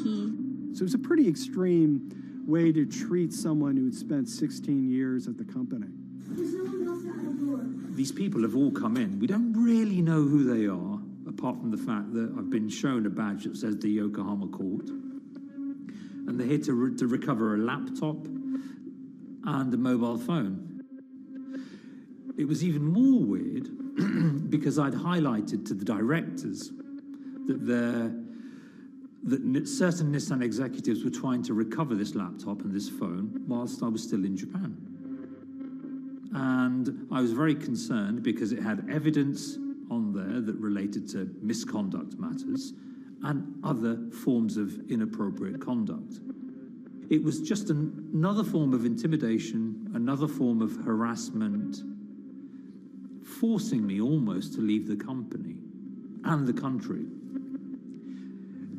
key. So it's a pretty extreme way to treat someone who had spent 16 years at the company. These people have all come in. We don't really know who they are, apart from the fact that I've been shown a badge that says the Yokohama Court. And they're here to recover a laptop and a mobile phone. It was even more weird because I'd highlighted to the directors that certain Nissan executives were trying to recover this laptop and this phone whilst I was still in Japan. And I was very concerned because it had evidence on there that related to misconduct matters and other forms of inappropriate conduct. It was just another form of intimidation, another form of harassment, forcing me almost to leave the company and the country.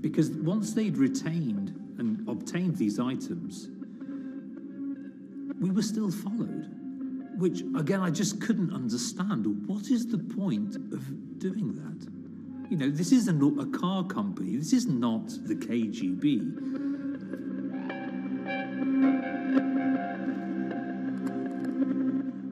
Because once they'd retained and obtained these items, we were still followed, which, again, I just couldn't understand. What is the point of doing that? You know, this isn't a car company. This is not the KGB.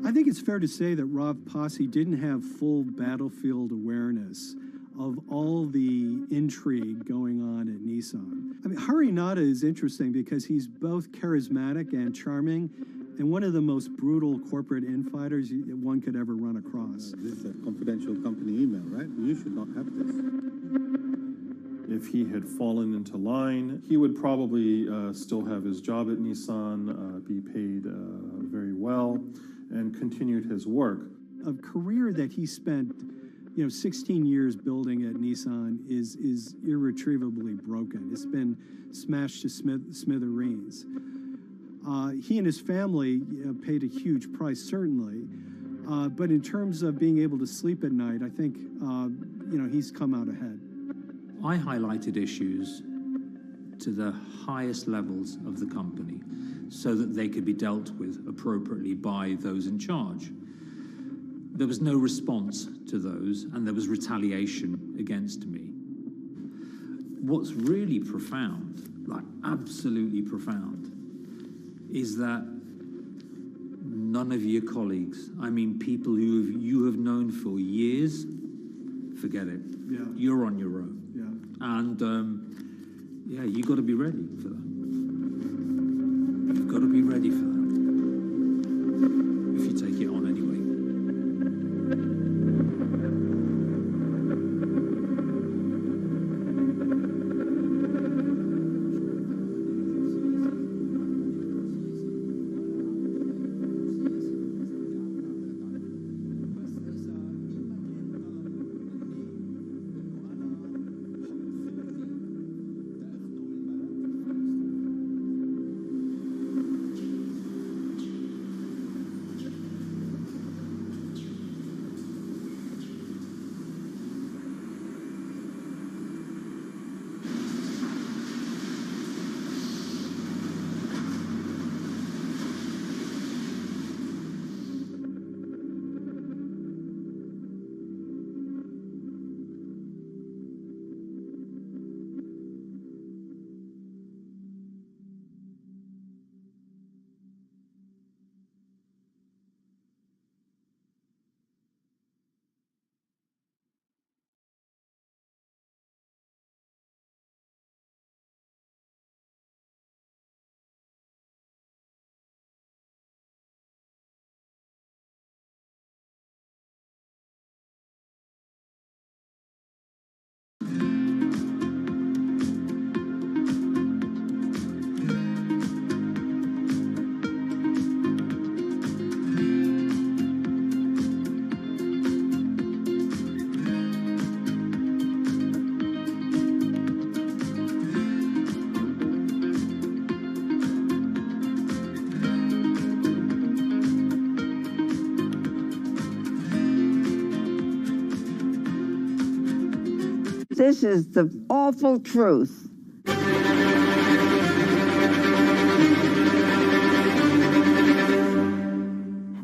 I think it's fair to say that Rav Pasi didn't have full battlefield awareness of all the intrigue going on at Nissan. I mean, Harinata is interesting because he's both charismatic and charming, and one of the most brutal corporate infighters one could ever run across. This is a confidential company email, right? You should not have this. If he had fallen into line, he would probably still have his job at Nissan, be paid very well, and continued his work. A career that he spent 16 years building at Nissan is irretrievably broken. It's been smashed to smithereens. He and his family paid a huge price, certainly. But in terms of being able to sleep at night, I think he's come out ahead. I highlighted issues to the highest levels of the company so that they could be dealt with appropriately by those in charge. There was no response to those, and there was retaliation against me. What's really profound, like absolutely profound, is that none of your colleagues, I mean people who you have known for years, forget it. Yeah. You're on your own. Yeah. And you got to be ready for that. You've got to be ready for that. If you take it on anyway. This is the awful truth.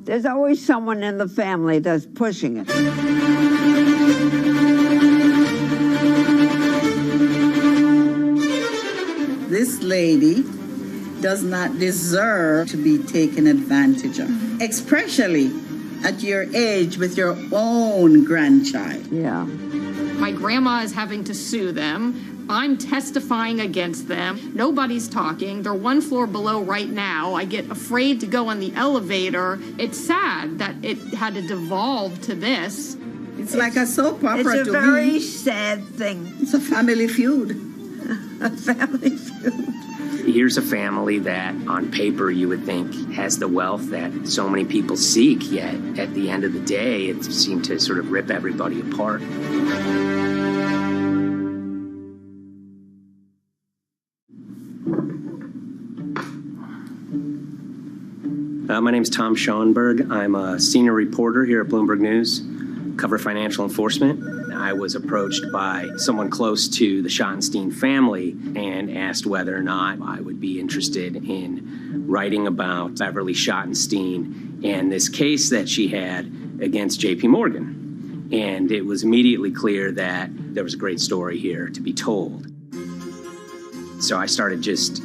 There's always someone in the family that's pushing it. This lady does not deserve to be taken advantage of, especially at your age with your own grandchild. Yeah. My grandma is having to sue them I'm testifying against them. Nobody's talking. They're one floor below right now. I get afraid to go on the elevator. It's sad that it had to devolve to this. It's like a soap opera to me. It's a very sad thing. It's a family feud. A family feud. Here's a family that, on paper, you would think has the wealth that so many people seek, yet at the end of the day, it seemed to sort of rip everybody apart. My name's Tom Schoenberg. I'm a senior reporter here at Bloomberg News, cover financial enforcement. I was approached by someone close to the Schottenstein family and asked whether or not I would be interested in writing about Beverly Schottenstein and this case that she had against JP Morgan. And it was immediately clear that there was a great story here to be told. So I started just,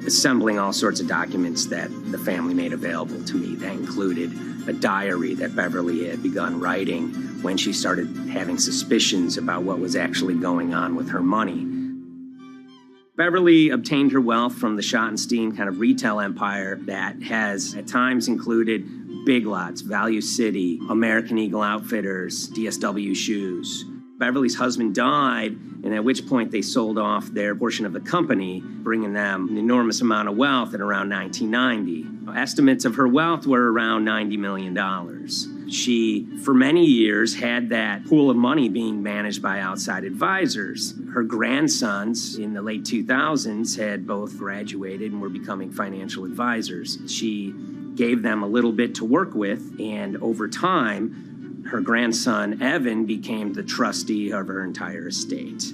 assembling all sorts of documents that the family made available to me. That included a diary that Beverly had begun writing when she started having suspicions about what was actually going on with her money. Beverly obtained her wealth from the Schottenstein kind of retail empire that has at times included Big Lots, Value City, American Eagle Outfitters, DSW Shoes. Beverly's husband died, and at which point they sold off their portion of the company, bringing them an enormous amount of wealth at around 1990. Estimates of her wealth were around $90 million. She, for many years, had that pool of money being managed by outside advisors. Her grandsons in the late 2000s had both graduated and were becoming financial advisors. She gave them a little bit to work with, and over time, her grandson, Evan, became the trustee of her entire estate.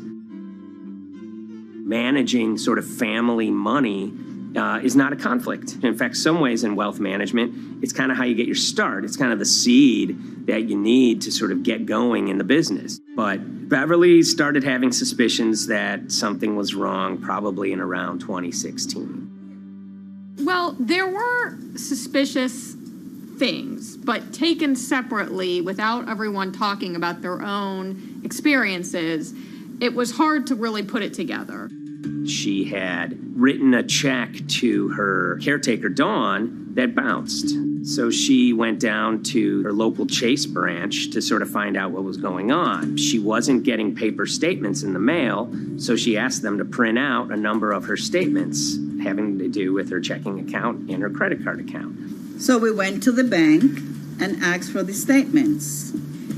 Managing sort of family money is not a conflict. In fact, some ways in wealth management, it's kind of how you get your start. It's kind of the seed that you need to sort of get going in the business. But Beverly started having suspicions that something was wrong probably in around 2016. Well, there were suspicious things, but taken separately without everyone talking about their own experiences, it was hard to really put it together. She had written a check to her caretaker, Dawn, that bounced. So she went down to her local Chase branch to sort of find out what was going on. She wasn't getting paper statements in the mail, so she asked them to print out a number of her statements having to do with her checking account and her credit card account. So we went to the bank and asked for the statements.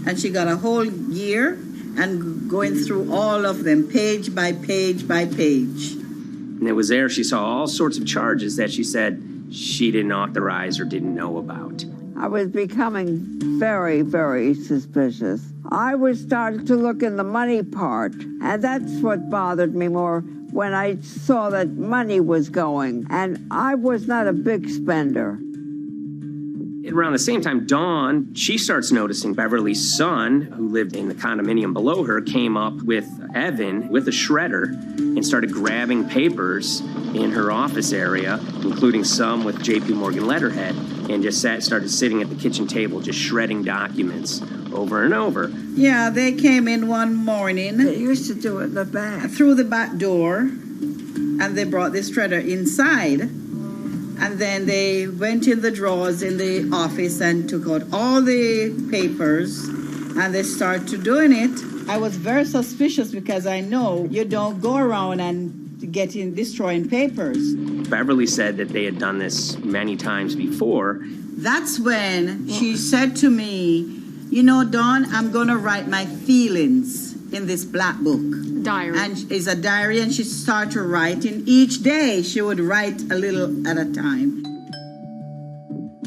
And she got a whole year and going through all of them, page by page by page. And it was there she saw all sorts of charges that she said she didn't authorize or didn't know about. I was becoming very, very suspicious. I was starting to look in the money part, and that's what bothered me more when I saw that money was going. And I was not a big spender. Around the same time, Dawn, she starts noticing Beverly's son, who lived in the condominium below her, came up with Evan with a shredder and started grabbing papers in her office area, including some with JP Morgan letterhead, and just started sitting at the kitchen table just shredding documents over and over. Yeah, they came in one morning. They used to do it in the back. Through the back door, and they brought the shredder inside. And then they went in the drawers in the office and took out all the papers, and they started doing it. I was very suspicious because I know you don't go around and destroying papers. Beverly said that they had done this many times before. That's when she said to me, Dawn, I'm going to write my feelings in this black book. Diary. And it's a diary, and she started writing. Each day she would write a little at a time.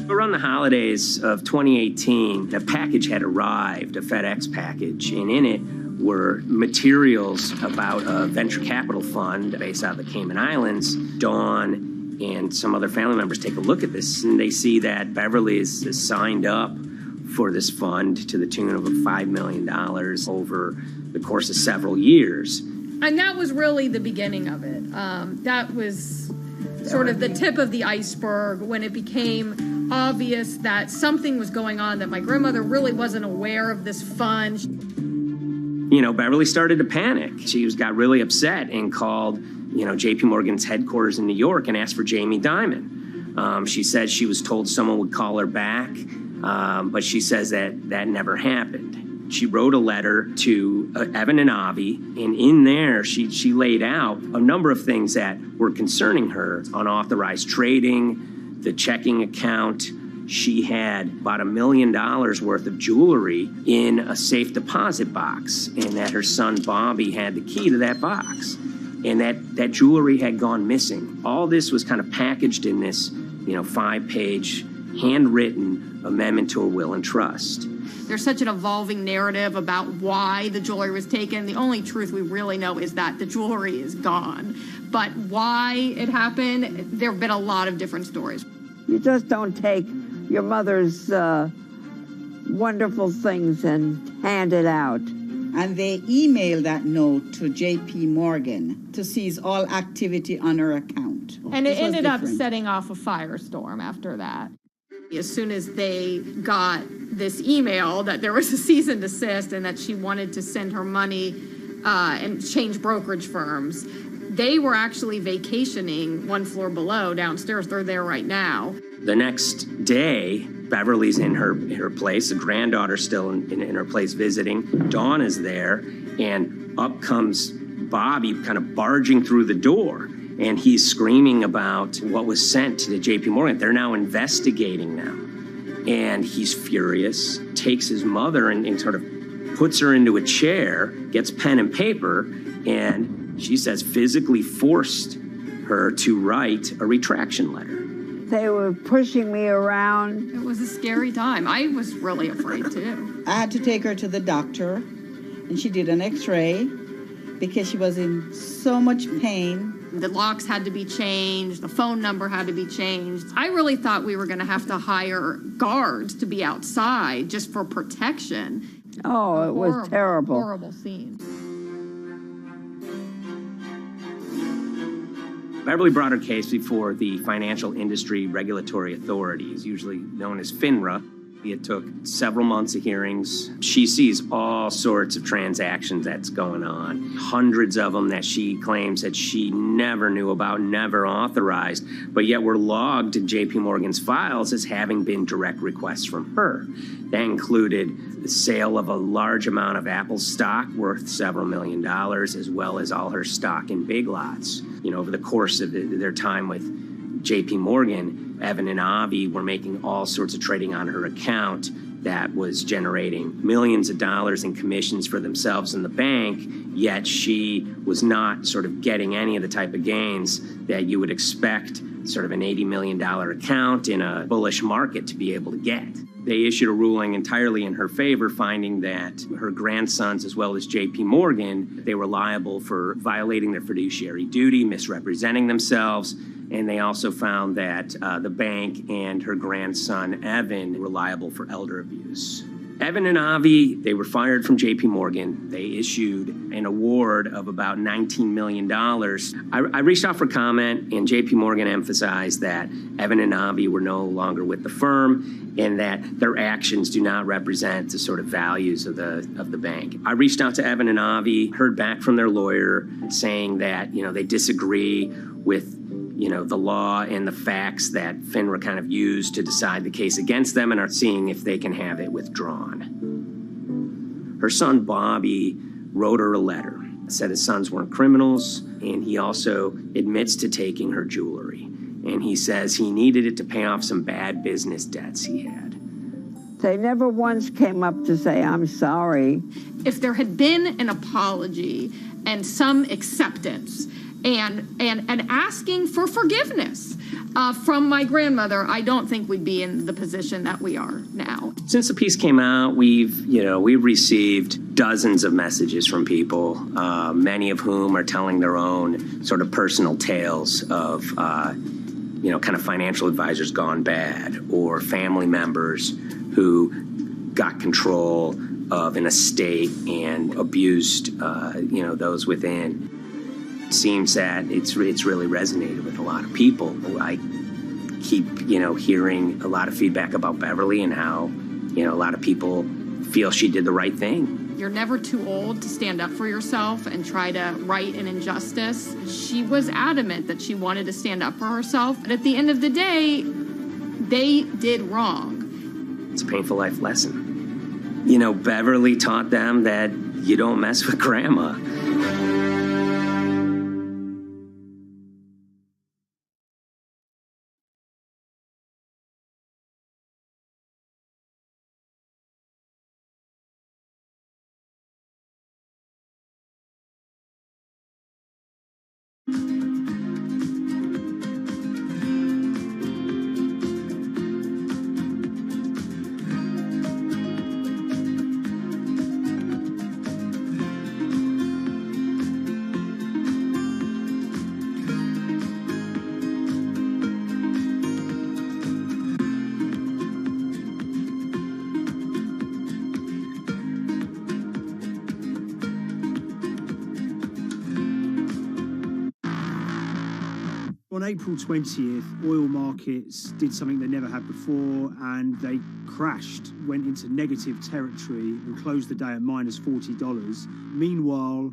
Around the holidays of 2018, a package had arrived, a FedEx package, and in it were materials about a venture capital fund based out of the Cayman Islands. Dawn and some other family members take a look at this, and they see that Beverly is signed up for this fund to the tune of $5 million over the course of several years. And that was really the beginning of it. That was sort of the tip of the iceberg when it became obvious that something was going on, that my grandmother really wasn't aware of this fund. Beverly started to panic. She got really upset and called, JP Morgan's headquarters in New York and asked for Jamie Dimon. She said she was told someone would call her back, but she says that never happened. She wrote a letter to Evan and Avi, and in there she laid out a number of things that were concerning her: unauthorized trading, the checking account. She had about $1 million worth of jewelry in a safe deposit box, and that her son Bobby had the key to that box, and that jewelry had gone missing. All this was kind of packaged in this, 5-page handwritten amendment to a will and trust. There's such an evolving narrative about why the jewelry was taken. The only truth we really know is that the jewelry is gone. But why it happened, there have been a lot of different stories. You just don't take your mother's wonderful things and hand it out. And they emailed that note to JP Morgan to seize all activity on her account. And it ended up setting off a firestorm after that. As soon as they got this email that there was a cease and desist and that she wanted to send her money and change brokerage firms, they were actually vacationing one floor below downstairs. They're there right now. The next day, Beverly's in her place. The granddaughter's still in her place visiting. Dawn is there, and up comes Bobby kind of barging through the door. And he's screaming about what was sent to the JP Morgan. They're now investigating them. And he's furious, takes his mother and sort of puts her into a chair, gets pen and paper, and she says physically forced her to write a retraction letter. They were pushing me around. It was a scary time. I was really afraid too. I had to take her to the doctor, and she did an x-ray because she was in so much pain. The locks had to be changed. The phone number had to be changed. I really thought we were going to have to hire guards to be outside just for protection. Oh, it was terrible. Horrible scene. Beverly brought her case before the Financial Industry Regulatory Authorities, usually known as FINRA. It took several months of hearings. She sees all sorts of transactions that's going on, hundreds of them that she claims that she never knew about, never authorized, but yet were logged in JP Morgan's files as having been direct requests from her. That included the sale of a large amount of Apple stock worth several $1 million, as well as all her stock in Big Lots. Over the course of their time with JP Morgan, Evan and Avi were making all sorts of trading on her account that was generating millions of dollars in commissions for themselves and the bank, yet she was not sort of getting any of the type of gains that you would expect sort of an $80 million account in a bullish market to be able to get. They issued a ruling entirely in her favor, finding that her grandsons, as well as JP Morgan, they were liable for violating their fiduciary duty, misrepresenting themselves, and they also found that the bank and her grandson, Evan, were liable for elder abuse. Evan and Avi, they were fired from JP Morgan. They issued an award of about $19 million. I reached out for comment, and JP Morgan emphasized that Evan and Avi were no longer with the firm and that their actions do not represent the sort of values of the bank. I reached out to Evan and Avi, heard back from their lawyer saying that, they disagree with the law and the facts that FINRA kind of used to decide the case against them and are seeing if they can have it withdrawn. Her son, Bobby, wrote her a letter, said his sons weren't criminals, and he also admits to taking her jewelry. And he says he needed it to pay off some bad business debts he had. They never once came up to say, I'm sorry. If there had been an apology and some acceptance, and asking for forgiveness from my grandmother, I don't think we'd be in the position that we are now. Since the piece came out, we've received dozens of messages from people, many of whom are telling their own sort of personal tales of, kind of financial advisors gone bad, or family members who got control of an estate and abused, those within. Seems that it's really resonated with a lot of people. I keep, hearing a lot of feedback about Beverly and how, a lot of people feel she did the right thing. You're never too old to stand up for yourself and try to right an injustice. She was adamant that she wanted to stand up for herself. But at the end of the day, they did wrong. It's a painful life lesson. You know, Beverly taught them that you don't mess with grandma. On April 20th, oil markets did something they never had before, and they crashed, went into negative territory and closed the day at minus $40. Meanwhile,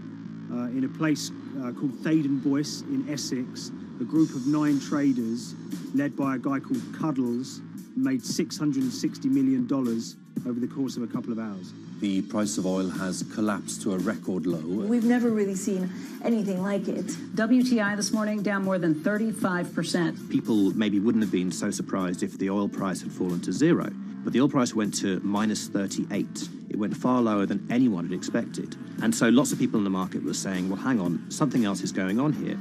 in a place called Thaden Boyce in Essex, a group of 9 traders, led by a guy called Cuddles, made $660 million over the course of a couple of hours. The price of oil has collapsed to a record low. We've never really seen anything like it. WTI this morning down more than 35%. People maybe wouldn't have been so surprised if the oil price had fallen to zero, but the oil price went to minus 38. It went far lower than anyone had expected. And so lots of people in the market were saying, well, hang on, something else is going on here.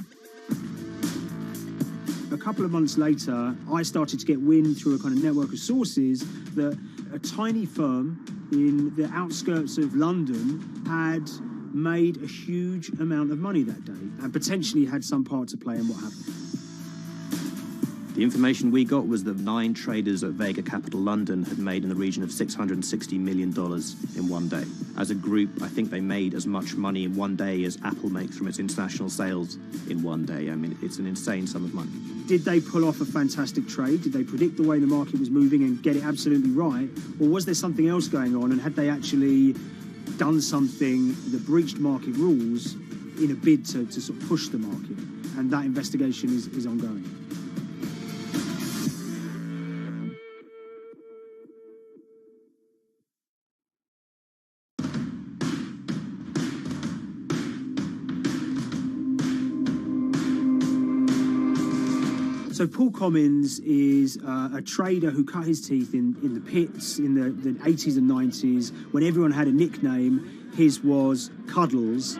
A couple of months later, I started to get wind through a kind of network of sources that a tiny firm in the outskirts of London had made a huge amount of money that day and potentially had some part to play in what happened. The information we got was that 9 traders at Vega Capital London had made in the region of $660 million in one day. As a group, I think they made as much money in one day as Apple makes from its international sales in one day. I mean, it's an insane sum of money. Did they pull off a fantastic trade? Did they predict the way the market was moving and get it absolutely right? Or was there something else going on, and had they actually done something that breached market rules in a bid to sort of push the market? And that investigation is ongoing. So Paul Commins is a trader who cut his teeth in the pits in the 80s and 90s. When everyone had a nickname, his was Cuddles.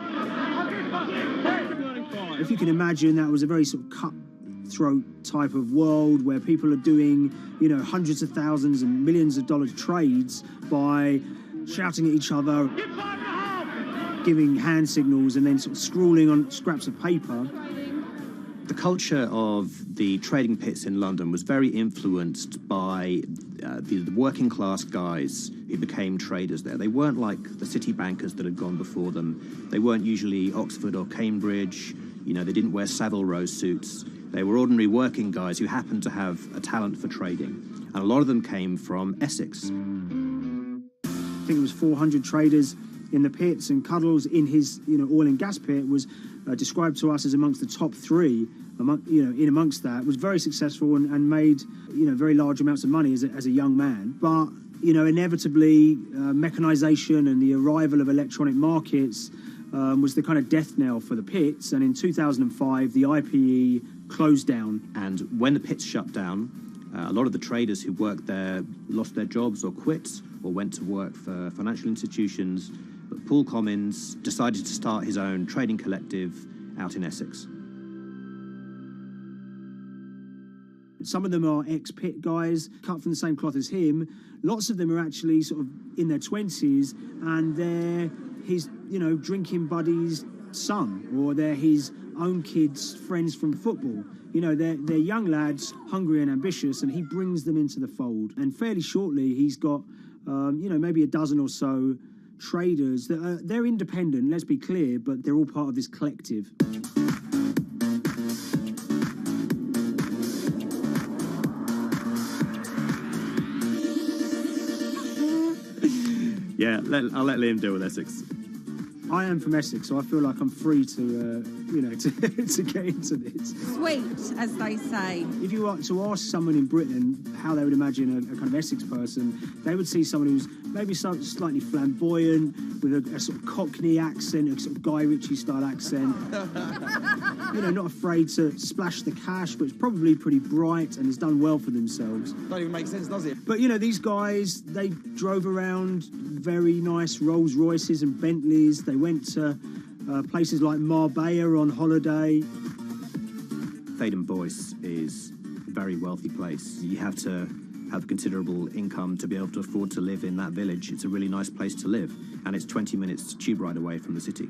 If you can imagine, that was a very sort of cutthroat type of world where people are doing, you know, hundreds of thousands and millions of dollar trades by shouting at each other, giving hand signals, and then sort of scrawling on scraps of paper. The culture of the trading pits in London was very influenced by the working class guys who became traders there. They weren't like the city bankers that had gone before them. They weren't usually Oxford or Cambridge. You know, they didn't wear Savile Row suits. They were ordinary working guys who happened to have a talent for trading. And a lot of them came from Essex. I think it was 400 traders in the pits, and Cuddles in his, you know, oil and gas pit was described to us as amongst the top 3. In amongst that, was very successful and made, you know, very large amounts of money as a young man. But, you know, inevitably, mechanization and the arrival of electronic markets was the kind of death knell for the pits. And in 2005, the IPE closed down. And when the pits shut down, a lot of the traders who worked there lost their jobs or quit or went to work for financial institutions. But Paul Commins decided to start his own trading collective out in Essex. Some of them are ex-pit guys, cut from the same cloth as him. Lots of them are actually sort of in their 20s, and they're his, you know, drinking buddy's son, or they're his own kids' friends from football. You know, they're young lads, hungry and ambitious, and he brings them into the fold. And fairly shortly, he's got, you know, maybe a dozen or so traders that they're independent, let's be clear, but they're all part of this collective. Yeah, I'll let Liam deal with Essex. I am from Essex, so I feel like I'm free to, to get into this. Sweet, as they say. If you were to ask someone in Britain how they would imagine a kind of Essex person, they would see someone who's maybe slightly flamboyant, with a sort of Cockney accent, a sort of Guy Ritchie-style accent. Not afraid to splash the cash, but it's probably pretty bright and has done well for themselves. Don't even make sense, does it? But, these guys, they drove around very nice Rolls Royces and Bentleys. They went to places like Marbella on holiday. Thaden Boyce is a very wealthy place. You have to have considerable income to be able to afford to live in that village. It's a really nice place to live, and it's 20 minutes tube ride away from the city.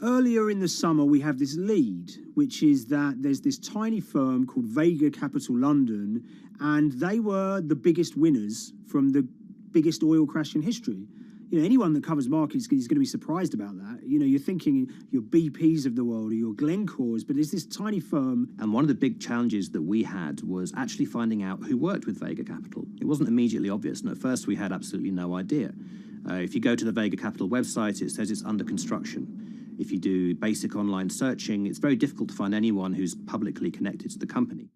Earlier in the summer, we have this lead, which is that there's this tiny firm called Vega Capital London, and they were the biggest winners from the biggest oil crash in history. Anyone that covers markets is going to be surprised about that. You're thinking your BPs of the world or your Glencores, but it's this tiny firm. And one of the big challenges that we had was actually finding out who worked with Vega Capital. It wasn't immediately obvious, and at first we had absolutely no idea. If you go to the Vega Capital website, it says it's under construction. If you do basic online searching, it's very difficult to find anyone who's publicly connected to the company.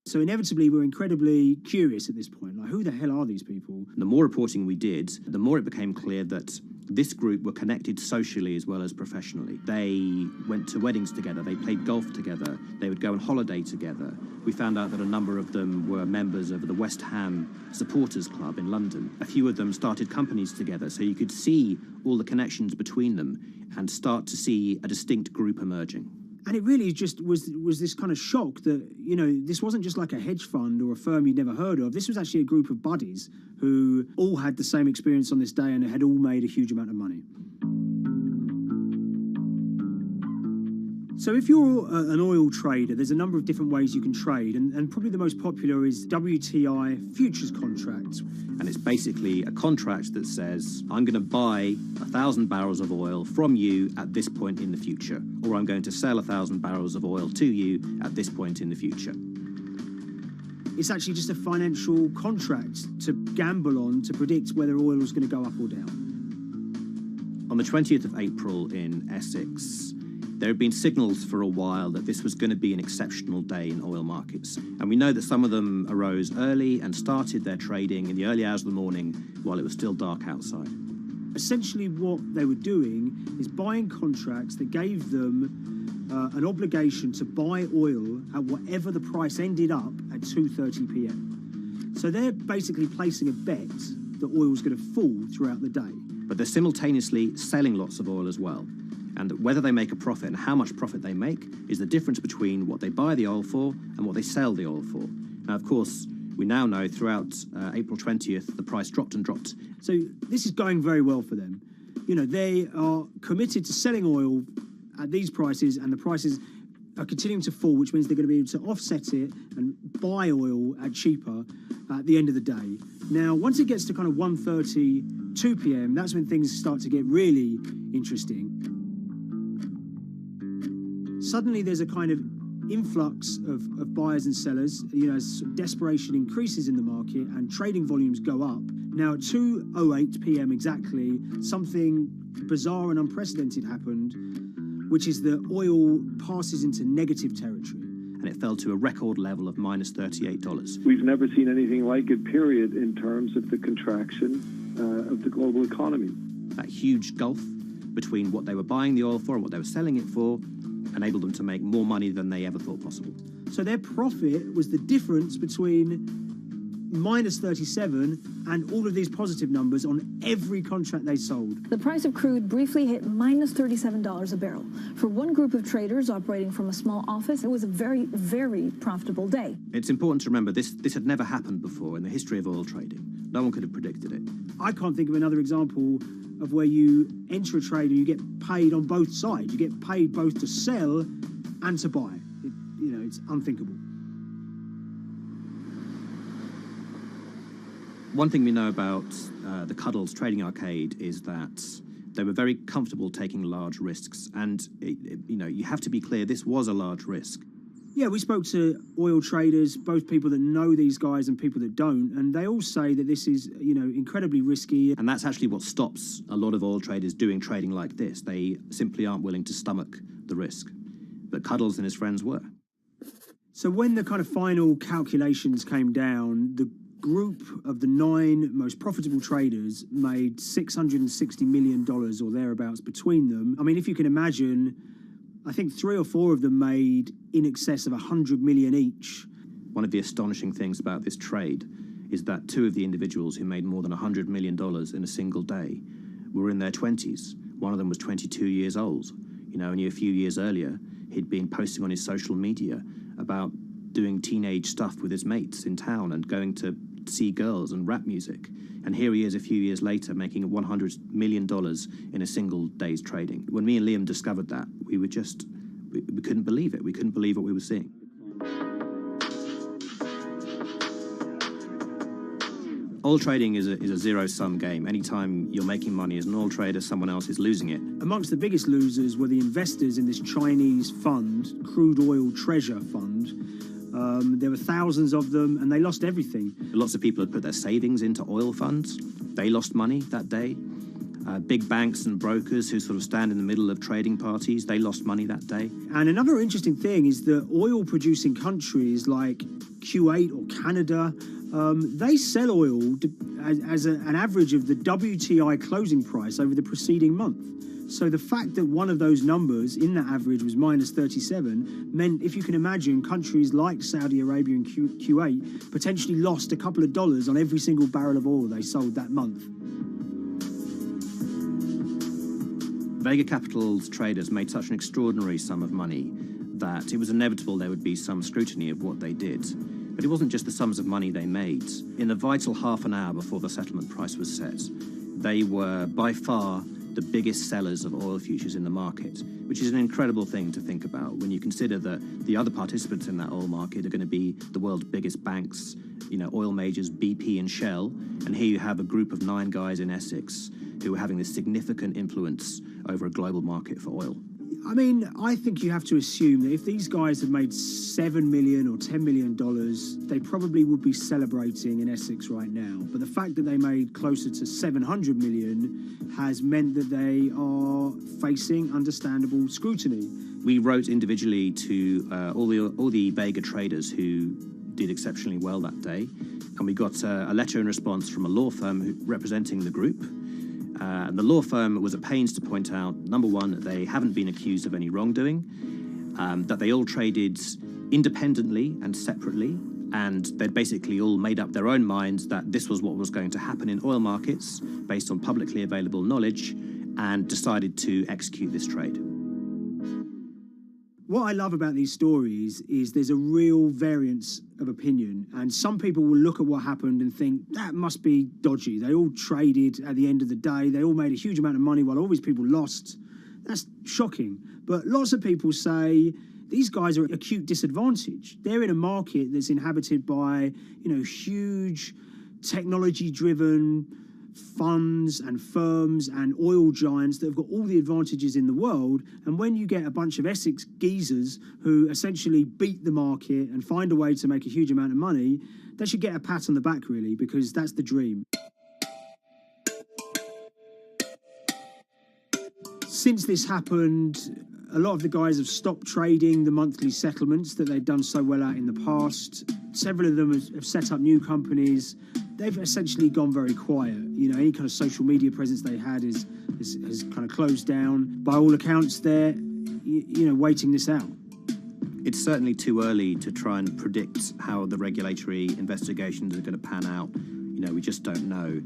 So inevitably, we're incredibly curious at this point. Like, who the hell are these people? The more reporting we did, the more it became clear that this group were connected socially as well as professionally. They went to weddings together, they played golf together, they would go on holiday together. We found out that a number of them were members of the West Ham Supporters Club in London. A few of them started companies together, so you could see all the connections between them and start to see a distinct group emerging. And it really just was this kind of shock that, this wasn't just like a hedge fund or a firm you'd never heard of. This was actually a group of buddies who all had the same experience on this day and had all made a huge amount of money. So if you're an oil trader, there's a number of different ways you can trade, and probably the most popular is WTI futures contracts. And it's basically a contract that says, I'm going to buy 1,000 barrels of oil from you at this point in the future, or I'm going to sell 1,000 barrels of oil to you at this point in the future. It's actually just a financial contract to gamble on to predict whether oil is going to go up or down. On the 20th of April in Essex, there had been signals for a while that this was going to be an exceptional day in oil markets. And we know that some of them arose early and started their trading in the early hours of the morning while it was still dark outside. Essentially what they were doing is buying contracts that gave them an obligation to buy oil at whatever the price ended up at 2:30 p.m. So they're basically placing a bet that oil was going to fall throughout the day. But they're simultaneously selling lots of oil as well. And whether they make a profit and how much profit they make is the difference between what they buy the oil for and what they sell the oil for. Now, of course, we now know throughout April 20th, the price dropped and dropped. So this is going very well for them. They are committed to selling oil at these prices, and the prices are continuing to fall, which means they're going to be able to offset it and buy oil at cheaper at the end of the day. Now, once it gets to kind of 1:30, 2 p.m., that's when things start to get really interesting. Suddenly there's a kind of influx of buyers and sellers, as desperation increases in the market and trading volumes go up. Now at 2:08 p.m. exactly, something bizarre and unprecedented happened, which is that oil passes into negative territory. And it fell to a record level of minus $38. We've never seen anything like it, period, in terms of the contraction of the global economy. That huge gulf between what they were buying the oil for and what they were selling it for enabled them to make more money than they ever thought possible. So their profit was the difference between minus 37 and all of these positive numbers on every contract they sold. The price of crude briefly hit minus $37 a barrel. For one group of traders operating from a small office, it was a very, very profitable day. It's important to remember this had never happened before in the history of oil trading. No one could have predicted it. I can't think of another example of where you enter a trade and you get paid on both sides. You get paid both to sell and to buy. It's unthinkable. One thing we know about the Cuddles Trading Arcade is that they were very comfortable taking large risks. And, you have to be clear, this was a large risk. Yeah, we spoke to oil traders, both people that know these guys and people that don't, and they all say that this is, incredibly risky. And that's actually what stops a lot of oil traders doing trading like this. They simply aren't willing to stomach the risk. But Cuddles and his friends were. So when the kind of final calculations came down, the group of the 9 most profitable traders made $660 million or thereabouts between them. I mean, if you can imagine, I think 3 or 4 of them made in excess of 100 million each. One of the astonishing things about this trade is that 2 of the individuals who made more than $100 million in a single day were in their 20s. One of them was 22 years old. Only a few years earlier, he'd been posting on his social media about doing teenage stuff with his mates in town and going to see girls and rap music. And here he is a few years later making $100 million in a single day's trading. When me and Liam discovered that, we couldn't believe it. We couldn't believe what we were seeing. Oil trading is a zero-sum game. Anytime you're making money as an oil trader, someone else is losing it. Amongst the biggest losers were the investors in this Chinese fund, Crude Oil Treasure Fund. There were thousands of them, and they lost everything. Lots of people had put their savings into oil funds. They lost money that day. Big banks and brokers who sort of stand in the middle of trading parties, they lost money that day. And another interesting thing is that oil-producing countries like Kuwait or Canada, they sell oil as an average of the WTI closing price over the preceding month. So the fact that one of those numbers in that average was minus 37 meant, if you can imagine, countries like Saudi Arabia and Kuwait potentially lost a couple of dollars on every single barrel of oil they sold that month. Vega Capital's traders made such an extraordinary sum of money that it was inevitable there would be some scrutiny of what they did. But it wasn't just the sums of money they made. In the vital half an hour before the settlement price was set, they were by far the biggest sellers of oil futures in the market, which is an incredible thing to think about when you consider that the other participants in that oil market are going to be the world's biggest banks, oil majors, BP and Shell, and here you have a group of 9 guys in Essex who are having this significant influence over a global market for oil. I mean, I think you have to assume that if these guys had made $7 million or $10 million, they probably would be celebrating in Essex right now. But the fact that they made closer to $700 million has meant that they are facing understandable scrutiny. We wrote individually to all the Vega traders who did exceptionally well that day, and we got a letter in response from a law firm representing the group. And the law firm was at pains to point out, number one, that they haven't been accused of any wrongdoing, that they all traded independently and separately, and they'd basically all made up their own minds that this was what was going to happen in oil markets based on publicly available knowledge, and decided to execute this trade. What I love about these stories is there's a real variance of opinion, and some people will look at what happened and think that must be dodgy. They all traded at the end of the day. They all made a huge amount of money while all these people lost. That's shocking. But lots of people say these guys are at acute disadvantage. They're in a market that's inhabited by, huge technology-driven funds and firms and oil giants that have got all the advantages in the world, and when you get a bunch of Essex geezers who essentially beat the market and find a way to make a huge amount of money, they should get a pat on the back, really, because that's the dream. Since this happened, a lot of the guys have stopped trading the monthly settlements that they'd done so well at in the past. Several of them have set up new companies. They've essentially gone very quiet. Any kind of social media presence they had has kind of closed down. By all accounts, they're, waiting this out. It's certainly too early to try and predict how the regulatory investigations are going to pan out. We just don't know.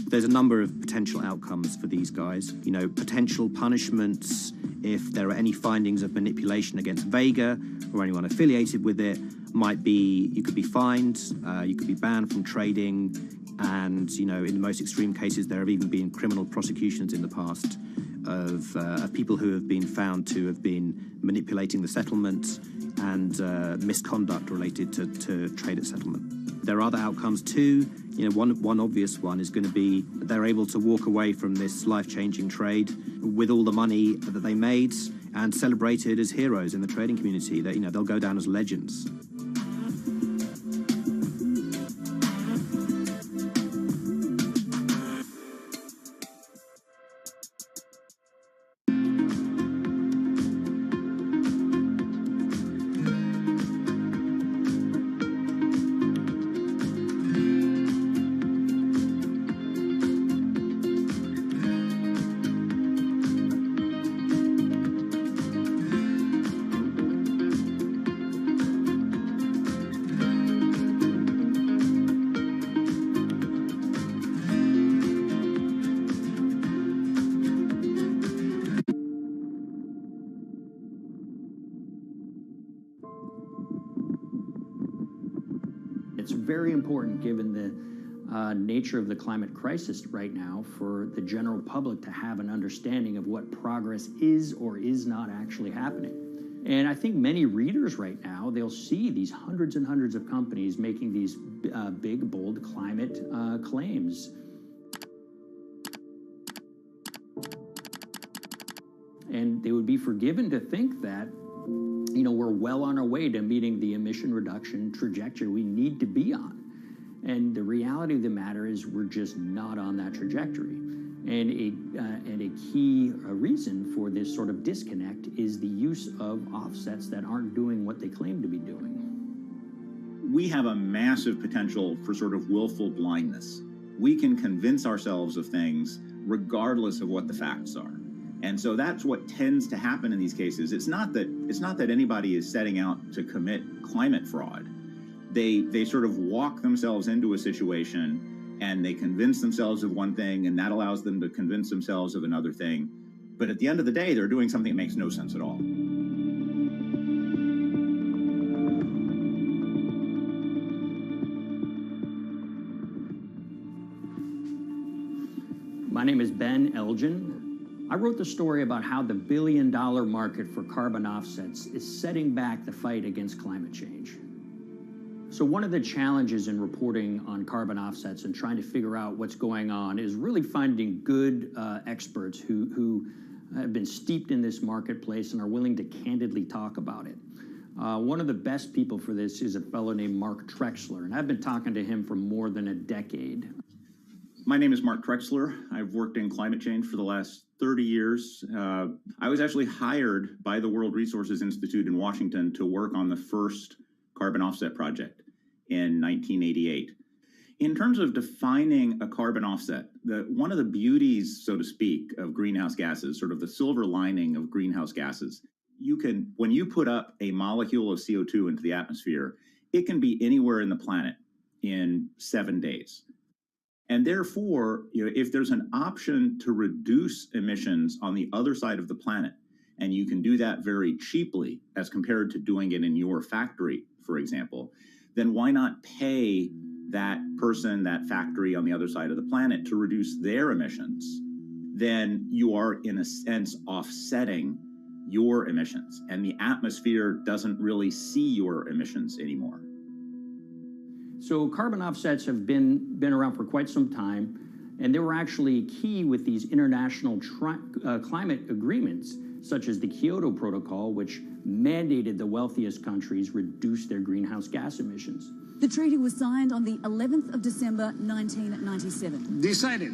There's a number of potential outcomes for these guys. Potential punishments if there are any findings of manipulation against Vega or anyone affiliated with it might be you could be fined, you could be banned from trading, and in the most extreme cases there have even been criminal prosecutions in the past of people who have been found to have been manipulating the settlement and misconduct related to trade at settlement. There are other outcomes too. One obvious one is going to be that they're able to walk away from this life-changing trade with all the money that they made, and celebrated as heroes in the trading community. That, they'll go down as legends. It's very important, given the nature of the climate crisis right now, for the general public to have an understanding of what progress is or is not actually happening. And I think many readers right now, they'll see these hundreds and hundreds of companies making these big, bold climate claims. And they would be forgiven to think that, we're well on our way to meeting the emission reduction trajectory we need to be on. And the reality of the matter is we're just not on that trajectory. And a key reason for this sort of disconnect is the use of offsets that aren't doing what they claim to be doing. We have a massive potential for sort of willful blindness. We can convince ourselves of things regardless of what the facts are. And so that's what tends to happen in these cases. It's not that anybody is setting out to commit climate fraud. They sort of walk themselves into a situation and they convince themselves of one thing, and that allows them to convince themselves of another thing. But at the end of the day, they're doing something that makes no sense at all. My name is Ben Elgin. I wrote the story about how the billion-dollar market for carbon offsets is setting back the fight against climate change. So one of the challenges in reporting on carbon offsets and trying to figure out what's going on is really finding good experts who have been steeped in this marketplace and are willing to candidly talk about it. One of the best people for this is a fellow named Mark Trexler, and I've been talking to him for more than a decade. My name is Mark Trexler. I've worked in climate change for the last 30 years. I was actually hired by the World Resources Institute in Washington to work on the first carbon offset project in 1988. In terms of defining a carbon offset, one of the beauties, so to speak, of greenhouse gases, sort of the silver lining of greenhouse gases, when you put up a molecule of CO2 into the atmosphere, it can be anywhere in the planet in 7 days. And therefore, if there's an option to reduce emissions on the other side of the planet, and you can do that very cheaply as compared to doing it in your factory, for example, then why not pay that person, that factory on the other side of the planet to reduce their emissions? Then you are, in a sense, offsetting your emissions, and the atmosphere doesn't really see your emissions anymore. So carbon offsets have been around for quite some time, and they were actually key with these international climate agreements, such as the Kyoto Protocol, which mandated the wealthiest countries reduce their greenhouse gas emissions. The treaty was signed on the 11th of December, 1997. Decided.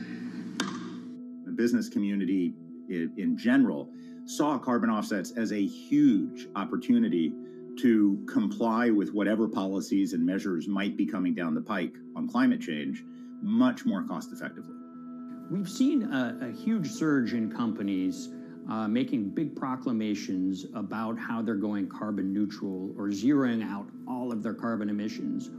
The business community in general saw carbon offsets as a huge opportunity to comply with whatever policies and measures might be coming down the pike on climate change much more cost effectively. We've seen a huge surge in companies making big proclamations about how they're going carbon neutral or zeroing out all of their carbon emissions.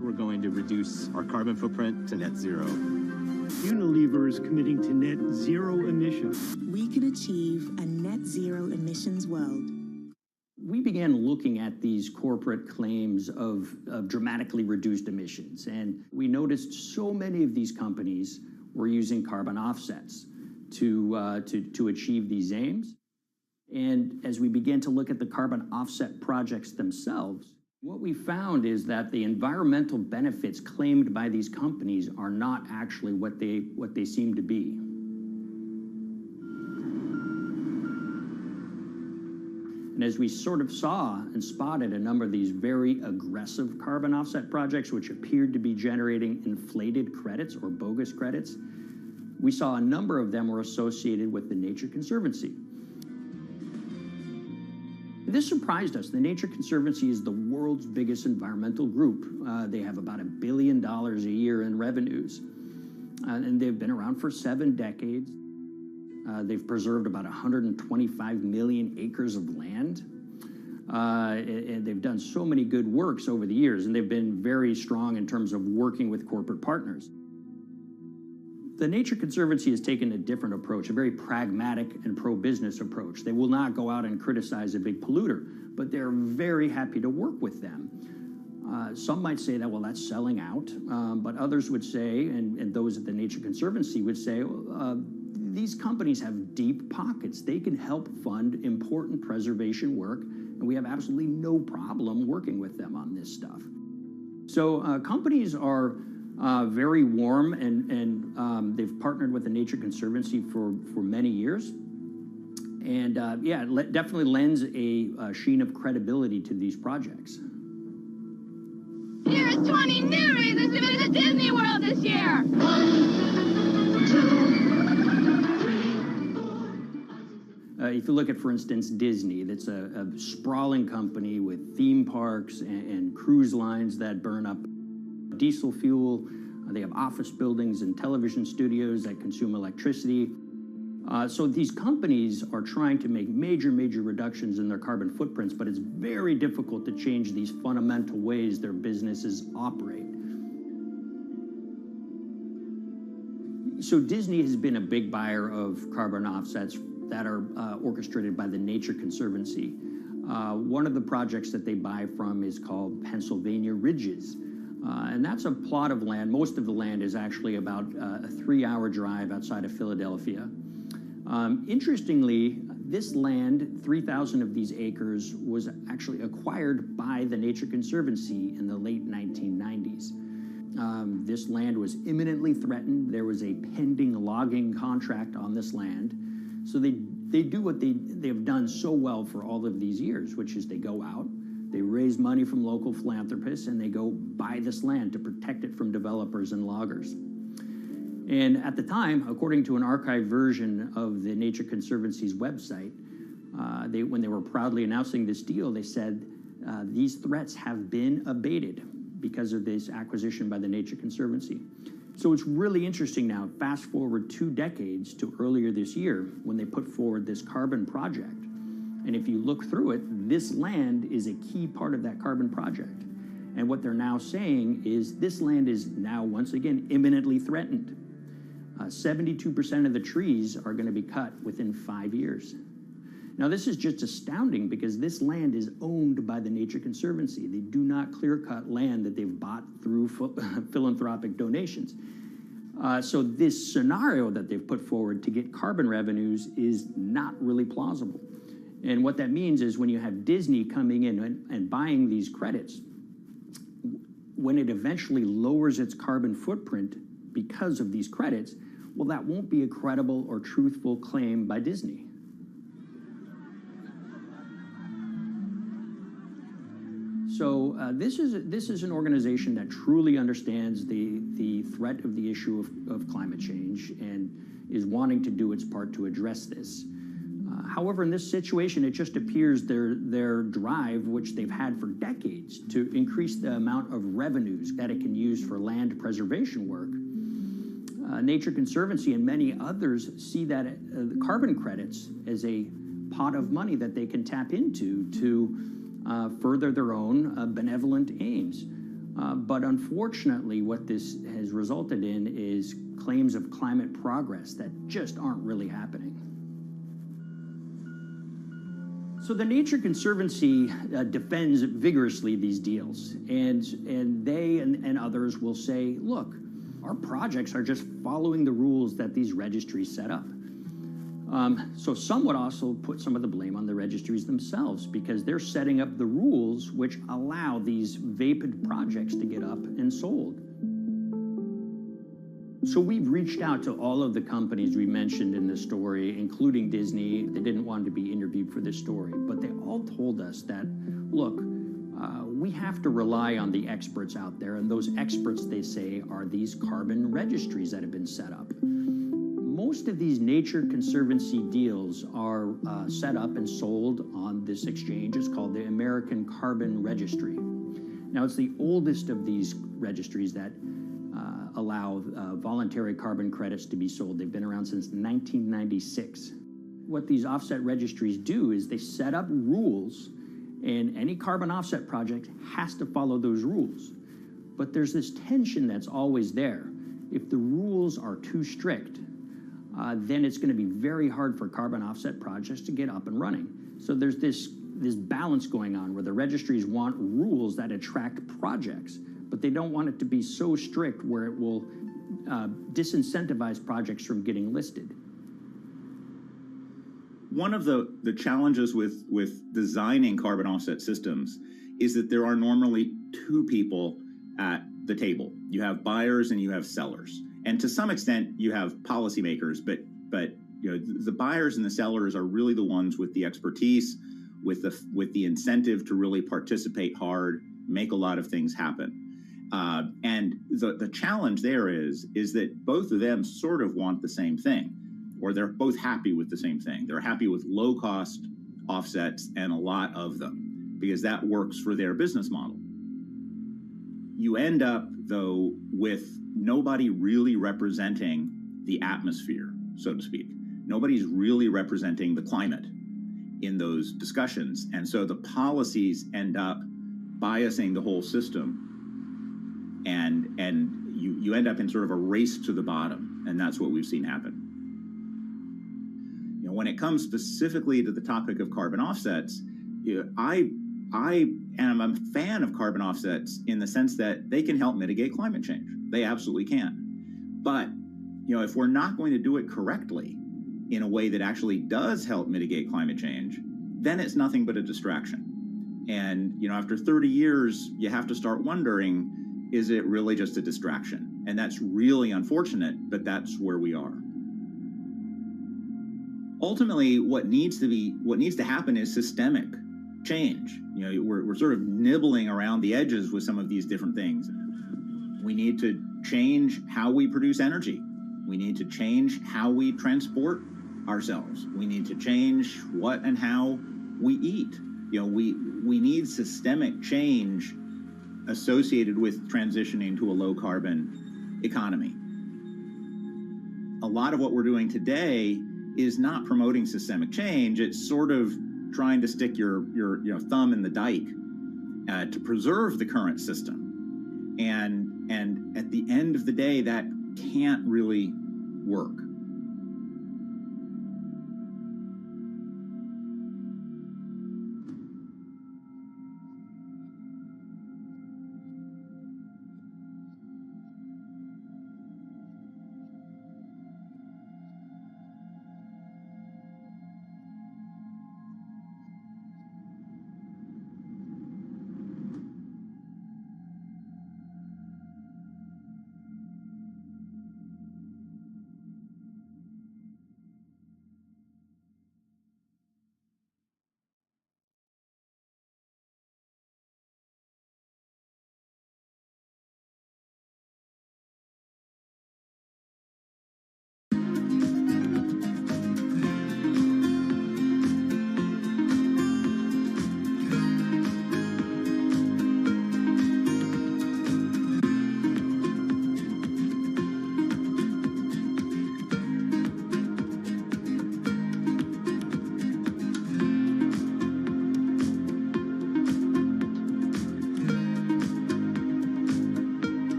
We're going to reduce our carbon footprint to net zero. Unilever is committing to net zero emissions. We can achieve a net zero emissions world. We began looking at these corporate claims of dramatically reduced emissions, and we noticed so many of these companies were using carbon offsets to achieve these aims. And as we began to look at the carbon offset projects themselves, what we found is that the environmental benefits claimed by these companies are not actually what they seem to be. And as we sort of saw and spotted a number of these very aggressive carbon offset projects, which appeared to be generating inflated credits or bogus credits, we saw a number of them were associated with the Nature Conservancy. This surprised us. The Nature Conservancy is the world's biggest environmental group. They have about $1 billion a year in revenues, and they've been around for 7 decades. They've preserved about 125 million acres of land. And they've done so many good works over the years, and they've been very strong in terms of working with corporate partners. The Nature Conservancy has taken a different approach, a very pragmatic and pro-business approach. They will not go out and criticize a big polluter, but they're very happy to work with them. Some might say that, well, that's selling out, but others would say, and those at the Nature Conservancy would say, these companies have deep pockets. They can help fund important preservation work, and we have absolutely no problem working with them on this stuff. So companies are very warm, and they've partnered with the Nature Conservancy for many years. And yeah, it definitely lends a sheen of credibility to these projects. Here's 20 new reasons to visit Disney World this year. 1, 2, if you look at, for instance, Disney, that's a sprawling company with theme parks and cruise lines that burn up diesel fuel. They have office buildings and television studios that consume electricity. So these companies are trying to make major reductions in their carbon footprints, but it's very difficult to change these fundamental ways their businesses operate. So Disney has been a big buyer of carbon offsets that are orchestrated by the Nature Conservancy. One of the projects that they buy from is called Pennsylvania Ridges. And that's a plot of land. Most of the land is actually about a 3-hour drive outside of Philadelphia. Interestingly, this land, 3,000 of these acres, was actually acquired by the Nature Conservancy in the late 1990s. This land was imminently threatened. There was a pending logging contract on this land. So they do what they have done so well for all of these years, which is they go out, they raise money from local philanthropists, and they go buy this land to protect it from developers and loggers. And at the time, according to an archived version of the Nature Conservancy's website, when they were proudly announcing this deal, they said, these threats have been abated because of this acquisition by the Nature Conservancy. So it's really interesting now, fast forward 2 decades to earlier this year when they put forward this carbon project. And if you look through it, this land is a key part of that carbon project. And what they're now saying is this land is now, once again, imminently threatened. 72% of the trees are going to be cut within 5 years. Now, this is just astounding because this land is owned by the Nature Conservancy. They do not clear-cut land that they've bought through philanthropic donations. So this scenario that they've put forward to get carbon revenues is not really plausible. And what that means is when you have Disney coming in and buying these credits, when it eventually lowers its carbon footprint because of these credits, well, that won't be a credible or truthful claim by Disney. So this is an organization that truly understands the threat of the issue of climate change and is wanting to do its part to address this. However, in this situation, it just appears their drive, which they've had for decades, to increase the amount of revenues that it can use for land preservation work. Nature Conservancy and many others see that carbon credits as a pot of money that they can tap into to further their own benevolent aims. But unfortunately, what this has resulted in is claims of climate progress that just aren't really happening. So the Nature Conservancy defends vigorously these deals, and they and others will say, look, our projects are just following the rules that these registries set up. So some would also put some of the blame on the registries themselves because they're setting up the rules which allow these vapid projects to get up and sold. So we've reached out to all of the companies we mentioned in this story, including Disney. They didn't want to be interviewed for this story, but they all told us that, look, we have to rely on the experts out there, and those experts, they say, are these carbon registries that have been set up. Most of these Nature Conservancy deals are set up and sold on this exchange. It's called the American Carbon Registry. Now, it's the oldest of these registries that allow voluntary carbon credits to be sold. They've been around since 1996. What these offset registries do is they set up rules, and any carbon offset project has to follow those rules. But there's this tension that's always there. If the rules are too strict, then it's going to be very hard for carbon offset projects to get up and running. So there's this balance going on where the registries want rules that attract projects, but they don't want it to be so strict where it will disincentivize projects from getting listed. One of the challenges with designing carbon offset systems is that there are normally two people at the table. You have buyers and you have sellers. And to some extent, you have policymakers, but you know, the buyers and the sellers are really the ones with the expertise, with the incentive to really participate hard, make a lot of things happen. And the challenge there is that both of them sort of want the same thing, or they're both happy with the same thing. They're happy with low-cost offsets and a lot of them, because that works for their business model. You end up, though, with nobody really representing the atmosphere, so to speak. Nobody's really representing the climate in those discussions. And so the policies end up biasing the whole system, and you end up in sort of a race to the bottom, and that's what we've seen happen. You know, when it comes specifically to the topic of carbon offsets, you know, I am a fan of carbon offsets in the sense that they can help mitigate climate change. They absolutely can. But, you know, if we're not going to do it correctly in a way that actually does help mitigate climate change, then it's nothing but a distraction. And, you know, after 30 years, you have to start wondering, is it really just a distraction? And that's really unfortunate, but that's where we are. Ultimately, what needs to happen is systemic change. You know, we're sort of nibbling around the edges with some of these different things. We need to change how we produce energy. We need to change how we transport ourselves. We need to change what and how we eat. You know, we need systemic change associated with transitioning to a low carbon economy. A lot of what we're doing today is not promoting systemic change. It's sort of trying to stick your thumb in the dike to preserve the current system. And at the end of the day, that can't really work.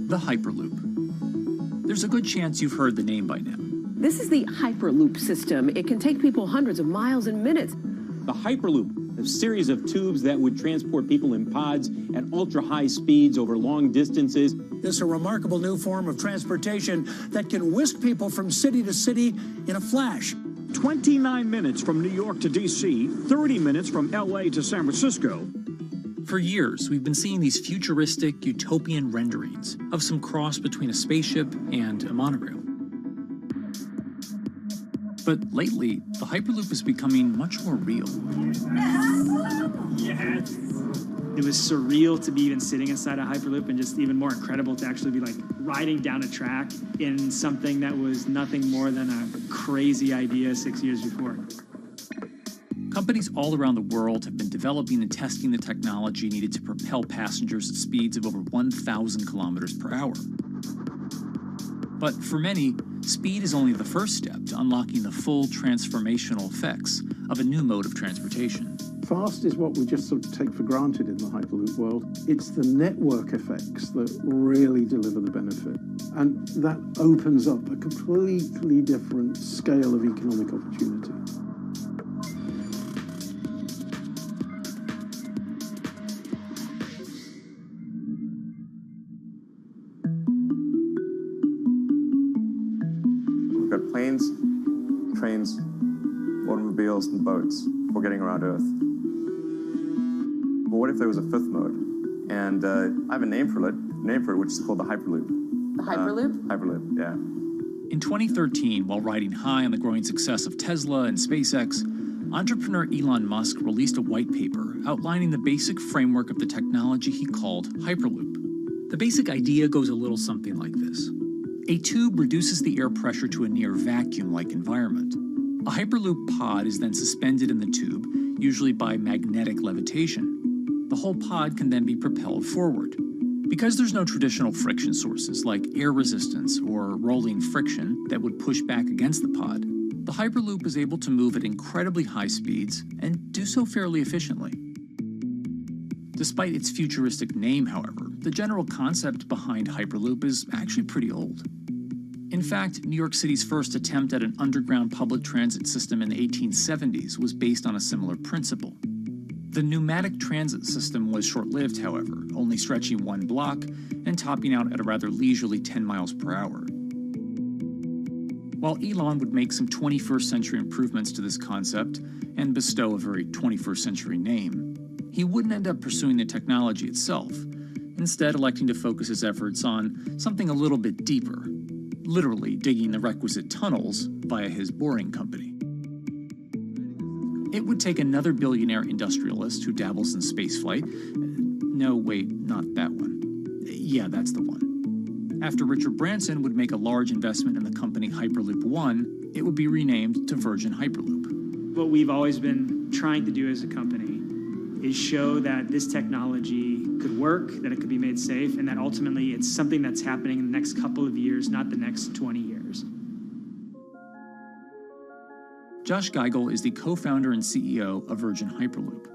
The Hyperloop. There's a good chance you've heard the name by now. This is the Hyperloop system. It can take people hundreds of miles in minutes. The Hyperloop, a series of tubes that would transport people in pods at ultra-high speeds over long distances. This is a remarkable new form of transportation that can whisk people from city to city in a flash. 29 minutes from New York to D.C., 30 minutes from L.A. to San Francisco. For years, we've been seeing these futuristic, utopian renderings of some cross between a spaceship and a monorail. But lately, the Hyperloop is becoming much more real. Yes. It was surreal to be even sitting inside a Hyperloop, and just even more incredible to actually be like riding down a track in something that was nothing more than a crazy idea 6 years before. Companies all around the world have been developing and testing the technology needed to propel passengers at speeds of over 1,000 kilometers per hour. But for many, speed is only the first step to unlocking the full transformational effects of a new mode of transportation. Fast is what we just sort of take for granted in the Hyperloop world. It's the network effects that really deliver the benefit. And that opens up a completely different scale of economic opportunity. We've got planes, trains, automobiles, and boats for getting around Earth. But what if there was a fifth mode? And I have a name for it, which is called the Hyperloop. The Hyperloop? Hyperloop, yeah. In 2013, while riding high on the growing success of Tesla and SpaceX, entrepreneur Elon Musk released a white paper outlining the basic framework of the technology he called Hyperloop. The basic idea goes a little something like this. A tube reduces the air pressure to a near vacuum-like environment. A Hyperloop pod is then suspended in the tube, usually by magnetic levitation. The whole pod can then be propelled forward. Because there's no traditional friction sources like air resistance or rolling friction that would push back against the pod, the Hyperloop is able to move at incredibly high speeds and do so fairly efficiently. Despite its futuristic name, however, the general concept behind Hyperloop is actually pretty old. In fact, New York City's first attempt at an underground public transit system in the 1870s was based on a similar principle. The pneumatic transit system was short-lived, however, only stretching one block and topping out at a rather leisurely 10 miles per hour. While Elon would make some 21st century improvements to this concept and bestow a very 21st century name, he wouldn't end up pursuing the technology itself, instead electing to focus his efforts on something a little bit deeper, literally digging the requisite tunnels via his boring company. It would take another billionaire industrialist who dabbles in spaceflight. No, wait, not that one. Yeah, that's the one. After Richard Branson would make a large investment in the company Hyperloop One, it would be renamed to Virgin Hyperloop. What we've always been trying to do as a company is show that this technology could work, that it could be made safe, and that ultimately it's something that's happening in the next couple of years, not the next 20 years. Josh Geigel is the co-founder and CEO of Virgin Hyperloop.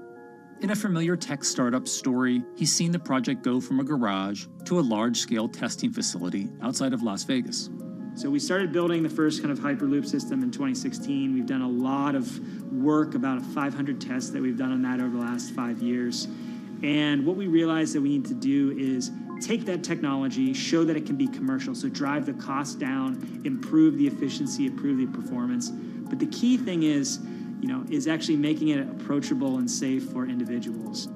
In a familiar tech startup story, he's seen the project go from a garage to a large-scale testing facility outside of Las Vegas. So we started building the first kind of Hyperloop system in 2016. We've done a lot of work, about 500 tests that we've done on that over the last 5 years. And what we realized that we need to do is take that technology, show that it can be commercial, so drive the cost down, improve the efficiency, improve the performance. But the key thing is actually making it approachable and safe for individuals.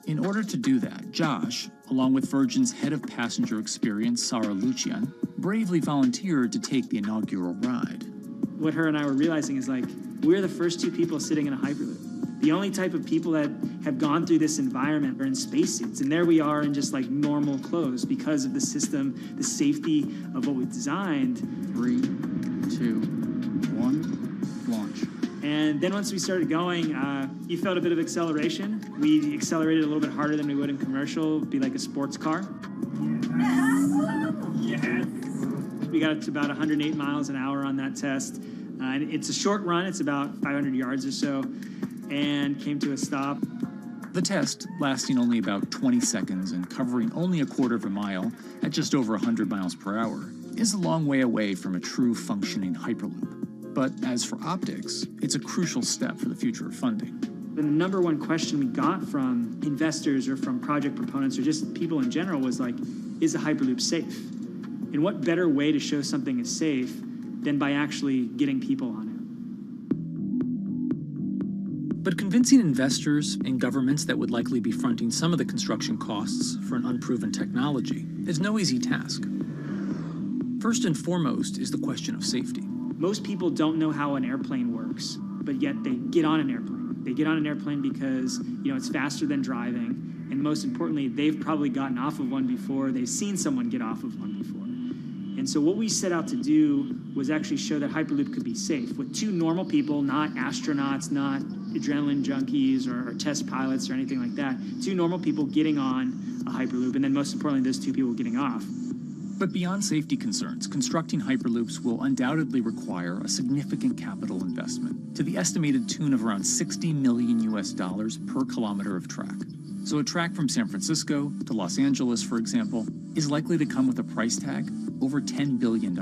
In order to do that, Josh, along with Virgin's head of passenger experience, Sarah Lucian, bravely volunteered to take the inaugural ride. What her and I were realizing is we're the first two people sitting in a Hyperloop. The only type of people that have gone through this environment are in spacesuits, and there we are in just normal clothes because of the system, the safety of what we've designed. 3, 2, 1, launch. And then once we started going, you felt a bit of acceleration. We accelerated a little bit harder than we would in commercial. It'd be like a sports car. Yes. We got to about 108 miles an hour on that test. And it's a short run. It's about 500 yards or so, and came to a stop. The test, lasting only about 20 seconds and covering only a quarter of a mile at just over 100 miles per hour, is a long way away from a true functioning Hyperloop. But as for optics, it's a crucial step for the future of funding. The number one question we got from investors or from project proponents or just people in general was is a Hyperloop safe? And what better way to show something is safe than by actually getting people on it. But convincing investors and governments that would likely be fronting some of the construction costs for an unproven technology is no easy task. First and foremost is the question of safety. Most people don't know how an airplane works, but yet they get on an airplane. They get on an airplane because, it's faster than driving, and most importantly, they've probably gotten off of one before, they've seen someone get off of one before. And so what we set out to do was actually show that Hyperloop could be safe with two normal people, not astronauts, not adrenaline junkies or test pilots or anything like that. Two normal people getting on a Hyperloop, and then most importantly, those two people getting off. But beyond safety concerns, constructing Hyperloops will undoubtedly require a significant capital investment to the estimated tune of around $60 million per kilometer of track. So a track from San Francisco to Los Angeles, for example, is likely to come with a price tag over $10 billion.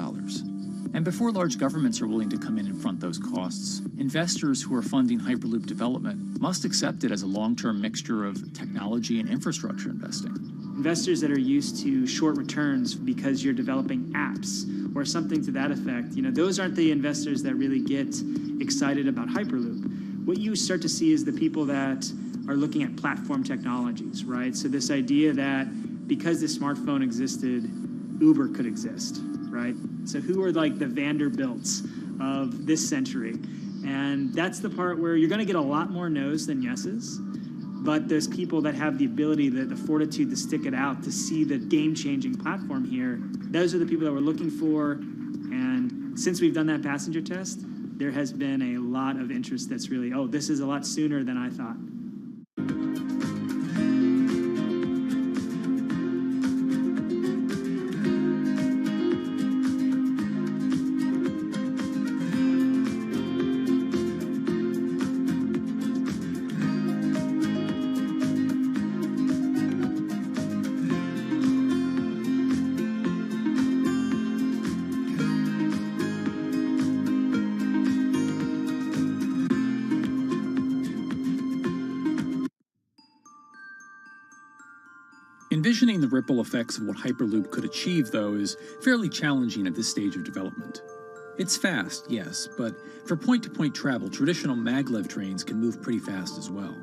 And before large governments are willing to come in and front those costs, investors who are funding Hyperloop development must accept it as a long-term mixture of technology and infrastructure investing. Investors that are used to short returns because you're developing apps or something to that effect, those aren't the investors that really get excited about Hyperloop. What you start to see is the people that are looking at platform technologies, right? So this idea that because the smartphone existed, Uber could exist, right? So who are like the Vanderbilts of this century? And that's the part where you're going to get a lot more no's than yeses. But there's people that have the ability, the fortitude to stick it out, to see the game-changing platform here. Those are the people that we're looking for. And since we've done that passenger test, there has been a lot of interest that's really, this is a lot sooner than I thought. Envisioning the ripple effects of what Hyperloop could achieve, though, is fairly challenging at this stage of development. It's fast, yes, but for point-to-point travel, traditional maglev trains can move pretty fast as well.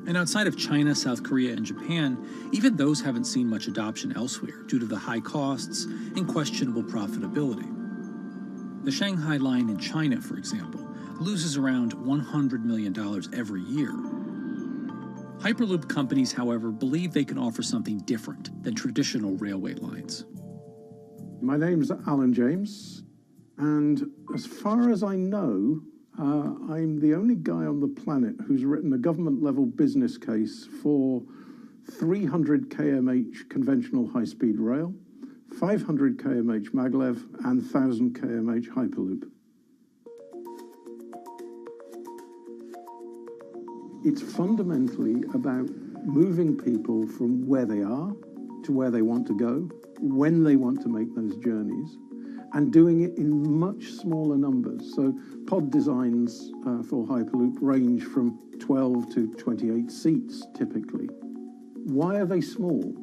And outside of China, South Korea, and Japan, even those haven't seen much adoption elsewhere due to the high costs and questionable profitability. The Shanghai line in China, for example, loses around $100 million every year. Hyperloop companies, however, believe they can offer something different than traditional railway lines. My name's Alan James, and as far as I know, I'm the only guy on the planet who's written a government-level business case for 300 kmh conventional high-speed rail, 500 kmh maglev, and 1,000 kmh Hyperloop. It's fundamentally about moving people from where they are to where they want to go, when they want to make those journeys, and doing it in much smaller numbers. So pod designs for Hyperloop range from 12 to 28 seats, typically. Why are they small?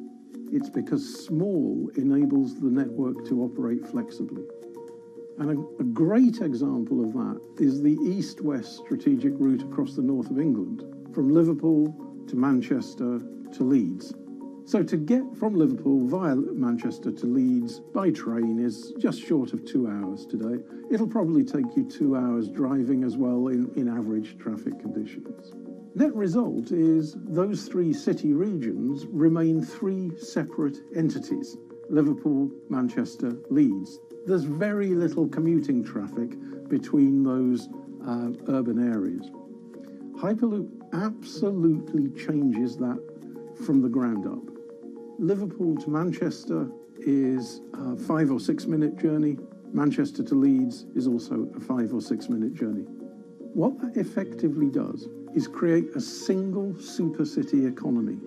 It's because small enables the network to operate flexibly. And a great example of that is the east-west strategic route across the north of England, from Liverpool to Manchester to Leeds. So to get from Liverpool via Manchester to Leeds by train is just short of 2 hours today. It'll probably take you 2 hours driving as well in average traffic conditions. Net result is those three city regions remain three separate entities: Liverpool, Manchester, Leeds. There's very little commuting traffic between those urban areas. Hyperloop absolutely changes that from the ground up. Liverpool to Manchester is a 5 or 6 minute journey. Manchester to Leeds is also a 5 or 6 minute journey. What that effectively does is create a single super city economy.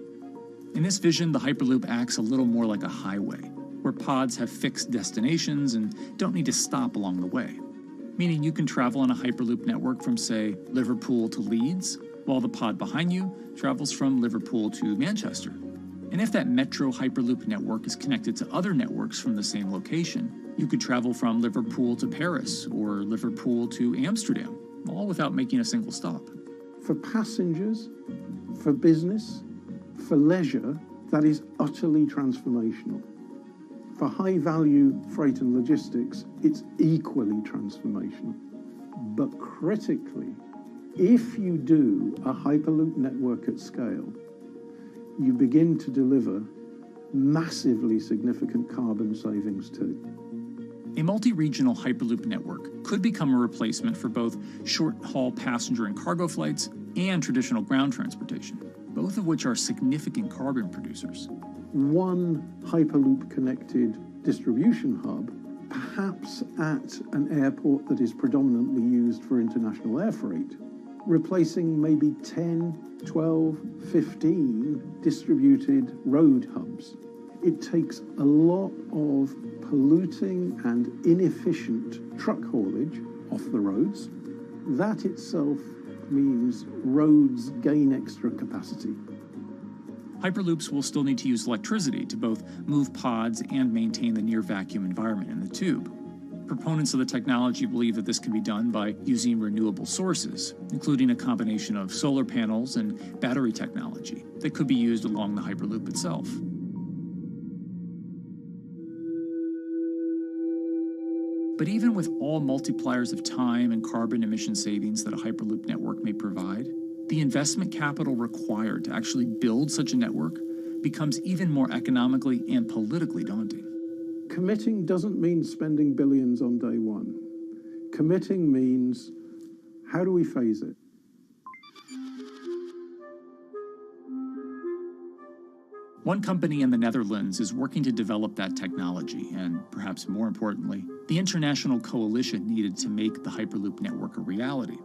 In this vision, the Hyperloop acts a little more like a highway, where pods have fixed destinations and don't need to stop along the way. Meaning you can travel on a Hyperloop network from, say, Liverpool to Leeds, while the pod behind you travels from Liverpool to Manchester. And if that metro Hyperloop network is connected to other networks from the same location, You could travel from Liverpool to Paris or Liverpool to Amsterdam, all without making a single stop. For passengers, for business, for leisure, that is utterly transformational. For high-value freight and logistics, it's equally transformational. But critically, if you do a Hyperloop network at scale, you begin to deliver massively significant carbon savings too. A multi-regional Hyperloop network could become a replacement for both short-haul passenger and cargo flights and traditional ground transportation, both of which are significant carbon producers. One Hyperloop-connected distribution hub, perhaps at an airport that is predominantly used for international air freight, replacing maybe 10, 12, 15 distributed road hubs. It takes a lot of polluting and inefficient truck haulage off the roads. That itself means roads gain extra capacity. Hyperloops will still need to use electricity to both move pods and maintain the near-vacuum environment in the tube. Proponents of the technology believe that this can be done by using renewable sources, including a combination of solar panels and battery technology that could be used along the Hyperloop itself. But even with all multipliers of time and carbon emission savings that a Hyperloop network may provide, the investment capital required to actually build such a network becomes even more economically and politically daunting. Committing doesn't mean spending billions on day one. Committing means, how do we phase it? One company in the Netherlands is working to develop that technology, and perhaps more importantly, the international coalition needed to make the Hyperloop network a reality.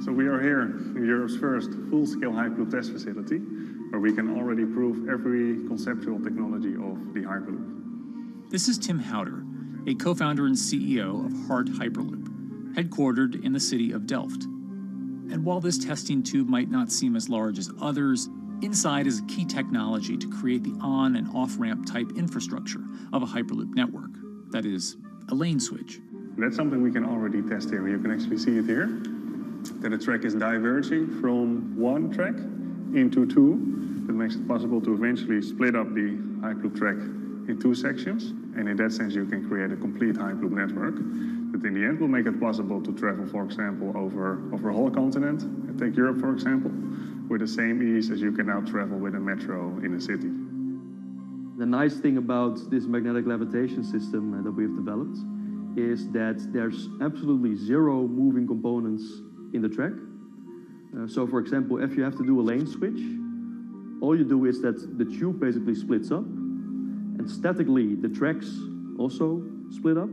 So we are here in Europe's first full-scale Hyperloop test facility, where we can already prove every conceptual technology of the Hyperloop. This is Tim Houter, a co-founder and CEO of Hart Hyperloop, headquartered in the city of Delft. And while this testing tube might not seem as large as others, inside is a key technology to create the on- and off-ramp type infrastructure of a Hyperloop network. That is, a lane switch. That's something we can already test here. You can actually see it here, that the track is diverging from one track into two. That makes it possible to eventually split up the Hyperloop track in two sections. And in that sense, you can create a complete Hyperloop network that in the end will make it possible to travel, for example, over a whole continent. Take Europe, for example, with the same ease as you can now travel with a metro in a city. The nice thing about this magnetic levitation system that we've developed is that there's absolutely zero moving components in the track. So for example, if you have to do a lane switch, all you do is that the tube basically splits up, and statically the tracks also split up.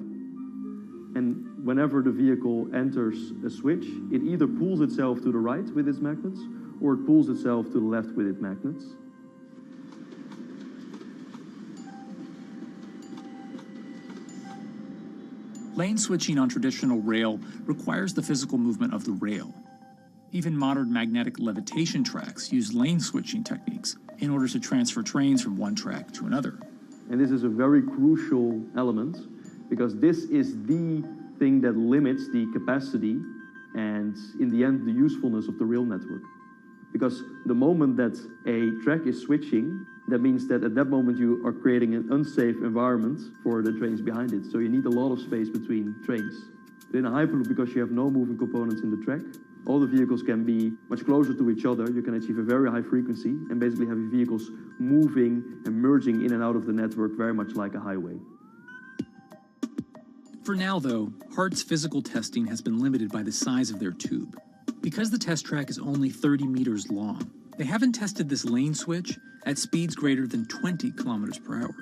And whenever the vehicle enters a switch, it either pulls itself to the right with its magnets, or it pulls itself to the left with its magnets. Lane switching on traditional rail requires the physical movement of the rail. Even modern magnetic levitation tracks use lane switching techniques in order to transfer trains from one track to another. And this is a very crucial element, because this is the thing that limits the capacity and, in the end, the usefulness of the rail network. Because the moment that a track is switching, that means that at that moment you are creating an unsafe environment for the trains behind it. So you need a lot of space between trains. In a Hyperloop, because you have no moving components in the track, all the vehicles can be much closer to each other. You can achieve a very high frequency and basically have your vehicles moving and merging in and out of the network very much like a highway. For now, though, Hart's physical testing has been limited by the size of their tube. Because the test track is only 30 meters long, they haven't tested this lane switch at speeds greater than 20 kilometers per hour.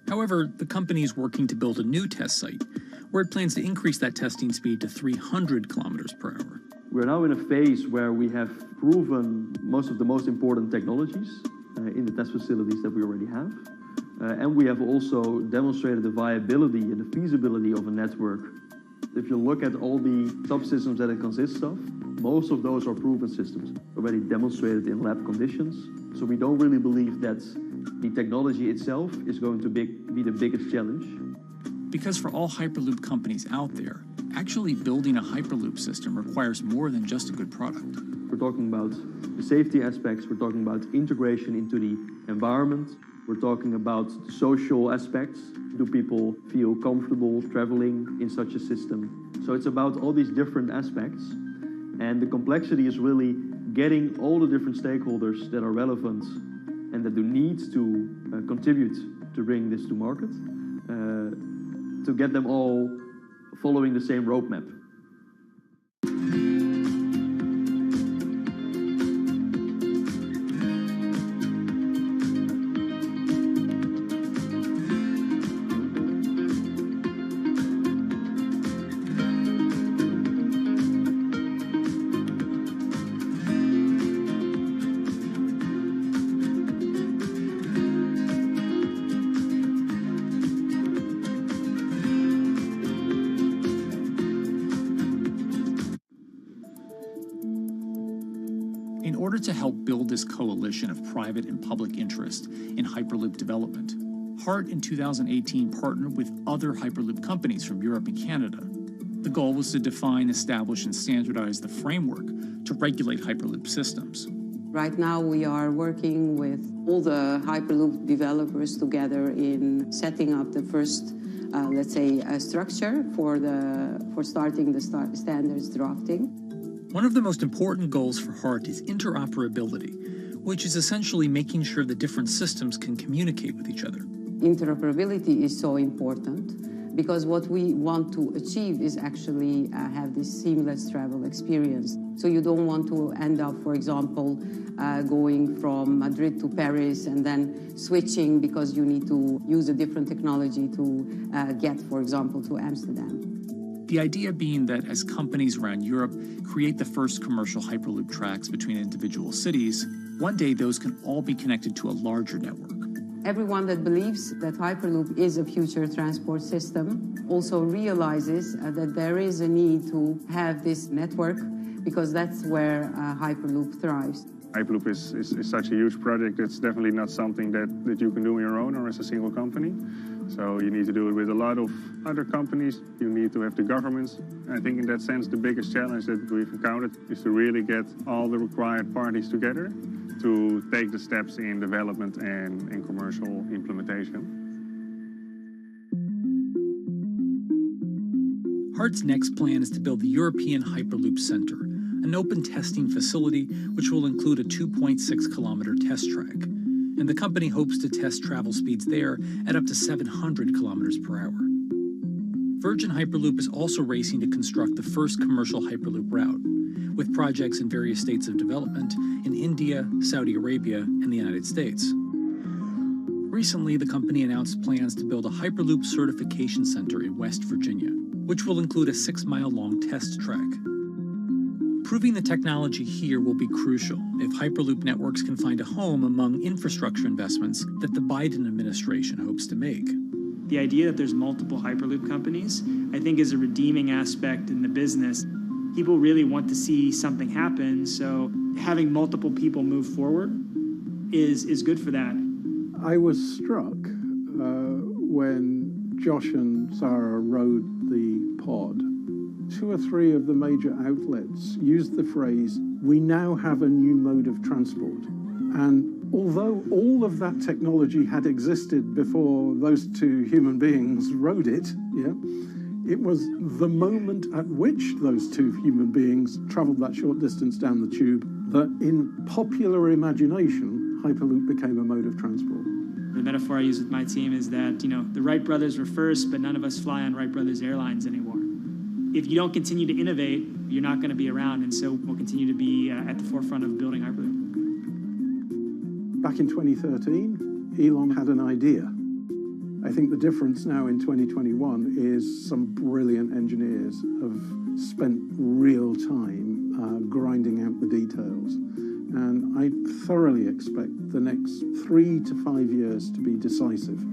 However, the company is working to build a new test site where it plans to increase that testing speed to 300 kilometers per hour. We're now in a phase where we have proven most of the most important technologies in the test facilities that we already have. And we have also demonstrated the viability and the feasibility of a network If you look at all the subsystems that it consists of, most of those are proven systems, already demonstrated in lab conditions. So we don't really believe that the technology itself is going to be the biggest challenge. Because for all Hyperloop companies out there, actually building a Hyperloop system requires more than just a good product. We're talking about the safety aspects, we're talking about integration into the environment, we're talking about the social aspects. Do people feel comfortable traveling in such a system? So it's about all these different aspects, and the complexity is really getting all the different stakeholders that are relevant and that do need to contribute to bring this to market, to get them all following the same roadmap. In order to help build this coalition of private and public interest in Hyperloop development, HART in 2018 partnered with other Hyperloop companies from Europe and Canada. The goal was to define, establish, and standardize the framework to regulate Hyperloop systems. Right now we are working with all the Hyperloop developers together in setting up the first, let's say, structure for starting the standards drafting. One of the most important goals for HART is interoperability, which is essentially making sure the different systems can communicate with each other. Interoperability is so important because what we want to achieve is actually have this seamless travel experience. So you don't want to end up, for example, going from Madrid to Paris and then switching because you need to use a different technology to get, for example, to Amsterdam. The idea being that as companies around Europe create the first commercial Hyperloop tracks between individual cities, one day those can all be connected to a larger network. Everyone that believes that Hyperloop is a future transport system also realizes that there is a need to have this network because that's where Hyperloop thrives. Hyperloop is such a huge project. It's definitely not something that you can do on your own or as a single company. So you need to do it with a lot of other companies. You need to have the governments. I think in that sense, the biggest challenge that we've encountered is to really get all the required parties together to take the steps in development and in commercial implementation. HART's next plan is to build the European Hyperloop Center, an open testing facility which will include a 2.6-kilometer test track. And the company hopes to test travel speeds there at up to 700 kilometers per hour. Virgin Hyperloop is also racing to construct the first commercial Hyperloop route, with projects in various states of development in India, Saudi Arabia, and the United States. Recently, the company announced plans to build a Hyperloop certification center in West Virginia, which will include a 6-mile-long test track. Proving the technology here will be crucial if Hyperloop networks can find a home among infrastructure investments that the Biden administration hopes to make. The idea that there's multiple Hyperloop companies, I think, is a redeeming aspect in the business. People really want to see something happen, so having multiple people move forward is good for that. I was struck when Josh and Sarah rode the pod. 2 or 3 of the major outlets used the phrase, "We now have a new mode of transport." And although all of that technology had existed before those 2 human beings rode it, it was the moment at which those 2 human beings traveled that short distance down the tube that in popular imagination, Hyperloop became a mode of transport. The metaphor I use with my team is that, the Wright brothers were first, but none of us fly on Wright brothers airlines anymore. If you don't continue to innovate, you're not going to be around, and so we'll continue to be at the forefront of building Hyperloop. Back in 2013, Elon had an idea. I think the difference now in 2021 is some brilliant engineers have spent real time grinding out the details. And I thoroughly expect the next 3 to 5 years to be decisive.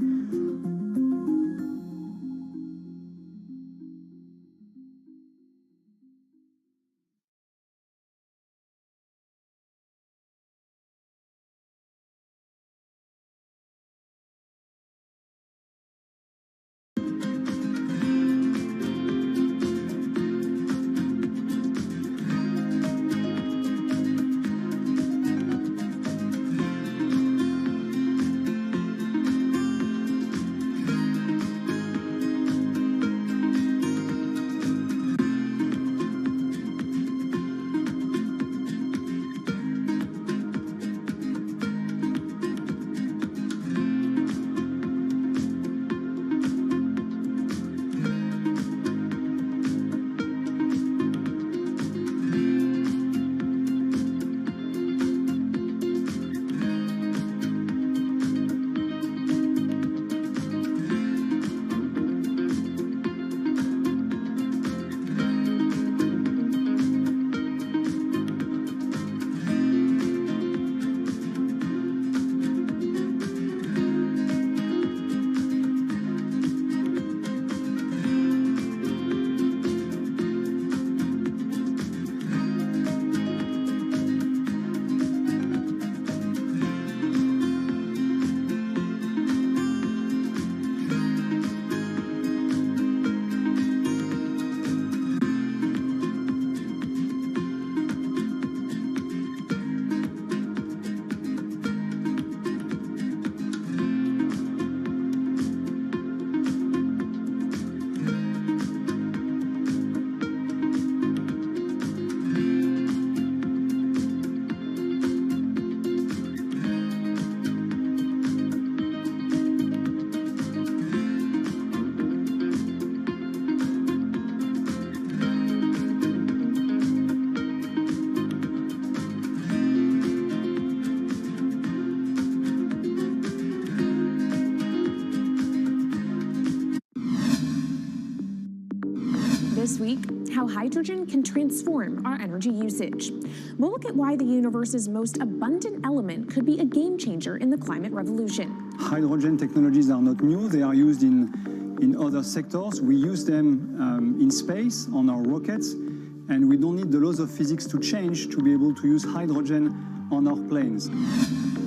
This week, how hydrogen can transform our energy usage. We'll look at why the universe's most abundant element could be a game changer in the climate revolution. Hydrogen technologies are not new. They are used in other sectors. We use them in space on our rockets, and we don't need the laws of physics to change to be able to use hydrogen on our planes.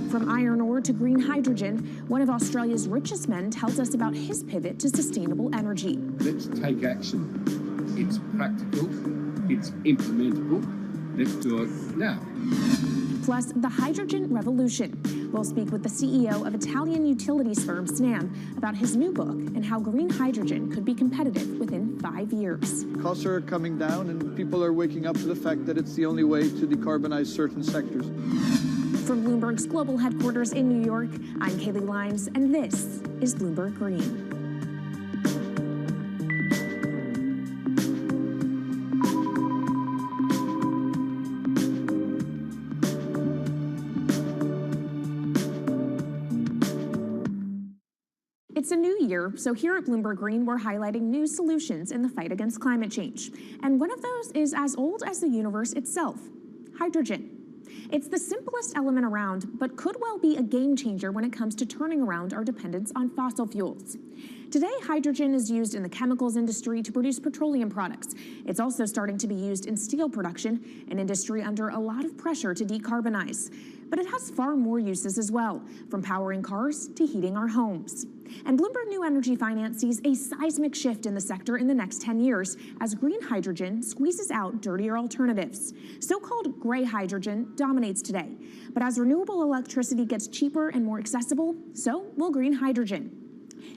From iron ore to green hydrogen, one of Australia's richest men tells us about his pivot to sustainable energy. Let's take action. It's practical, it's implementable. Let's do it now. Plus, the hydrogen revolution. We'll speak with the CEO of Italian utilities firm Snam about his new book and how green hydrogen could be competitive within 5 years. Costs are coming down and people are waking up to the fact that it's the only way to decarbonize certain sectors. From Bloomberg's global headquarters in New York, I'm Kaylee Limes, and this is Bloomberg Green. It's a new year, so here at Bloomberg Green, we're highlighting new solutions in the fight against climate change. And one of those is as old as the universe itself, hydrogen. It's the simplest element around, but could well be a game changer when it comes to turning around our dependence on fossil fuels. Today, hydrogen is used in the chemicals industry to produce petroleum products. It's also starting to be used in steel production, an industry under a lot of pressure to decarbonize. But it has far more uses as well, from powering cars to heating our homes. And Bloomberg New Energy Finance sees a seismic shift in the sector in the next 10 years as green hydrogen squeezes out dirtier alternatives. So-called gray hydrogen dominates today. But as renewable electricity gets cheaper and more accessible, so will green hydrogen.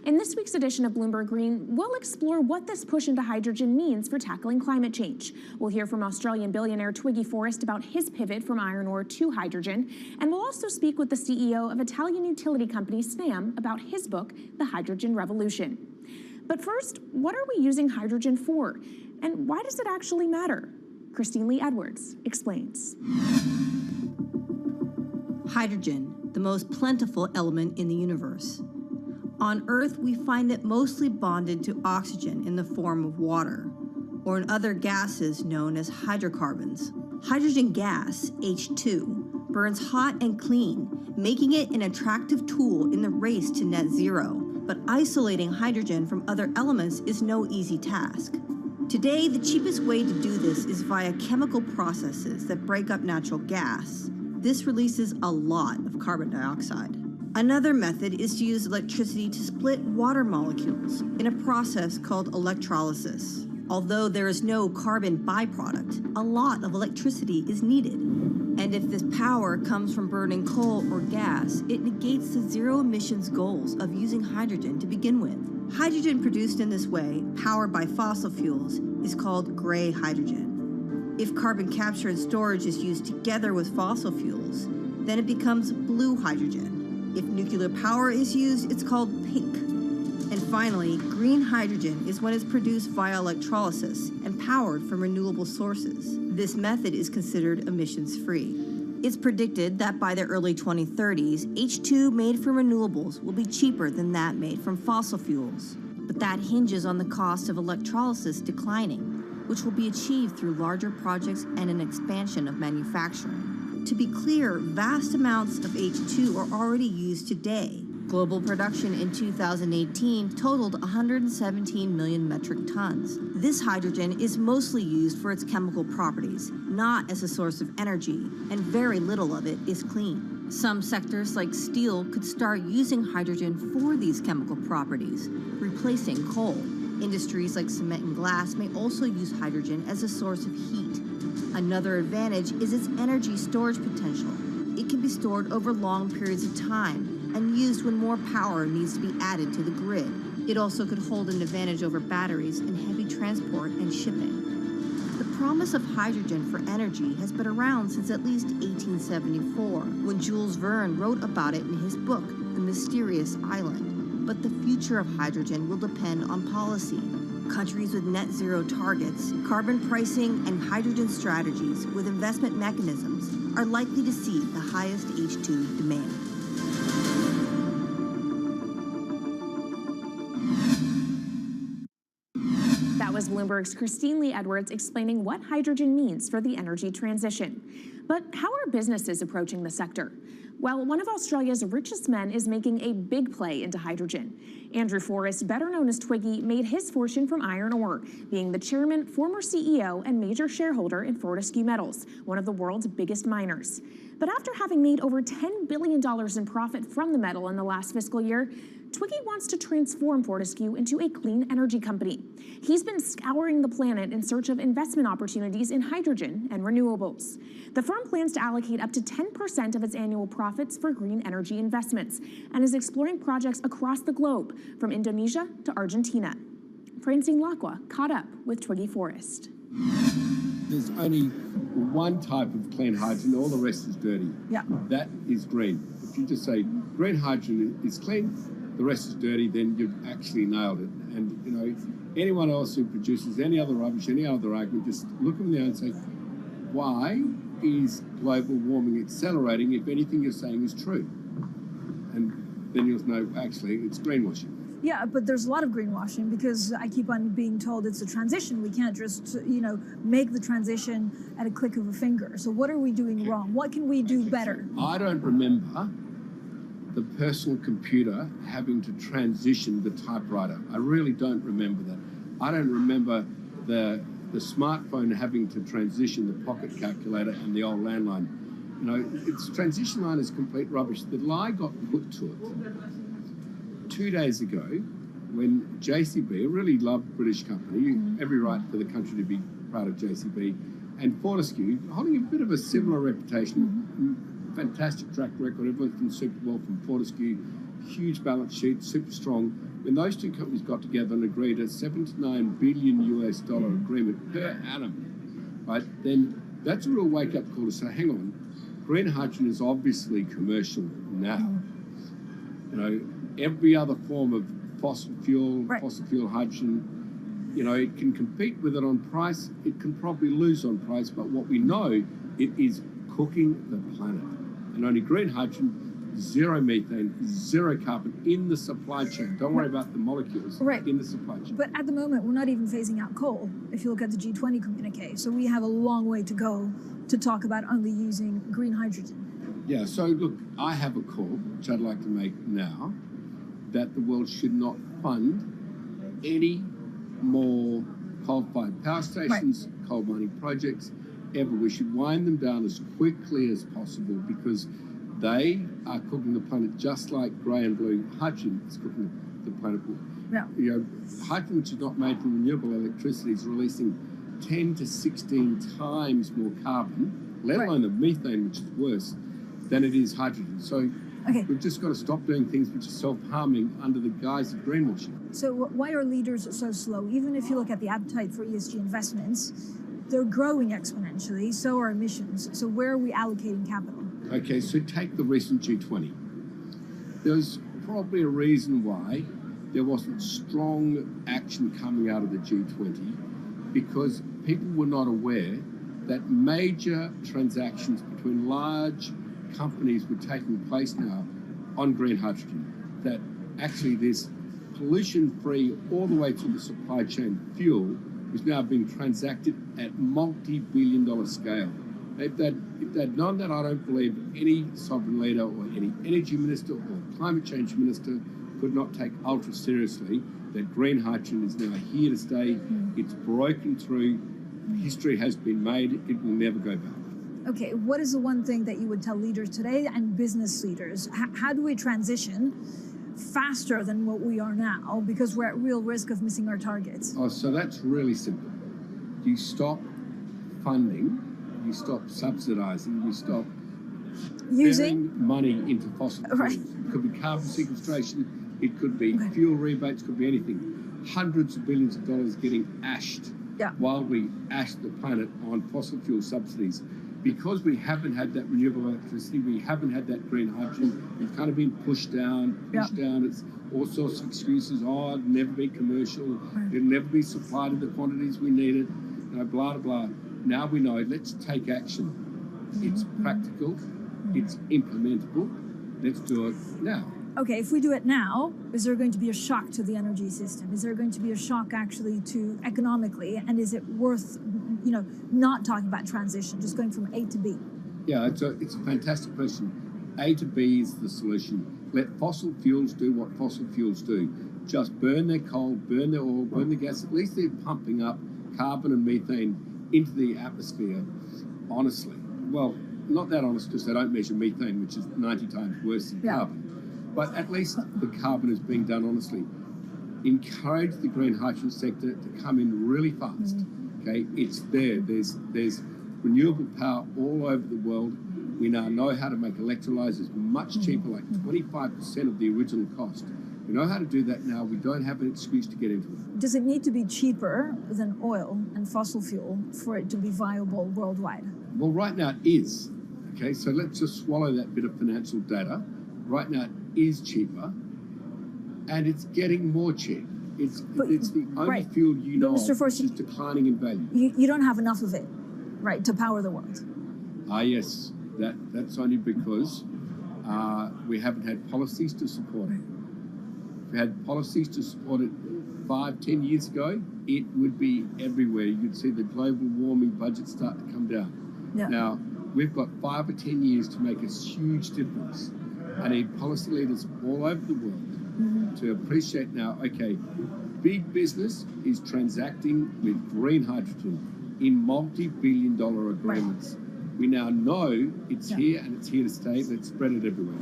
In this week's edition of Bloomberg Green, we'll explore what this push into hydrogen means for tackling climate change. We'll hear from Australian billionaire Twiggy Forrest about his pivot from iron ore to hydrogen, and we'll also speak with the CEO of Italian utility company Snam about his book, The Hydrogen Revolution. But first, what are we using hydrogen for? And why does it actually matter? Christine Lee Edwards explains. Hydrogen, the most plentiful element in the universe. On Earth, we find it mostly bonded to oxygen in the form of water, or in other gases known as hydrocarbons. Hydrogen gas, H2, burns hot and clean, making it an attractive tool in the race to net zero. But isolating hydrogen from other elements is no easy task. Today, the cheapest way to do this is via chemical processes that break up natural gas. This releases a lot of carbon dioxide. Another method is to use electricity to split water molecules in a process called electrolysis. Although there is no carbon byproduct, a lot of electricity is needed. And if this power comes from burning coal or gas, it negates the zero emissions goals of using hydrogen to begin with. Hydrogen produced in this way, powered by fossil fuels, is called gray hydrogen. If carbon capture and storage is used together with fossil fuels, then it becomes blue hydrogen. If nuclear power is used, it's called pink. And finally, green hydrogen is when it's produced via electrolysis and powered from renewable sources. This method is considered emissions-free. It's predicted that by the early 2030s, H2 made from renewables will be cheaper than that made from fossil fuels. But that hinges on the cost of electrolysis declining, which will be achieved through larger projects and an expansion of manufacturing. To be clear, vast amounts of H2 are already used today. Global production in 2018 totaled 117 million metric tons. This hydrogen is mostly used for its chemical properties, not as a source of energy, and very little of it is clean. Some sectors like steel could start using hydrogen for these chemical properties, replacing coal. Industries like cement and glass may also use hydrogen as a source of heat. Another advantage is its energy storage potential. It can be stored over long periods of time and used when more power needs to be added to the grid. It also could hold an advantage over batteries in heavy transport and shipping. The promise of hydrogen for energy has been around since at least 1874, when Jules Verne wrote about it in his book, The Mysterious Island. But the future of hydrogen will depend on policy. Countries with net zero targets, carbon pricing, and hydrogen strategies with investment mechanisms are likely to see the highest H2 demand. That was Bloomberg's Christine Lee Edwards explaining what hydrogen means for the energy transition. But how are businesses approaching the sector? Well, one of Australia's richest men is making a big play into hydrogen. Andrew Forrest, better known as Twiggy, made his fortune from iron ore, being the chairman, former CEO, and major shareholder in Fortescue Metals, one of the world's biggest miners. But after having made over $10 billion in profit from the metal in the last fiscal year, Twiggy wants to transform Fortescue into a clean energy company. He's been scouring the planet in search of investment opportunities in hydrogen and renewables. The firm plans to allocate up to 10% of its annual profits for green energy investments and is exploring projects across the globe, from Indonesia to Argentina. Francine Lacqua caught up with Twiggy Forrest. There's only one type of clean hydrogen, all the rest is dirty. Yeah. That is green. If you just say green hydrogen is clean, the rest is dirty, then you've actually nailed it. And, you know, anyone else who produces any other rubbish, any other argument, just look them there and say, why is global warming accelerating if anything you're saying is true? And then you'll know, actually, it's greenwashing. Yeah, but there's a lot of greenwashing because I keep on being told it's a transition. We can't just, make the transition at a click of a finger. So what are we doing wrong? What can we do better? I don't remember the personal computer having to transition the typewriter. I really don't remember that. I don't remember the smartphone having to transition the pocket calculator and the old landline. You know, its transition line is complete rubbish. The lie got put to it 2 days ago when JCB, a really loved British company, every right for the country to be proud of JCB, and Fortescue, holding a bit of a similar reputation, fantastic track record, everyone's been super well from Fortescue, huge balance sheet, super strong. When those two companies got together and agreed a $7 to $9 billion US agreement per annum, right, then that's a real wake-up call to say, hang on, green hydrogen is obviously commercial now. You know, every other form of fossil fuel hydrogen, you know, it can compete with it on price, it can probably lose on price, but what we know, it is cooking the planet. And only green hydrogen, zero methane, zero carbon in the supply chain. Don't worry about the molecules in the supply chain. But at the moment, we're not even phasing out coal, if you look at the G20 communique. So we have a long way to go to talk about only using green hydrogen. Yeah, so look, I have a call, which I'd like to make now, that the world should not fund any more coal-fired power stations, coal mining projects, ever. We should wind them down as quickly as possible because they are cooking the planet just like grey and blue hydrogen is cooking the planet. Yeah. You know, hydrogen, which is not made from renewable electricity, is releasing 10 to 16 times more carbon, let alone the methane, which is worse, than it is hydrogen. So we've just got to stop doing things which are self-harming under the guise of greenwashing. So why are leaders so slow? Even if you look at the appetite for ESG investments, they're growing exponentially, so are emissions. So where are we allocating capital? Okay, so take the recent G20. There's probably a reason why there wasn't strong action coming out of the G20 because people were not aware that major transactions between large companies were taking place now on green hydrogen, that actually this pollution-free all the way through the supply chain fuel is now being transacted at multi-billion-dollar scale. If they'd known that, I don't believe any sovereign leader or any energy minister or climate change minister could not take ultra seriously that green hydrogen is now here to stay. It's broken through. History has been made. It will never go back. Okay, what is the one thing that you would tell leaders today and business leaders? How do we transition faster than what we are now because we're at real risk of missing our targets? Oh, so that's really simple. You stop funding, you stop subsidizing, you stop using money into fossil fuels. It could be carbon sequestration, it could be fuel rebates, could be anything. Hundreds of billions of dollars getting ashed while we ash the planet on fossil fuel subsidies. Because we haven't had that renewable electricity, we haven't had that green hydrogen, it's kind of been pushed down. It's all sorts of excuses. Oh, it'll never be commercial. It'll never be supplied in the quantities we need it. You know, blah, blah, blah. Now we know, let's take action. It's practical. It's implementable. Let's do it now. Okay, if we do it now, is there going to be a shock to the energy system? Is there going to be a shock actually to economically? And is it worth, not talking about transition, just going from A to B? Yeah, it's a fantastic question. A to B is the solution. Let fossil fuels do what fossil fuels do. Just burn their coal, burn their oil, burn the gas. At least they're pumping up carbon and methane into the atmosphere, honestly. Well, not that honest because they don't measure methane, which is 90 times worse than carbon. But at least the carbon is being done honestly. Encourage the green hydrogen sector to come in really fast. Okay, it's there. There's renewable power all over the world. We now know how to make electrolyzers much cheaper, like 25% of the original cost. We know how to do that now. We don't have an excuse to get into it. Does it need to be cheaper than oil and fossil fuel for it to be viable worldwide? Well, right now it is. Okay, so let's just swallow that bit of financial data. Right now it is cheaper, and it's getting more cheap. It's the only fuel you know of which is declining in value. You don't have enough of it, right, to power the world. Yes, that's only because we haven't had policies to support it. If we had policies to support it 5-10 years ago, it would be everywhere. You'd see the global warming budget start to come down. Yeah. Now, we've got 5 or 10 years to make a huge difference. I need policy leaders all over the world to appreciate now, okay, big business is transacting with green hydrogen in multi-billion-dollar agreements. We now know it's here and it's here to stay. Let's spread it everywhere.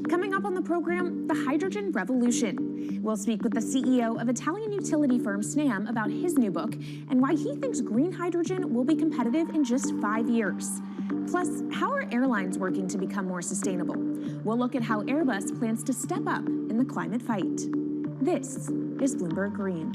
Coming up on the program, the hydrogen revolution. We'll speak with the CEO of Italian utility firm Snam about his new book and why he thinks green hydrogen will be competitive in just 5 years. Plus, how are airlines working to become more sustainable? We'll look at how Airbus plans to step up in the climate fight. This is Bloomberg Green.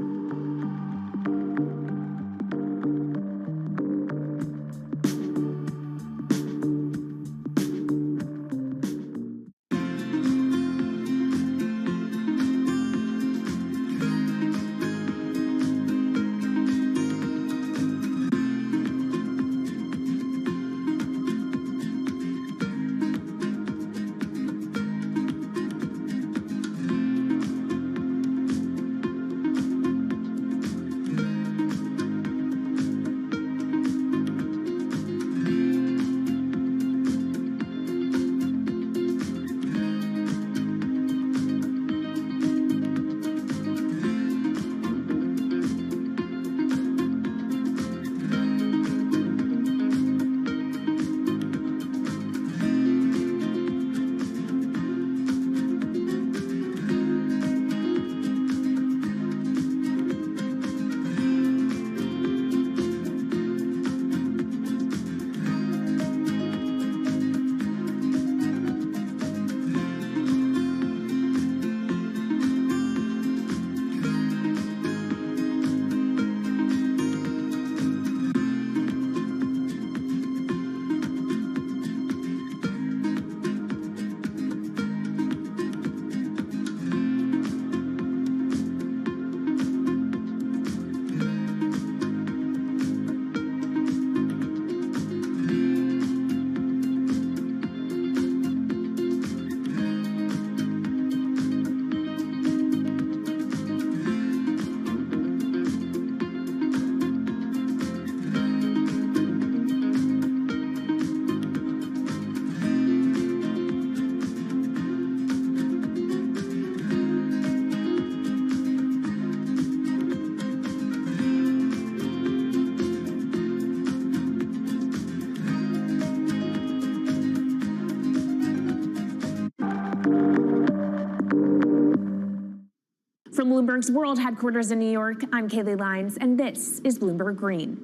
From Bloomberg's world headquarters in New York, I'm Kaylee Lines, and this is Bloomberg Green.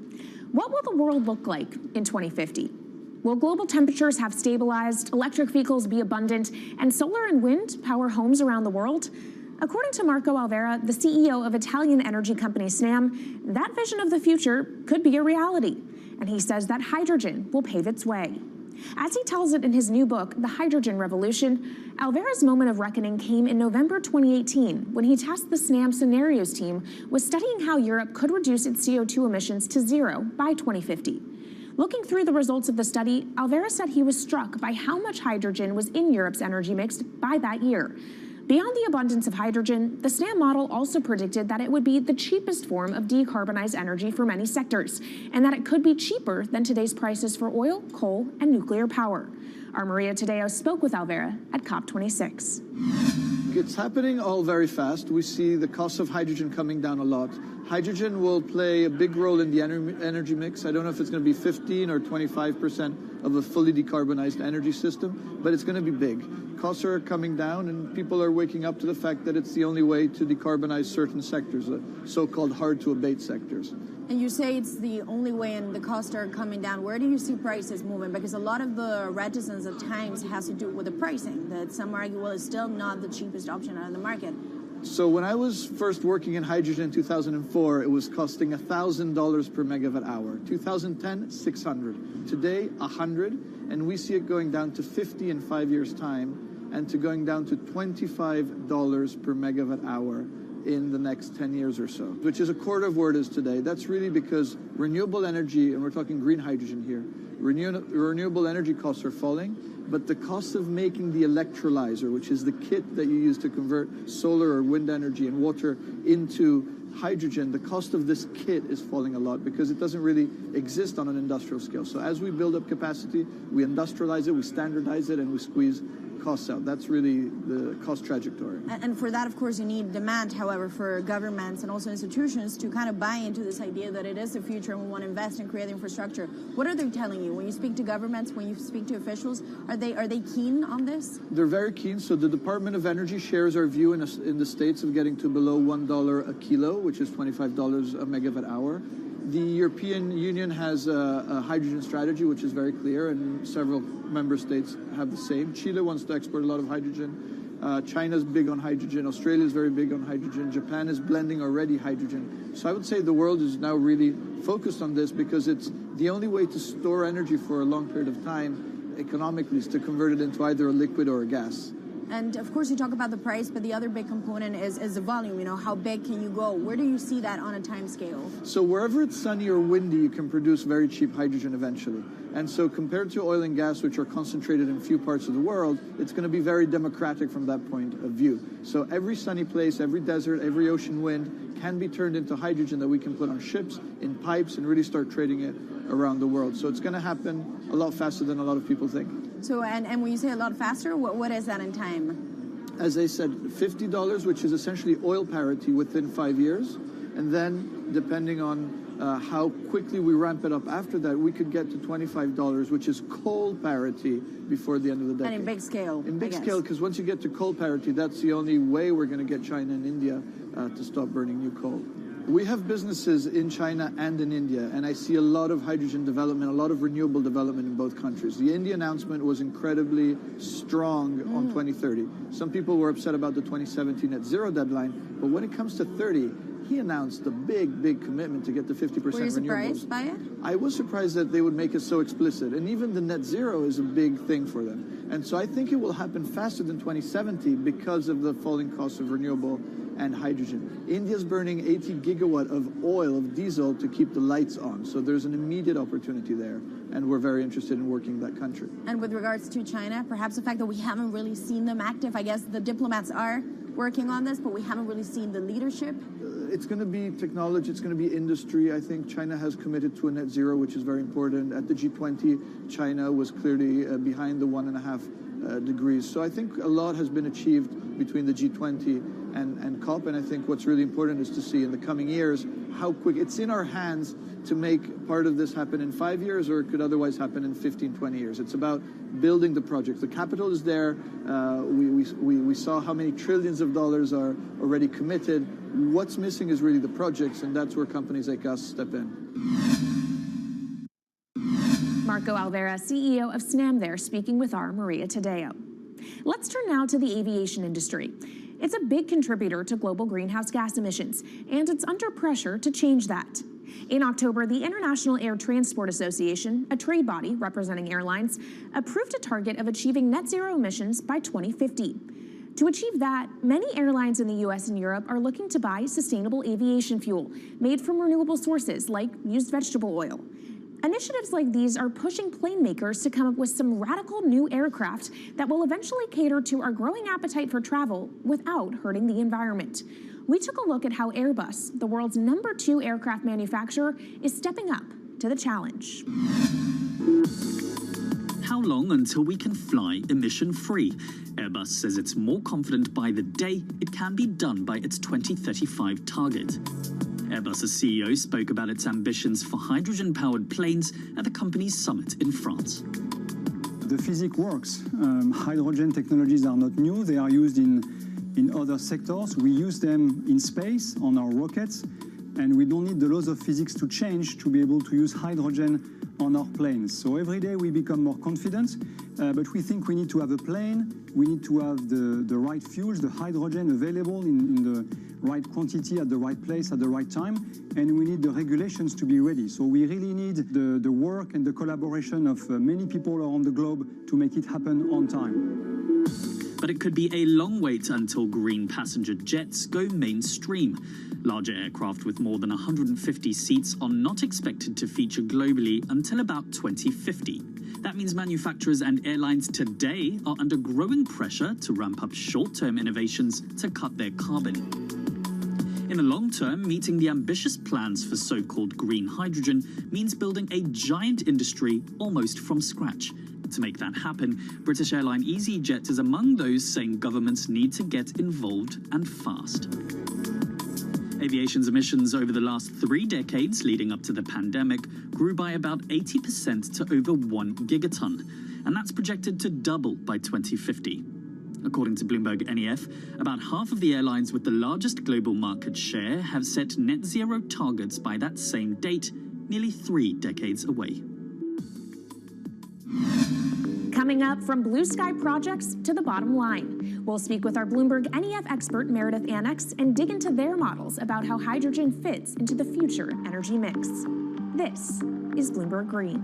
What will the world look like in 2050? Will global temperatures have stabilized, electric vehicles be abundant, and solar and wind power homes around the world? According to Marco Alvera, the CEO of Italian energy company Snam, that vision of the future could be a reality, and he says that hydrogen will pave its way. As he tells it in his new book, The Hydrogen Revolution, Alvera's moment of reckoning came in November 2018 when he tasked the Snam Scenarios team with studying how Europe could reduce its CO2 emissions to zero by 2050. Looking through the results of the study, Alvera said he was struck by how much hydrogen was in Europe's energy mix by that year. Beyond the abundance of hydrogen, the SNAM model also predicted that it would be the cheapest form of decarbonized energy for many sectors, and that it could be cheaper than today's prices for oil, coal, and nuclear power. Our Maria Tadeo spoke with Alvera at COP26. It's happening all very fast. We see the cost of hydrogen coming down a lot. Hydrogen will play a big role in the energy mix. I don't know if it's going to be 15 or 25% of a fully decarbonized energy system, but it's going to be big. Costs are coming down, and people are waking up to the fact that it's the only way to decarbonize certain sectors, the so-called hard-to-abate sectors. And you say it's the only way and the costs are coming down. Where do you see prices moving? Because a lot of the reticence at times has to do with the pricing, that some argue, well, it's still not the cheapest option on the market. So when I was first working in hydrogen in 2004, it was costing $1,000 per megawatt hour. 2010, 600. Today, 100, and we see it going down to 50 in 5 years' time, and to going down to $25 per megawatt hour in the next 10 years or so, which is a quarter of where it is today. That's really because renewable energy, and we're talking green hydrogen here, renewable energy costs are falling, but the cost of making the electrolyzer, which is the kit that you use to convert solar or wind energy and water into hydrogen, the cost of this kit is falling a lot because it doesn't really exist on an industrial scale. So as we build up capacity, we industrialize it, we standardize it, and we squeeze costs out. That's really the cost trajectory. And for that, of course, you need demand, however, for governments and also institutions to kind of buy into this idea that it is the future and we want to invest and create infrastructure. What are they telling you? When you speak to governments, when you speak to officials, are they keen on this? They're very keen. So the Department of Energy shares our view in the States of getting to below $1 a kilo, which is $25 a megawatt hour. The European Union has a hydrogen strategy, which is very clear, and several member states have the same. Chile wants to export a lot of hydrogen. China's big on hydrogen. Australia is very big on hydrogen. Japan is blending already hydrogen. So I would say the world is now really focused on this because it's the only way to store energy for a long period of time economically is to convert it into either a liquid or a gas. And of course, you talk about the price, but the other big component is the volume. You know, how big can you go? Where do you see that on a time scale? So wherever it's sunny or windy, you can produce very cheap hydrogen eventually. And so compared to oil and gas, which are concentrated in few parts of the world, it's going to be very democratic from that point of view. So every sunny place, every desert, every ocean wind can be turned into hydrogen that we can put on ships, in pipes, and really start trading it around the world. So it's going to happen a lot faster than a lot of people think. So, and when you say a lot faster, what is that in time? As I said, $50, which is essentially oil parity within 5 years. And then, depending on how quickly we ramp it up after that, we could get to $25, which is coal parity before the end of the decade. And in big scale. In big scale, because once you get to coal parity, that's the only way we're going to get China and India to stop burning new coal. We have businesses in China and in India, and I see a lot of hydrogen development, a lot of renewable development in both countries. The India announcement was incredibly strong on 2030. Some people were upset about the 2017 net zero deadline, but when it comes to 30, he announced a big commitment to get to 50% renewables. Were you surprised by it? I was surprised that they would make it so explicit, and even the net zero is a big thing for them. And so I think it will happen faster than 2070 because of the falling cost of renewable and hydrogen. India's burning 80 gigawatt of oil, of diesel, to keep the lights on. So there's an immediate opportunity there, and we're very interested in working that country. And with regards to China, perhaps the fact that we haven't really seen them active, I guess the diplomats are working on this, but we haven't really seen the leadership. It's going to be technology, it's going to be industry. I think China has committed to a net zero, which is very important. At the G20, China was clearly behind the 1.5 degrees. So I think a lot has been achieved between the G20 and COP, and I think what's really important is to see in the coming years how quick. It's in our hands to make part of this happen in 5 years, or it could otherwise happen in 15, 20 years. It's about building the project. The capital is there. We saw how many trillions of dollars are already committed. What's missing is really the projects, and that's where companies like us step in. Marco Alvera, CEO of SNAM there, speaking with our Maria Tadeo. Let's turn now to the aviation industry. It's a big contributor to global greenhouse gas emissions, and it's under pressure to change that. In October, the International Air Transport Association, a trade body representing airlines, approved a target of achieving net zero emissions by 2050. To achieve that, many airlines in the US and Europe are looking to buy sustainable aviation fuel made from renewable sources like used vegetable oil. Initiatives like these are pushing plane makers to come up with some radical new aircraft that will eventually cater to our growing appetite for travel without hurting the environment. We took a look at how Airbus, the world's #2 aircraft manufacturer, is stepping up to the challenge. How long until we can fly emission-free? Airbus says it's more confident by the day it can be done by its 2035 target. Airbus's CEO spoke about its ambitions for hydrogen-powered planes at the company's summit in France. The physics works. Hydrogen technologies are not new. They are used in other sectors. We use them in space on our rockets, and we don't need the laws of physics to change to be able to use hydrogen on our planes. So every day we become more confident, but we think we need to have a plane, we need to have the right fuels, the hydrogen available in the right quantity at the right place at the right time, and we need the regulations to be ready. So we really need the work and the collaboration of many people around the globe to make it happen on time. But it could be a long wait until green passenger jets go mainstream. Larger aircraft with more than 150 seats are not expected to feature globally until about 2050. That means manufacturers and airlines today are under growing pressure to ramp up short-term innovations to cut their carbon. In the long term, meeting the ambitious plans for so-called green hydrogen means building a giant industry almost from scratch. To make that happen, British airline EasyJet is among those saying governments need to get involved and fast. Aviation's emissions over the last 3 decades leading up to the pandemic grew by about 80% to over 1 gigaton, and that's projected to double by 2050. According to Bloomberg NEF, about half of the airlines with the largest global market share have set net zero targets by that same date, nearly 3 decades away. Coming up, from blue sky projects to the bottom line. We'll speak with our Bloomberg NEF expert Meredith Annex and dig into their models about how hydrogen fits into the future energy mix. This is Bloomberg Green.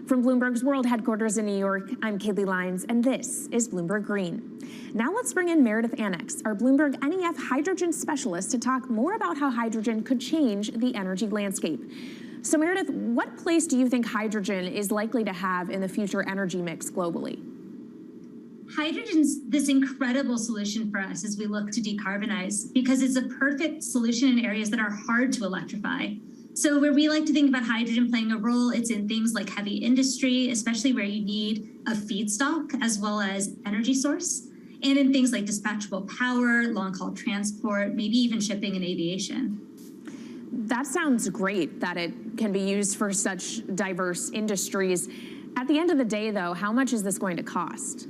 From Bloomberg's world headquarters in New York, I'm Kaylee Lyons, and this is Bloomberg Green. Now let's bring in Meredith Annex, our Bloomberg NEF hydrogen specialist, to talk more about how hydrogen could change the energy landscape. So Meredith, what place do you think hydrogen is likely to have in the future energy mix globally? Hydrogen's this incredible solution for us as we look to decarbonize because it's a perfect solution in areas that are hard to electrify. So where we like to think about hydrogen playing a role, it's in things like heavy industry, especially where you need a feedstock as well as energy source. and in things like dispatchable power, long-haul transport, maybe even shipping and aviation. That sounds great that it can be used for such diverse industries. At the end of the day, though, how much is this going to cost?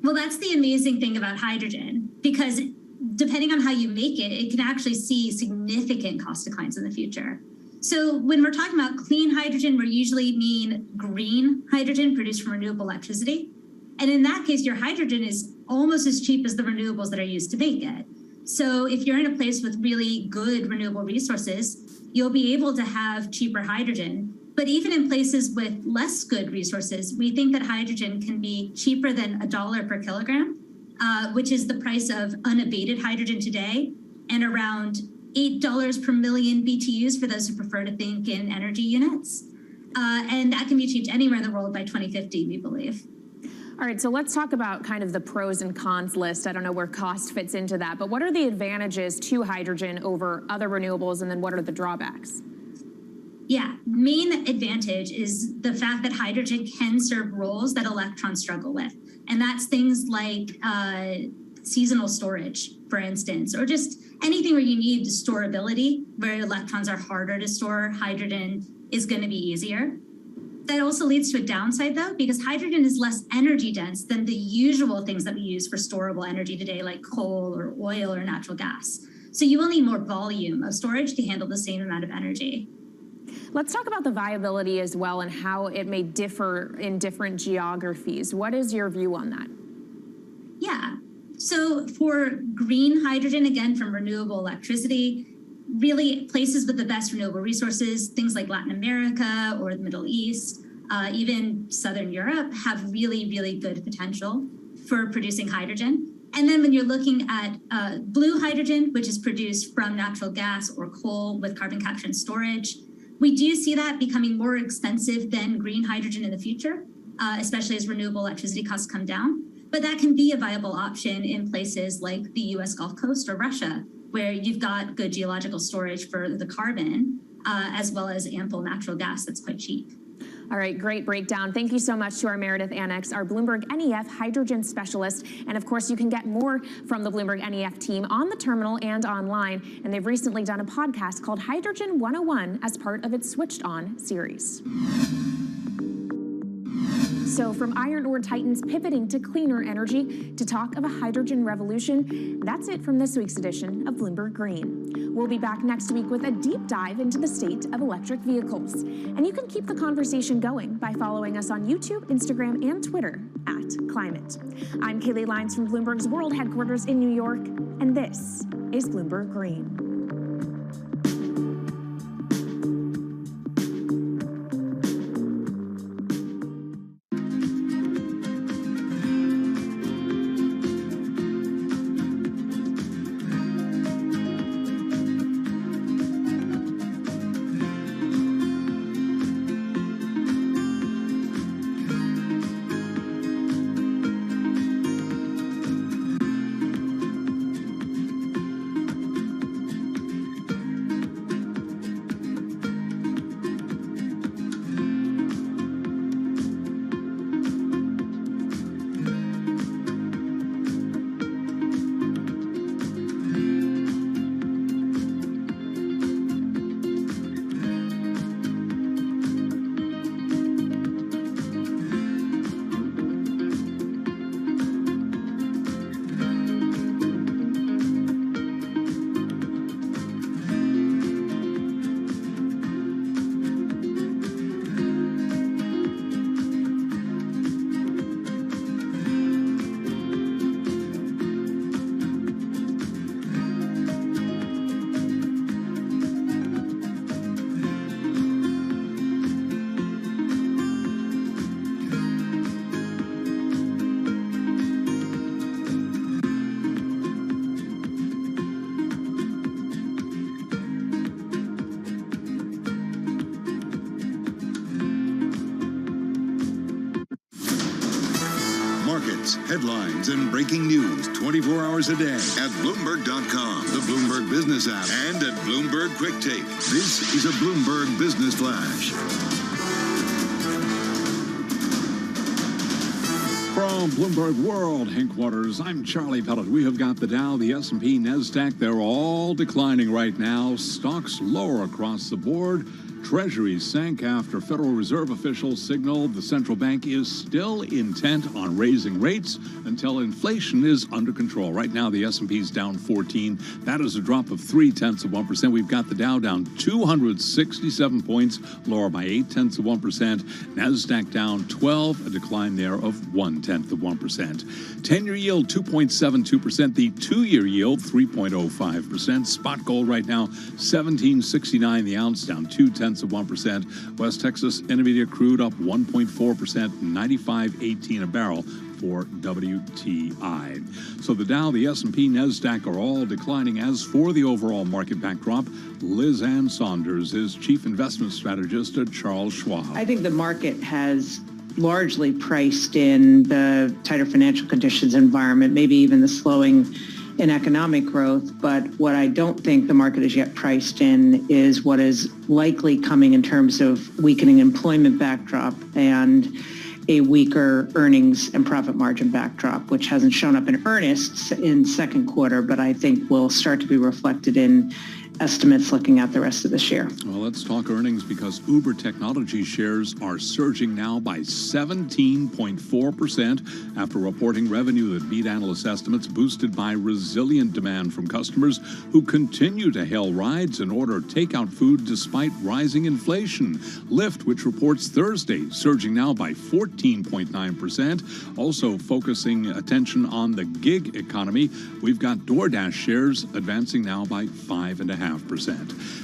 Well, that's the amazing thing about hydrogen, because depending on how you make it, it can actually see significant cost declines in the future. So when we're talking about clean hydrogen, we usually mean green hydrogen produced from renewable electricity. And in that case, your hydrogen is almost as cheap as the renewables that are used to make it. So if you're in a place with really good renewable resources, you'll be able to have cheaper hydrogen. But even in places with less good resources, we think that hydrogen can be cheaper than $1 per kilogram, which is the price of unabated hydrogen today, and around $8 per million BTUs for those who prefer to think in energy units. And that can be achieved anywhere in the world by 2050, we believe. All right, so let's talk about kind of the pros and cons list. I don't know where cost fits into that, but what are the advantages to hydrogen over other renewables, and then what are the drawbacks? Yeah, main advantage is the fact that hydrogen can serve roles that electrons struggle with. And that's things like seasonal storage, for instance, or just anything where you need storability, where electrons are harder to store, hydrogen is going to be easier. That also leads to a downside, though, because hydrogen is less energy dense than the usual things that we use for storable energy today, like coal or oil or natural gas. So you will need more volume of storage to handle the same amount of energy. Let's talk about the viability as well and how it may differ in different geographies. What is your view on that? Yeah, so for green hydrogen, again, from renewable electricity, really places with the best renewable resources, things like Latin America or the Middle East, even Southern Europe, have really, really good potential for producing hydrogen. And then when you're looking at blue hydrogen, which is produced from natural gas or coal with carbon capture and storage, we do see that becoming more expensive than green hydrogen in the future, especially as renewable electricity costs come down. But that can be a viable option in places like the US Gulf Coast or Russia, where you've got good geological storage for the carbon, as well as ample natural gas that's quite cheap. All right, great breakdown. Thank you so much to our Meredith Annex, our Bloomberg NEF hydrogen specialist. And of course, you can get more from the Bloomberg NEF team on the terminal and online. And they've recently done a podcast called Hydrogen 101 as part of its Switched On series. So from iron ore titans pivoting to cleaner energy to talk of a hydrogen revolution, that's it from this week's edition of Bloomberg Green. We'll be back next week with a deep dive into the state of electric vehicles. And you can keep the conversation going by following us on YouTube, Instagram, and Twitter @Climate. I'm Kaylee Lyons from Bloomberg's World Headquarters in New York, and this is Bloomberg Green. Headlines and breaking news 24 hours a day at Bloomberg.com, the Bloomberg Business app, and at Bloomberg Quick Take. This is a Bloomberg Business Flash. From From Bloomberg World Headquarters, I'm Charlie Pellet. We have got the Dow, the S&P, NASDAQ. They're all declining right now. Stocks lower across the board. Treasuries sank after Federal Reserve officials signaled the central bank is still intent on raising rates until inflation is under control. Right now, the S&P is down 14. That is a drop of 0.3%. We've got the Dow down 267 points, lower by 0.8%. NASDAQ down 12, a decline there of 0.1%. 10-year yield 2.72%. The 2-year yield 3.05%. Spot gold right now 17.69 the ounce, down 0.2%. West Texas Intermediate crude up 1.4%, 95.18 a barrel for WTI. So the Dow, the S&P, NASDAQ are all declining. As for the overall market backdrop, Liz Ann Saunders is chief investment strategist at Charles Schwab. I think the market has largely priced in the tighter financial conditions environment, maybe even the slowing in economic growth, but what I don't think the market is yet priced in is what is likely coming in terms of weakening employment backdrop and a weaker earnings and profit margin backdrop, which hasn't shown up in earnest in second quarter, but I think will start to be reflected in estimates looking at the rest of this year. Well, let's talk earnings because Uber technology shares are surging now by 17.4% after reporting revenue that beat analyst estimates, boosted by resilient demand from customers who continue to hail rides and order takeout food despite rising inflation. Lyft, which reports Thursday, surging now by 14.9%. Also focusing attention on the gig economy, we've got DoorDash shares advancing now by 5.5%.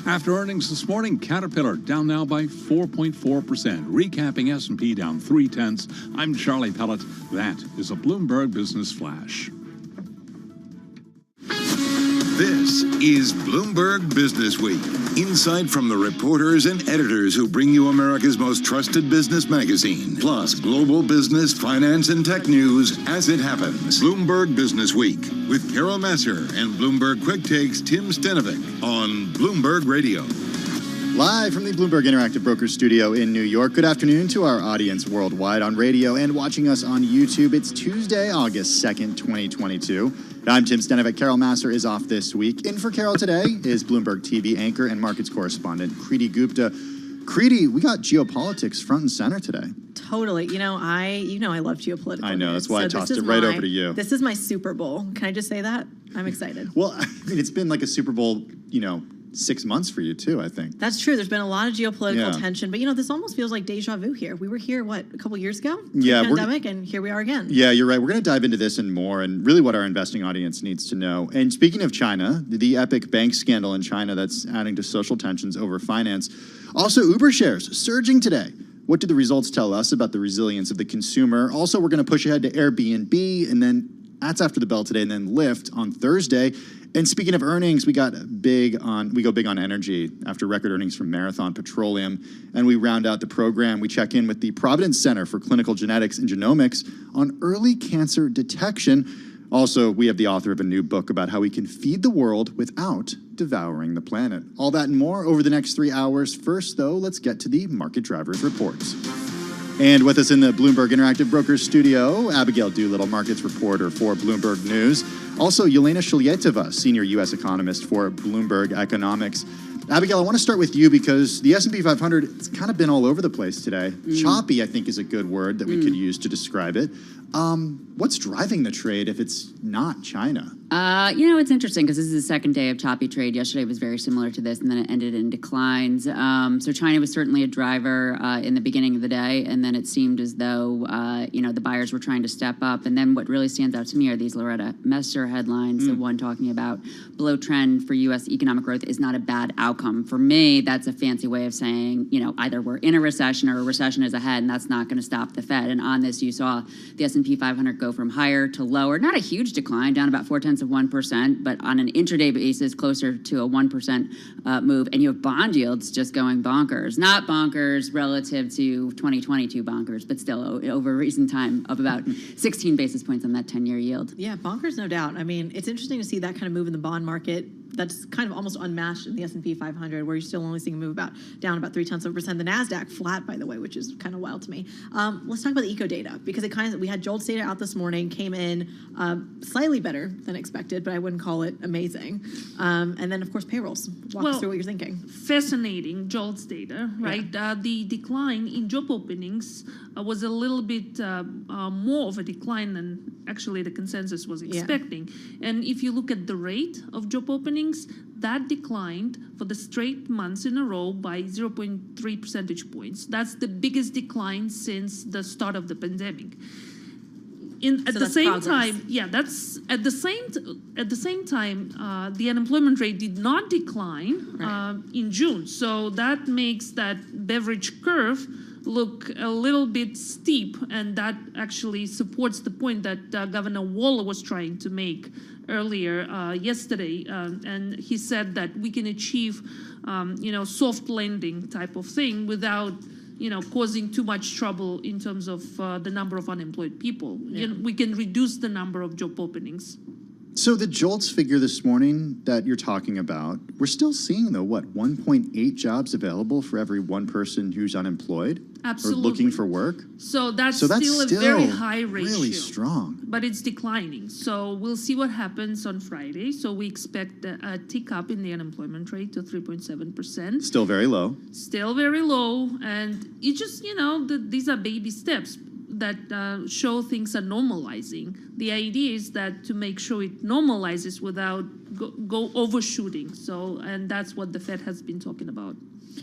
After earnings this morning, Caterpillar down now by 4.4%. Recapping S&P down 0.3. I'm Charlie Pellet. That is a Bloomberg Business Flash. This is Bloomberg Business Week. Insight from the reporters and editors who bring you America's most trusted business magazine. Plus, global business, finance, and tech news as it happens. Bloomberg Business Week with Carol Masser and Bloomberg Quick Takes Tim Stenovic on Bloomberg Radio. Live from the Bloomberg Interactive Brokers Studio in New York. Good afternoon to our audience worldwide on radio and watching us on YouTube. It's Tuesday, August 2nd, 2022. I'm Tim Stenovic. Carol Masser is off this week. In for Carol today is Bloomberg TV anchor and markets correspondent Kriti Gupta. Kriti, we got geopolitics front and center today. Totally. I love geopolitical. I know. That's why I tossed it over to you. This is my Super Bowl. Can I just say that? I'm excited. Well, I mean, it's been like a Super Bowl, 6 months for you too, I think. That's true. There's been a lot of geopolitical tension, but this almost feels like deja vu here. We were here, a couple years ago? Yeah. Pandemic, and here we are again. Yeah, you're right. We're going to dive into this and more, and really what our investing audience needs to know. And speaking of China, the epic bank scandal in China that's adding to social tensions over finance. Also, Uber shares surging today. What do the results tell us about the resilience of the consumer? Also, we're going to push ahead to Airbnb, and then that's after the bell today, and then Lyft on Thursday. And speaking of earnings, we go big on energy after record earnings from Marathon Petroleum. And we round out the program. We check in with the Providence Center for Clinical Genetics and Genomics on early cancer detection. Also, we have the author of a new book about how we can feed the world without devouring the planet. All that and more over the next 3 hours. First, though, let's get to the market drivers reports. And with us in the Bloomberg Interactive Brokers Studio, Abigail Doolittle, markets reporter for Bloomberg News. Also, Yelena Shulyetiva, senior U.S. economist for Bloomberg Economics. Abigail, I want to start with you because the S&P 500, it's kind of been all over the place today. Choppy, I think, is a good word that we could use to describe it. What's driving the trade if it's not China? It's interesting because this is the second day of choppy trade. Yesterday was very similar to this, and then it ended in declines. So China was certainly a driver in the beginning of the day, and then it seemed as though, the buyers were trying to step up. And then what really stands out to me are these Loretta Mester headlines, the one talking about below trend for U.S. economic growth is not a bad outcome. For me, that's a fancy way of saying, either we're in a recession or a recession is ahead, and that's not going to stop the Fed. And on this, you saw the S&P 500 go from higher to lower. Not a huge decline, down about 0.4%, but on an intraday basis, closer to a 1% move. And you have bond yields just going bonkers. Not bonkers relative to 2022 bonkers, but still over recent time of about 16 basis points on that 10-year yield. Yeah, bonkers, no doubt. I mean, it's interesting to see that kind of move in the bond market that's kind of almost unmatched in the S&P 500, where you're still only seeing a move down about 0.3%. The NASDAQ flat, by the way, which is kind of wild to me. Let's talk about the eco data, because we had JOLTS data out this morning, came in slightly better than expected, but I wouldn't call it amazing. And then, of course, payrolls. Walk us through what you're thinking. Fascinating JOLTS data, right? Yeah. The decline in job openings was a little bit more of a decline than actually the consensus was expecting. Yeah. And if you look at the rate of job openings, that declined for the straight months in a row by 0.3 percentage points. That's the biggest decline since the start of the pandemic. At the same time, the unemployment rate did not decline in June. So that makes that beverage curve look a little bit steep, and that actually supports the point that Governor Waller was trying to make earlier yesterday, and he said that we can achieve, soft landing type of thing without, causing too much trouble in terms of the number of unemployed people. Yeah. We can reduce the number of job openings. So the JOLTS figure this morning that you're talking about, we're still seeing, though, 1.8 jobs available for every one person who's unemployed? Absolutely. Or looking for work? So that's still a very high ratio. Really strong. But it's declining. So we'll see what happens on Friday. So we expect a tick up in the unemployment rate to 3.7%. Still very low. Still very low. And it just, these are baby steps that show things are normalizing. The idea is that to make sure it normalizes without go overshooting. So, and that's what the Fed has been talking about.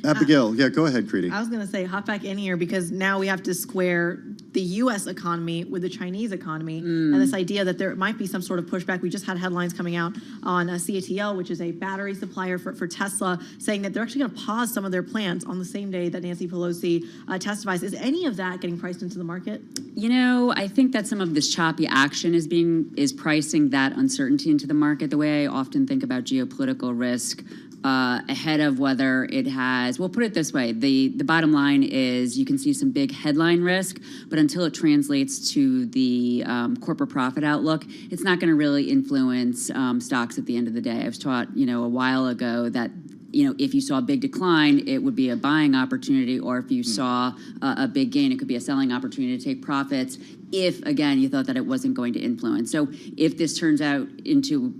Abigail, go ahead, Kriti. I was going to say, hop back in here, because now we have to square the U.S. economy with the Chinese economy, and this idea that there might be some sort of pushback. We just had headlines coming out on CATL, which is a battery supplier for Tesla, saying that they're actually going to pause some of their plans on the same day that Nancy Pelosi testifies. Is any of that getting priced into the market? I think that some of this choppy action is pricing that uncertainty into the market. The way I often think about geopolitical risk ahead of whether it has, we'll put it this way, the bottom line is you can see some big headline risk, but until it translates to the corporate profit outlook, it's not going to really influence stocks at the end of the day. I was taught, a while ago that if you saw a big decline, it would be a buying opportunity, or if you saw a big gain, it could be a selling opportunity to take profits if, again, you thought that it wasn't going to influence. So if this turns out into,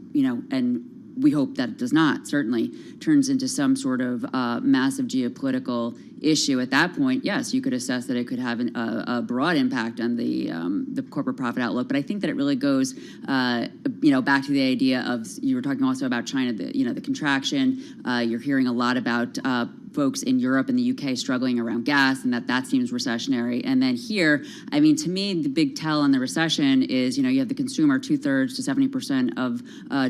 and we hope that it does not, certainly turns into some sort of massive geopolitical issue, at that point, yes, you could assess that it could have a broad impact on the corporate profit outlook. But I think that it really goes, back to the idea of, you were talking also about China, the contraction. You're hearing a lot about folks in Europe and the UK struggling around gas, and that seems recessionary. And then here, to me, the big tell on the recession is, you have the consumer 2/3 to 70% of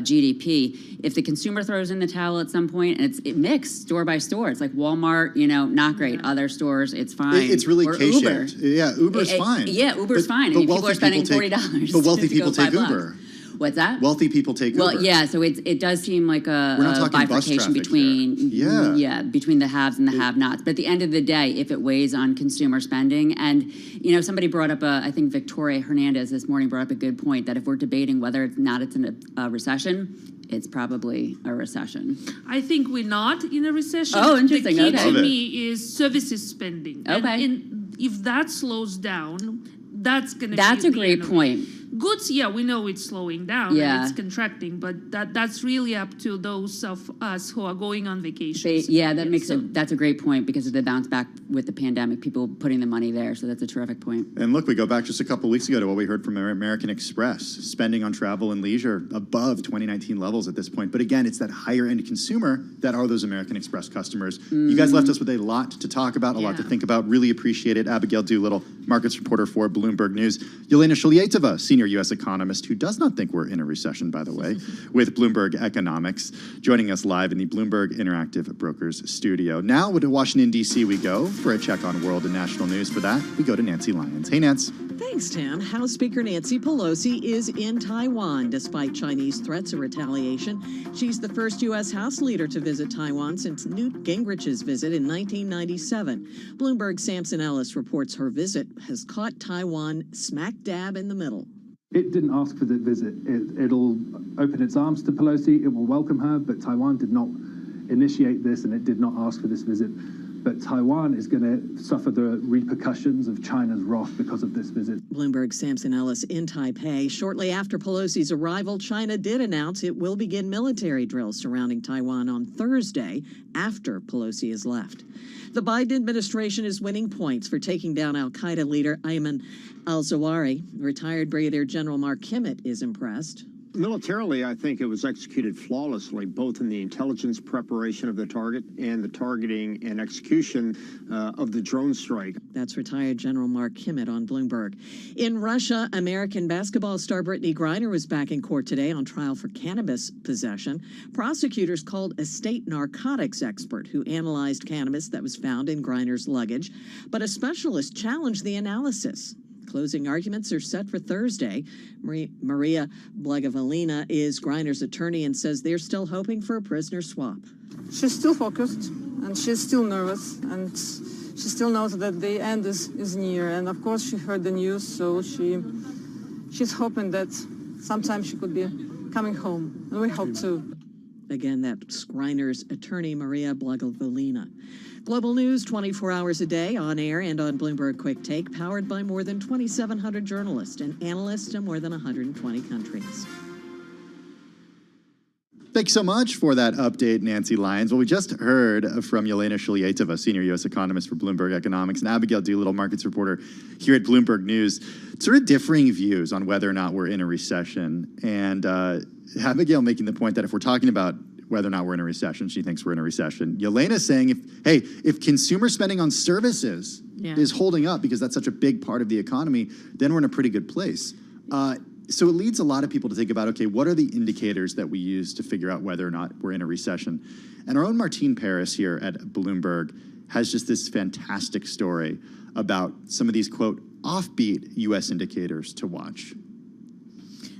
GDP. If the consumer throws in the towel at some point, and it's mixed store by store, it's like Walmart, not great. Other stores, it's fine. It's really or K-shaped. Uber. Yeah, Uber's fine. Yeah, Uber's fine. But people are spending $40. But wealthy people take $5. Uber. What's that? Wealthy people take Uber. Well, yeah, so it does seem like a bifurcation between between the haves and the have-nots. But at the end of the day, if it weighs on consumer spending, and somebody brought up I think Victoria Hernandez this morning brought up a good point, that if we're debating whether it's in a recession, it's probably a recession. I think we're not in a recession. Oh, interesting. The key to me is services spending. Okay. And if that slows down, that's going to be That's a great point. Goods, we know it's slowing down and it's contracting, but that's really up to those of us who are going on vacation. That's a great point, because of the bounce back with the pandemic, people putting the money there. So that's a terrific point. And look, we go back just a couple of weeks ago to what we heard from American Express, spending on travel and leisure above 2019 levels at this point. But again, it's that higher end consumer that are those American Express customers. You guys left us with a lot to talk about, a lot to think about. Really appreciate it. Abigail Doolittle, markets reporter for Bloomberg News. Yelena Shuleyetova, senior U.S. economist who does not think we're in a recession, by the way, with Bloomberg Economics, joining us live in the Bloomberg Interactive Brokers studio. Now to Washington, D.C. we go for a check on world and national news. For that, we go to Nancy Lyons. Hey, Nance. Thanks, Tim. House Speaker Nancy Pelosi is in Taiwan despite Chinese threats of retaliation. She's the first U.S. House leader to visit Taiwan since Newt Gingrich's visit in 1997. Bloomberg's Samson Ellis reports her visit has caught Taiwan smack dab in the middle. It didn't ask for the visit. It'll open its arms to Pelosi. It will welcome her, but Taiwan did not initiate this, and it did not ask for this visit. But Taiwan is going to suffer the repercussions of China's wrath because of this visit. Bloomberg's Samson Ellis in Taipei. Shortly after Pelosi's arrival, China did announce it will begin military drills surrounding Taiwan on Thursday after Pelosi has left. The Biden administration is winning points for taking down al-Qaeda leader Ayman al-Zawahiri. Retired Brigadier General Mark Kimmett is impressed. Militarily, I think it was executed flawlessly, both in the intelligence preparation of the target and the targeting and execution of the drone strike. That's retired General Mark Kimmett on Bloomberg. In Russia, American basketball star Brittany Griner was back in court today on trial for cannabis possession. Prosecutors called a state narcotics expert who analyzed cannabis that was found in Griner's luggage, but a specialist challenged the analysis. Closing arguments are set for Thursday. Maria Blagovolina is Griner's attorney and says they're still hoping for a prisoner swap. She's still focused, and she's still nervous, and she still knows that the end is near. And of course, she heard the news, so she's hoping that sometime she could be coming home, and we hope too. Again, that's Griner's attorney, Maria Blagovolina. Global news 24 hours a day, on air and on Bloomberg Quick Take, powered by more than 2,700 journalists and analysts in more than 120 countries. Thanks so much for that update, Nancy Lyons. Well, we just heard from Yelena Shulyaitova, senior U.S. economist for Bloomberg Economics, and Abigail Doolittle, markets reporter here at Bloomberg News. Sort of differing views on whether or not we're in a recession. And Abigail making the point that if we're talking about whether or not we're in a recession, she thinks we're in a recession. Yelena saying, if consumer spending on services is holding up because that's such a big part of the economy, then we're in a pretty good place. So it leads a lot of people to think about, okay, what are the indicators that we use to figure out whether or not we're in a recession? And our own Martine Paris here at Bloomberg has just this fantastic story about some of these, quote, offbeat U.S. indicators to watch.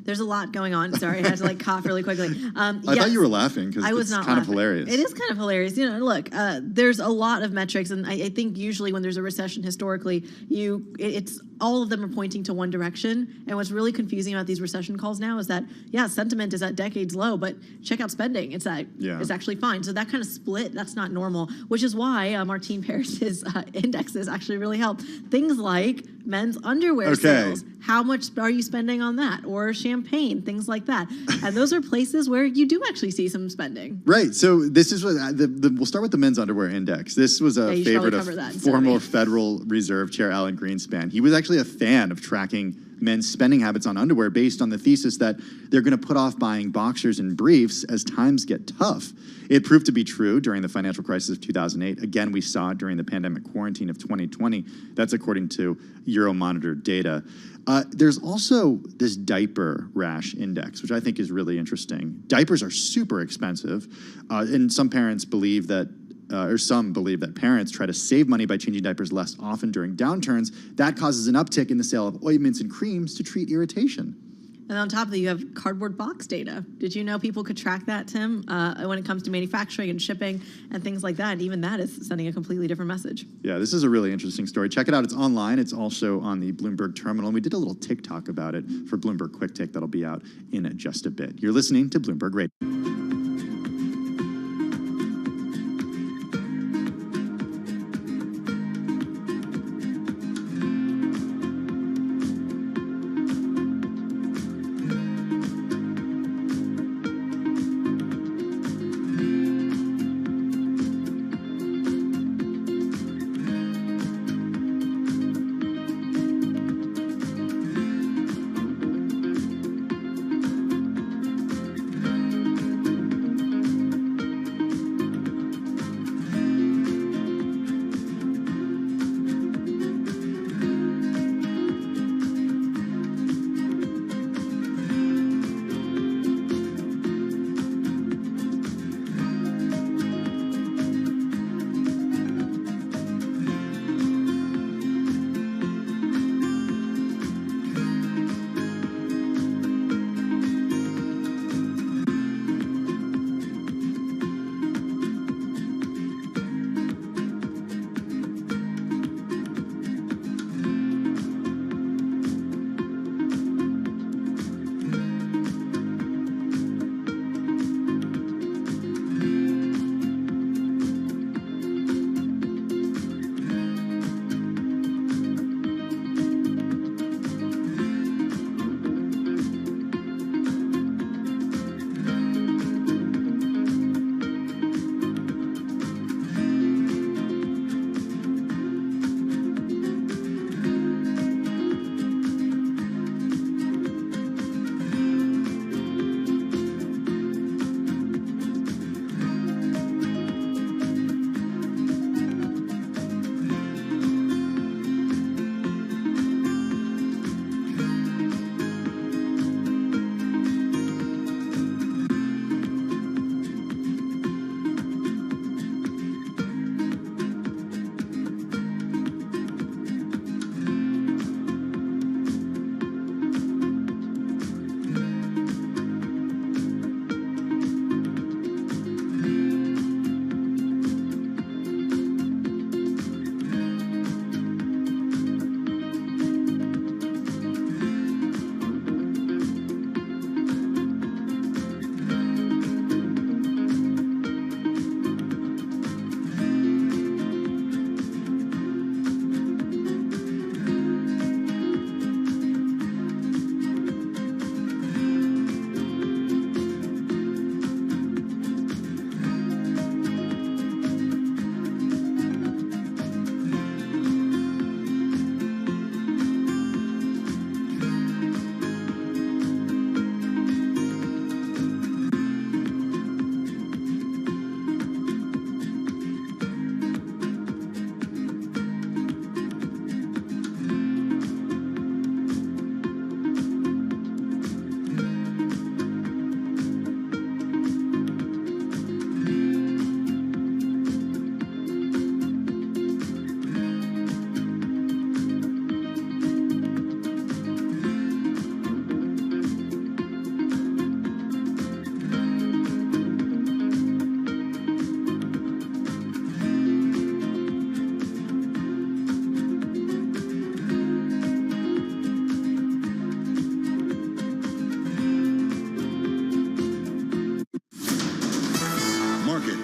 There's a lot going on. Sorry, I had to cough really quickly. I thought you were laughing because it's kind of hilarious. It is kind of hilarious. Look, there's a lot of metrics, and I think usually when there's a recession historically, it's all of them are pointing to one direction. And what's really confusing about these recession calls now is that, sentiment is at decades low, but check out spending. It's actually fine. So that kind of split, that's not normal, which is why Martine Paris's indexes actually really help. Things like men's underwear sales. How much are you spending on that? Or champagne, things like that. And those are places where you do actually see some spending. Right. So this is what we'll start with the men's underwear index. This was a favorite of former Federal Reserve Chair Alan Greenspan. He was actually a fan of tracking men's spending habits on underwear based on the thesis that they're going to put off buying boxers and briefs as times get tough. It proved to be true during the financial crisis of 2008. Again, we saw it during the pandemic quarantine of 2020. That's according to Euromonitor data. There's also this diaper rash index, which I think is really interesting. Diapers are super expensive, and some parents believe that some believe that parents try to save money by changing diapers less often during downturns. That causes an uptick in the sale of ointments and creams to treat irritation. And on top of that, you have cardboard box data. Did you know people could track that, Tim, when it comes to manufacturing and shipping and things like that? And even that is sending a completely different message. Yeah, this is a really interesting story. Check it out. It's online. It's also on the Bloomberg terminal. And we did a little TikTok about it for Bloomberg Quick Take that'll be out in just a bit. You're listening to Bloomberg Radio.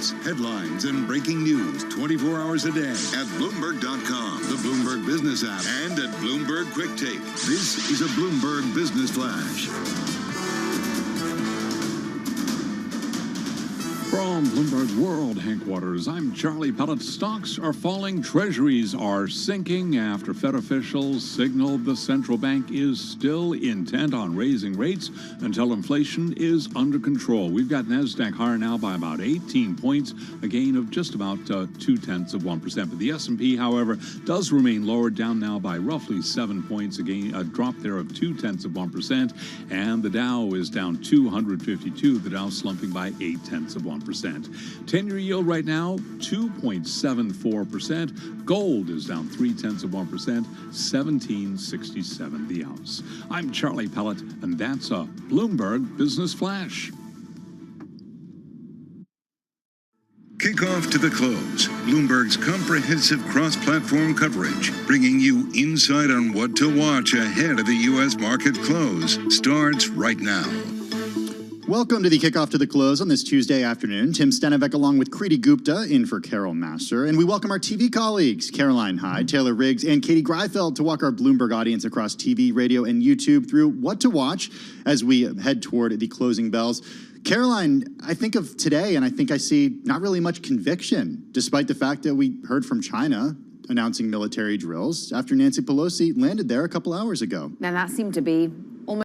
updates, headlines, and breaking news 24 hours a day at Bloomberg.com, the Bloomberg Business app, and at Bloomberg Quick Take. This is a Bloomberg Business Flash. From Bloomberg World Headquarters, I'm Charlie Pellet. Stocks are falling, treasuries are sinking after Fed officials signaled the central bank is still intent on raising rates until inflation is under control. We've got NASDAQ higher now by about 18 points, a gain of just about 0.2%. But the S&P, however, does remain lower, down now by roughly 7 points, a drop there of 0.2%. And the Dow is down 252, the Dow slumping by 0.8%. 10-year yield right now, 2.74%. Gold is down 0.3%, 17.67 the ounce. I'm Charlie Pellet, and that's a Bloomberg Business Flash. Kickoff to the close. Bloomberg's comprehensive cross-platform coverage, bringing you insight on what to watch ahead of the U.S. market close, starts right now. Welcome to the Kickoff to the Close on this Tuesday afternoon. Tim Stenivek along with Kriti Gupta in for Carol Massar. And we welcome our TV colleagues, Caroline Hyde, Taylor Riggs, and Katie Greifeld to walk our Bloomberg audience across TV, radio, and YouTube through what to watch as we head toward the closing bells. Caroline, I think of today and I think I see not really much conviction, despite the fact that we heard from China announcing military drills after Nancy Pelosi landed there a couple hours ago. Now, that seemed to be